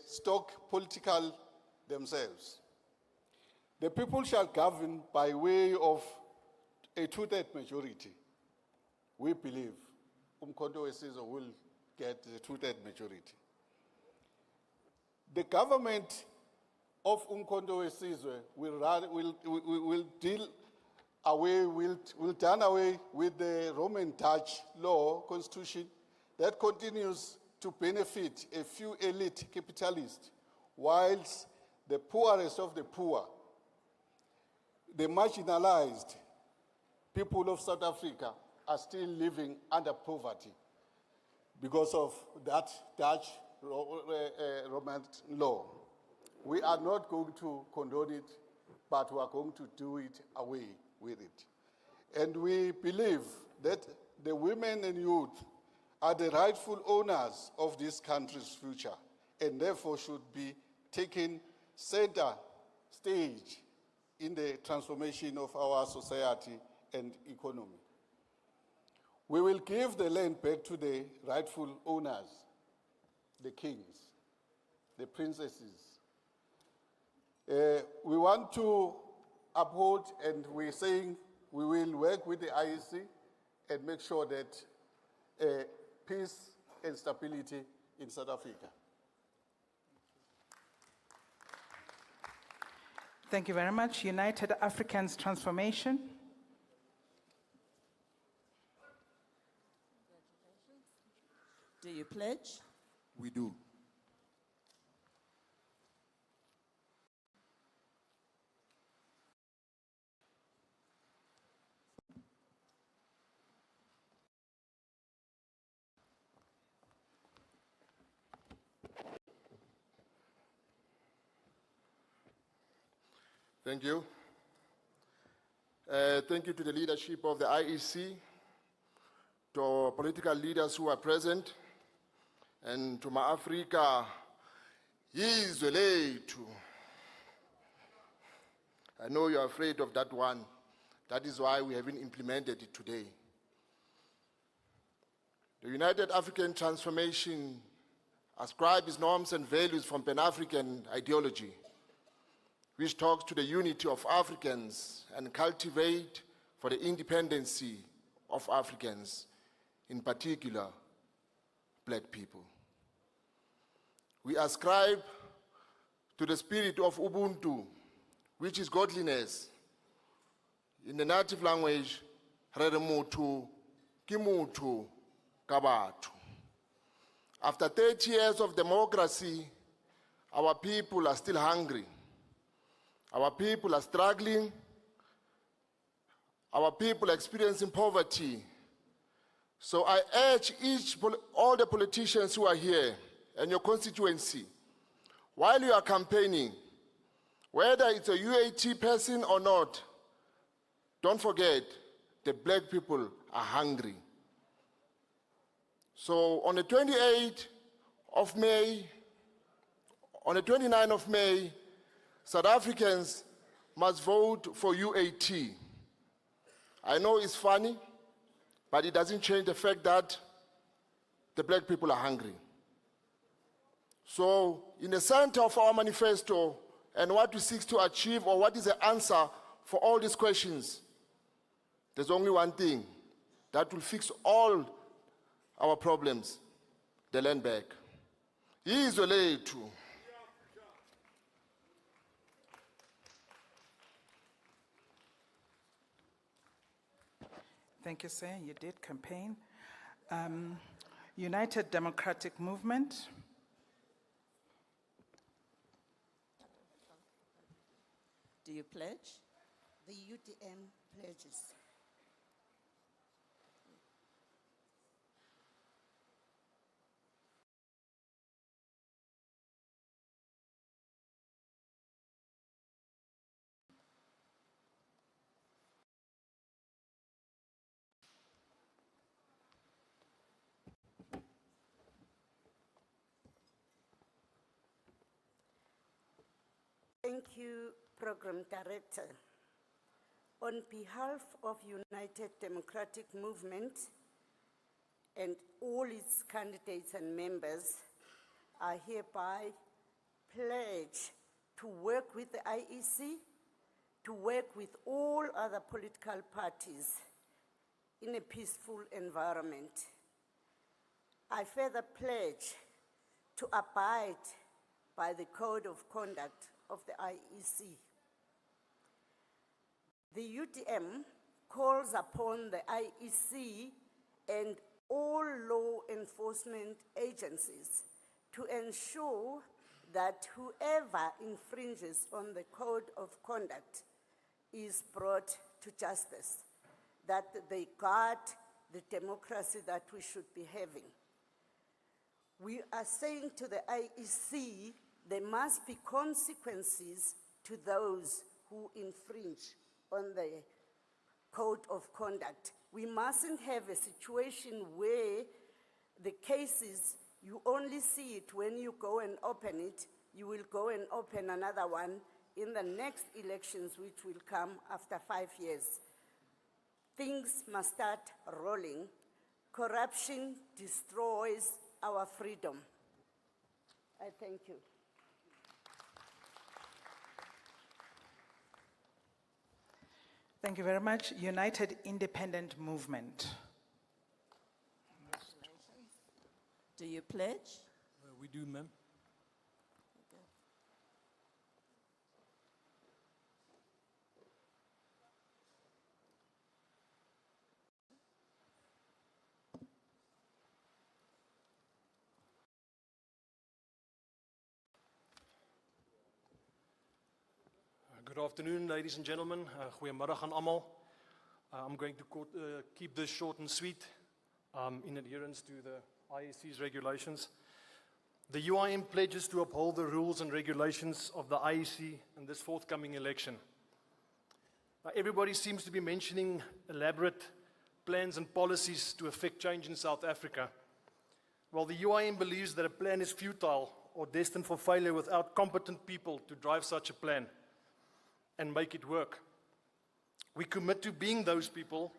stoke political themselves. The people shall govern by way of a two-thirds majority. We believe Umkhonto weSizwe will get the two-thirds majority. The government of Umkhonto weSizwe will done away with the Roman Dutch law constitution that continues to benefit a few elite capitalists, whilst the poorest of the poor, the marginalized people of South Africa, are still living under poverty because of that Dutch Roman law. We are not going to condone it, but we are going to do it away with it. And we believe that the women and youth are the rightful owners of this country's future, and therefore should be taken center stage in the transformation of our society and economy. We will give the land back to the rightful owners, the kings, the princesses. We want to uphold, and we're saying we will work with the IEC and make sure that peace and stability in South Africa. Thank you very much. United Africans Transformation. Do you pledge? We do. Thank you. Thank you to the leadership of the IEC, to our political leaders who are present, and to my Africa, yizwe lethu. I know you're afraid of that one. That is why we haven't implemented it today. The United African Transformation ascribes norms and values from Pan-African ideology, which talks to the unity of Africans and cultivate for the independency of Africans, in particular, black people. We ascribe to the spirit of Ubuntu, which is godliness. In the native language, re re motho ke motho ka batho. After 30 years of democracy, our people are still hungry. Our people are struggling. Our people are experiencing poverty. So I urge all the politicians who are here and your constituency, while you are campaigning, whether it's a UAT person or not, don't forget the black people are hungry. So on the 28th of May, on the 29th of May, South Africans must vote for UAT. I know it's funny, but it doesn't change the fact that the black people are hungry. So in the center of our manifesto and what we seek to achieve, or what is the answer for all these questions, there's only one thing that will fix all our problems: the land back. Yizwe lethu. Thank you, sir. You did campaign. United Democratic Movement. Do you pledge? The UTM pledges. Thank you, Program Director. On behalf of United Democratic Movement and all its candidates and members, I hereby pledge to work with the IEC, to work with all other political parties in a peaceful environment. I further pledge to abide by the Code of Conduct of the IEC. The UDM calls upon the IEC and all law enforcement agencies to ensure that whoever infringes on the Code of Conduct is brought to justice, that they guard the democracy that we should be having. We are saying to the IEC, there must be consequences to those who infringe on the Code of Conduct. We mustn't have a situation where the cases, you only see it when you go and open it. You will go and open another one in the next elections, which will come after 5 years. Things must start rolling. Corruption destroys our freedom. I thank you. Thank you very much. United Independent Movement. Do you pledge? We do, ma'am. Good afternoon, ladies and gentlemen. Goeiemiddag aan almal. I'm going to keep this short and sweet in adherence to the IEC's regulations. The UIM pledges to uphold the rules and regulations of the IEC in this forthcoming election. Now, everybody seems to be mentioning elaborate plans and policies to effect change in South Africa. Well, the UIM believes that a plan is futile or destined for failure without competent people to drive such a plan and make it work. We commit to being those people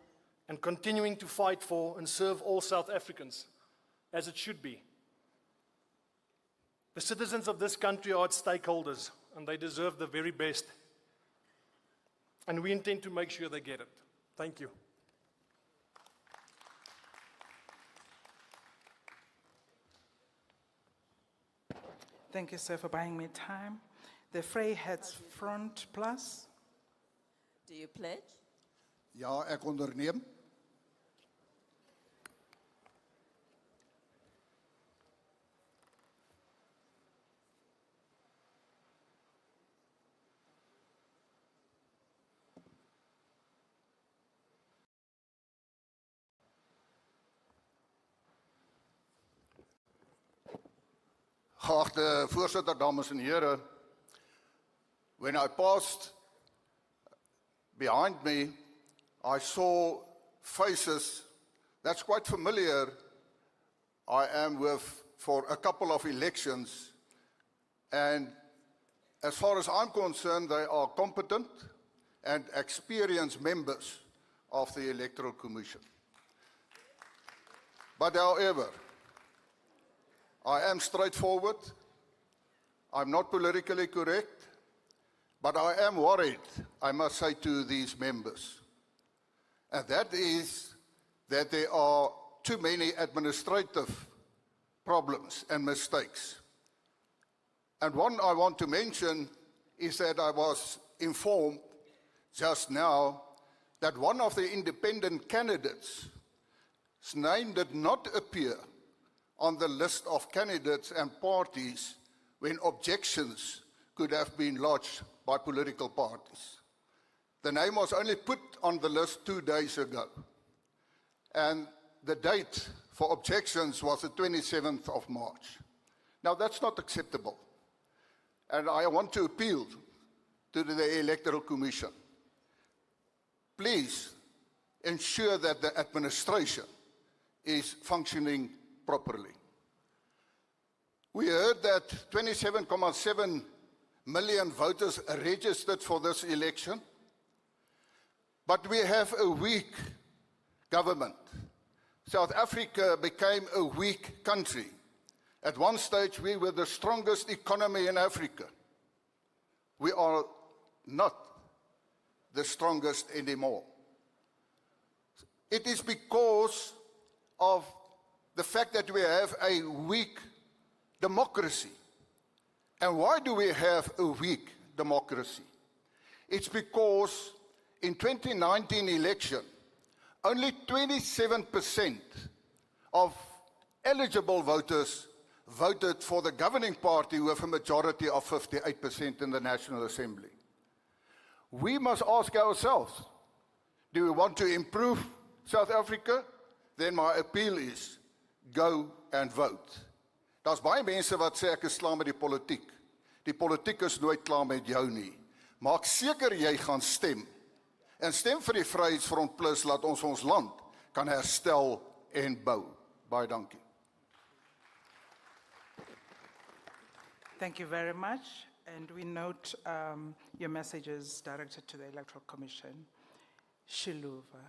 and continuing to fight for and serve all South Africans, as it should be. The citizens of this country are its stakeholders, and they deserve the very best. And we intend to make sure they get it. Thank you. Thank you, sir, for buying me time. The Vryheids Front Plus. Do you pledge? Ja, ek onderneem. Geachte voorsitter, dames en heren, when I passed behind me, I saw faces that's quite familiar. I am with for a couple of elections, and as far as I'm concerned, they are competent and experienced members of the Electoral Commission. But however, I am straightforward. I'm not politically correct, but I am worried, I must say, to these members. And that is that there are too many administrative problems and mistakes. And one I want to mention is that I was informed just now that one of the independent candidates' name did not appear on the list of candidates and parties when objections could have been lodged by political parties. The name was only put on the list 2 days ago. And the date for objections was the 27th of March. Now, that's not acceptable. And I want to appeal to the Electoral Commission. Please ensure that the administration is functioning properly. We heard that 27.7 million voters registered for this election. But we have a weak government. South Africa became a weak country. At one stage, we were the strongest economy in Africa. We are not the strongest anymore. It is because of the fact that we have a weak democracy. And why do we have a weak democracy? It's because in 2019 election, only 27% of eligible voters voted for the governing party with a majority of 58% in the National Assembly. We must ask ourselves, do we want to improve South Africa? Then my appeal is, go and vote. Daar's baie mense wat sê ek is klaar met die politiek. Die politiek is nooit klaar met jou nie. Maak seker jy gaan stem. En stem vir die Vryheidsfront Plus, laat ons ons land kan herstel en bou. Baie dankie. Thank you very much. And we note your messages directed to the Electoral Commission. Shiluva.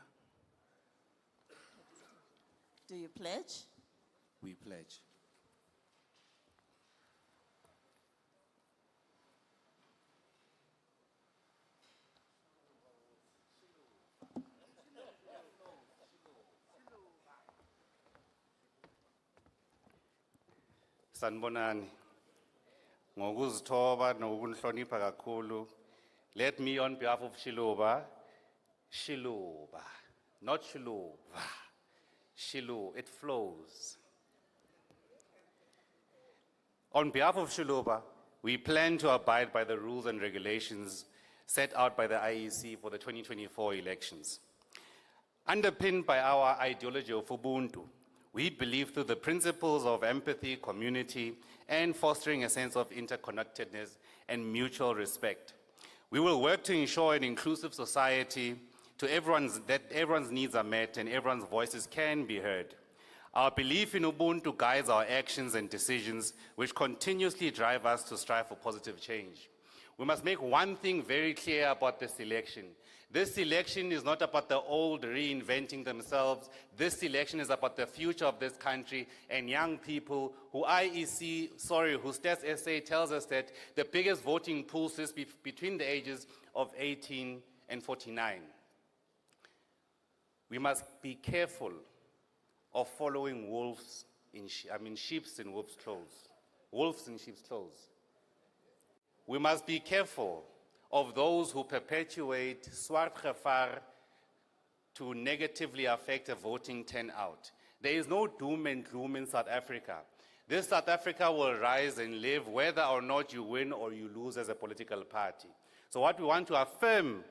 Do you pledge? We pledge. Sanibonani. Ngokuzithoba nokunhlonipha kakhulu. Let me on behalf of Shiluva, not Shiluva. Shilu, it flows. On behalf of Shiluva, we plan to abide by the rules and regulations set out by the IEC for the 2024 elections. Underpinned by our ideology of Ubuntu, we believe through the principles of empathy, community, and fostering a sense of interconnectedness and mutual respect. We will work to ensure an inclusive society that everyone's needs are met and everyone's voices can be heard. Our belief in Ubuntu guides our actions and decisions, which continuously drive us to strive for positive change. We must make one thing very clear about this election. This election is not about the old reinventing themselves. This election is about the future of this country and young people who who Stats SA tells us that the biggest voting pool sits between the ages of 18 and 49. We must be careful of following sheep's in wolf's clothes. Wolves in sheep's clothes. We must be careful of those who perpetuate swart gevaar to negatively affect a voting turnout. There is no doom and gloom in South Africa. This South Africa will rise and live whether or not you win or you lose as a political party. So what we want to affirm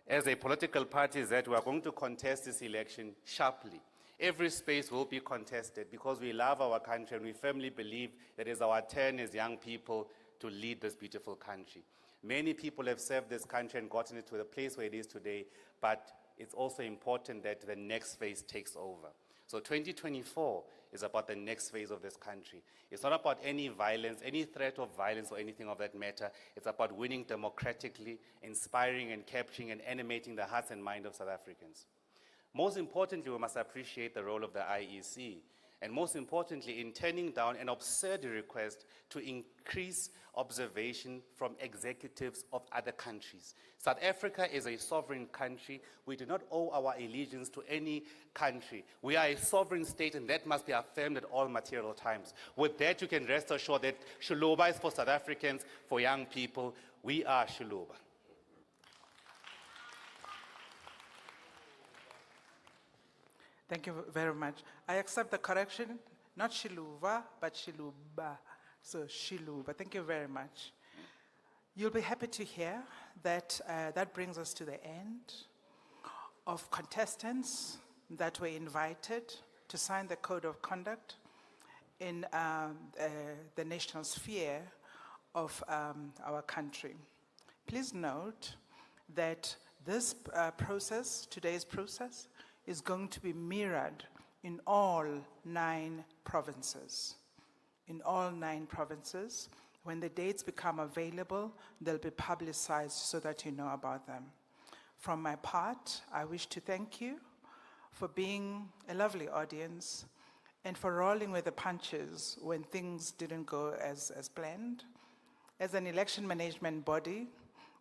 as a political party is that we are going to contest this election sharply. Every space will be contested because we love our country and we firmly believe that it's our turn as young people to lead this beautiful country. Many people have served this country and gotten it to the place where it is today, but it's also important that the next phase takes over. So 2024 is about the next phase of this country. It's not about any violence, any threat of violence or anything of that matter. It's about winning democratically, inspiring and capturing and animating the hearts and minds of South Africans. Most importantly, we must appreciate the role of the IEC, and most importantly, in turning down an absurd request to increase observation from executives of other countries. South Africa is a sovereign country. We do not owe our allegiance to any country. We are a sovereign state, and that must be affirmed at all material times. With that, you can rest assured that Shiluva is for South Africans, for young people. We are Shiluva. Thank you very much. I accept the correction, not Shiluva, but Shiluba. So Shiluva, thank you very much. You'll be happy to hear that that brings us to the end of contestants that were invited to sign the Code of Conduct in the national sphere of our country. Please note that this process, today's process, is going to be mirrored in all 9 provinces. In all 9 provinces, When the dates become available, they'll be publicized so that you know about them. From my part, I wish to thank you for being a lovely audience and for rolling with the punches when things didn't go as planned. As an election management body,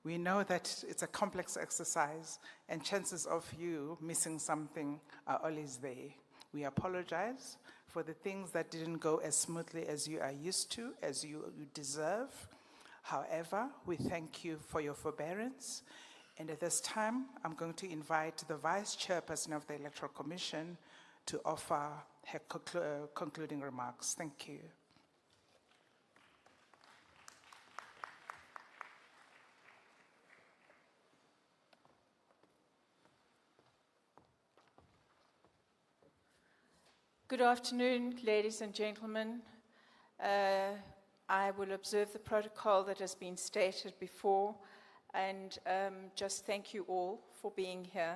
we know that it's a complex exercise and chances of you missing something are always there. We apologize for the things that didn't go as smoothly as you are used to, as you deserve. However, we thank you for your forbearance. And at this time, I'm going to invite the Vice Chairperson of the Electoral Commission to offer her concluding remarks. Thank you. Good afternoon, ladies and gentlemen. I will observe the protocol that has been stated before and just thank you all for being here.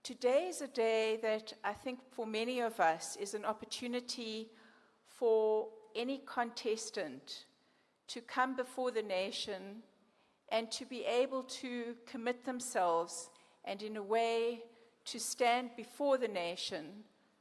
Today is a day that I think for many of us is an opportunity for any contestant to come before the nation and to be able to commit themselves and in a way to stand before the nation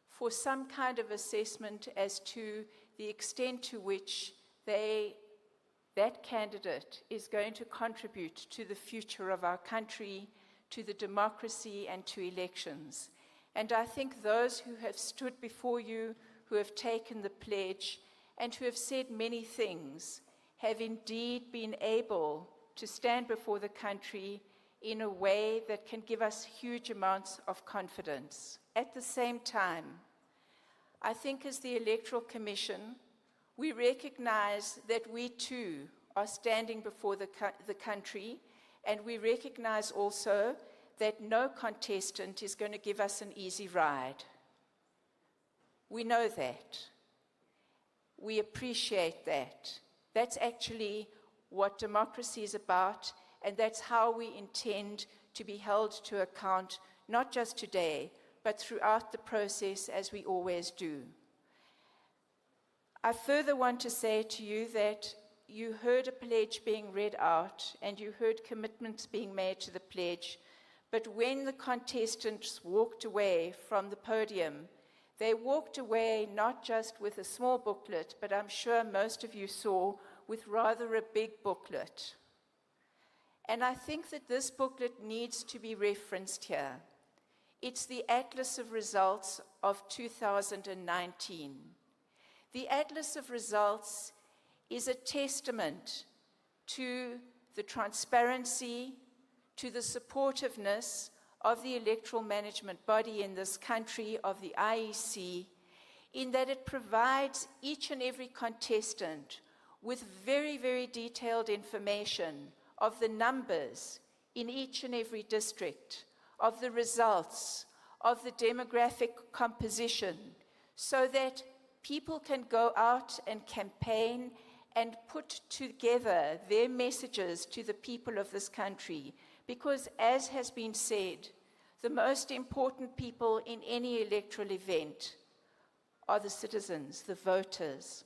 for some kind of assessment as to the extent to which that candidate is going to contribute to the future of our country, to the democracy and to elections. And I think those who have stood before you, who have taken the pledge and who have said many things, have indeed been able to stand before the country in a way that can give us huge amounts of confidence. At the same time, I think as the Electoral Commission, we recognize that we too are standing before the country, and we recognize also that no contestant is going to give us an easy ride. We know that. We appreciate that. That's actually what democracy is about, and that's how we intend to be held to account, not just today, but throughout the process, as we always do. I further want to say to you that you heard a pledge being read out, and you heard commitments being made to the pledge, but when the contestants walked away from the podium, they walked away not just with a small booklet, but I'm sure most of you saw with rather a big booklet. And I think that this booklet needs to be referenced here. It's the Atlas of Results of 2019. The Atlas of Results is a testament to the transparency, to the supportiveness of the electoral management body in this country, of the IEC, in that it provides each and every contestant with very, very detailed information of the numbers in each and every district, of the results, of the demographic composition, so that people can go out and campaign and put together their messages to the people of this country. Because, as has been said, the most important people in any electoral event are the citizens, the voters.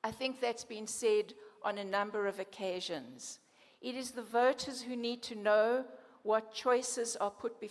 I think that's been said on a number of occasions. It is the voters who need to know what choices are put before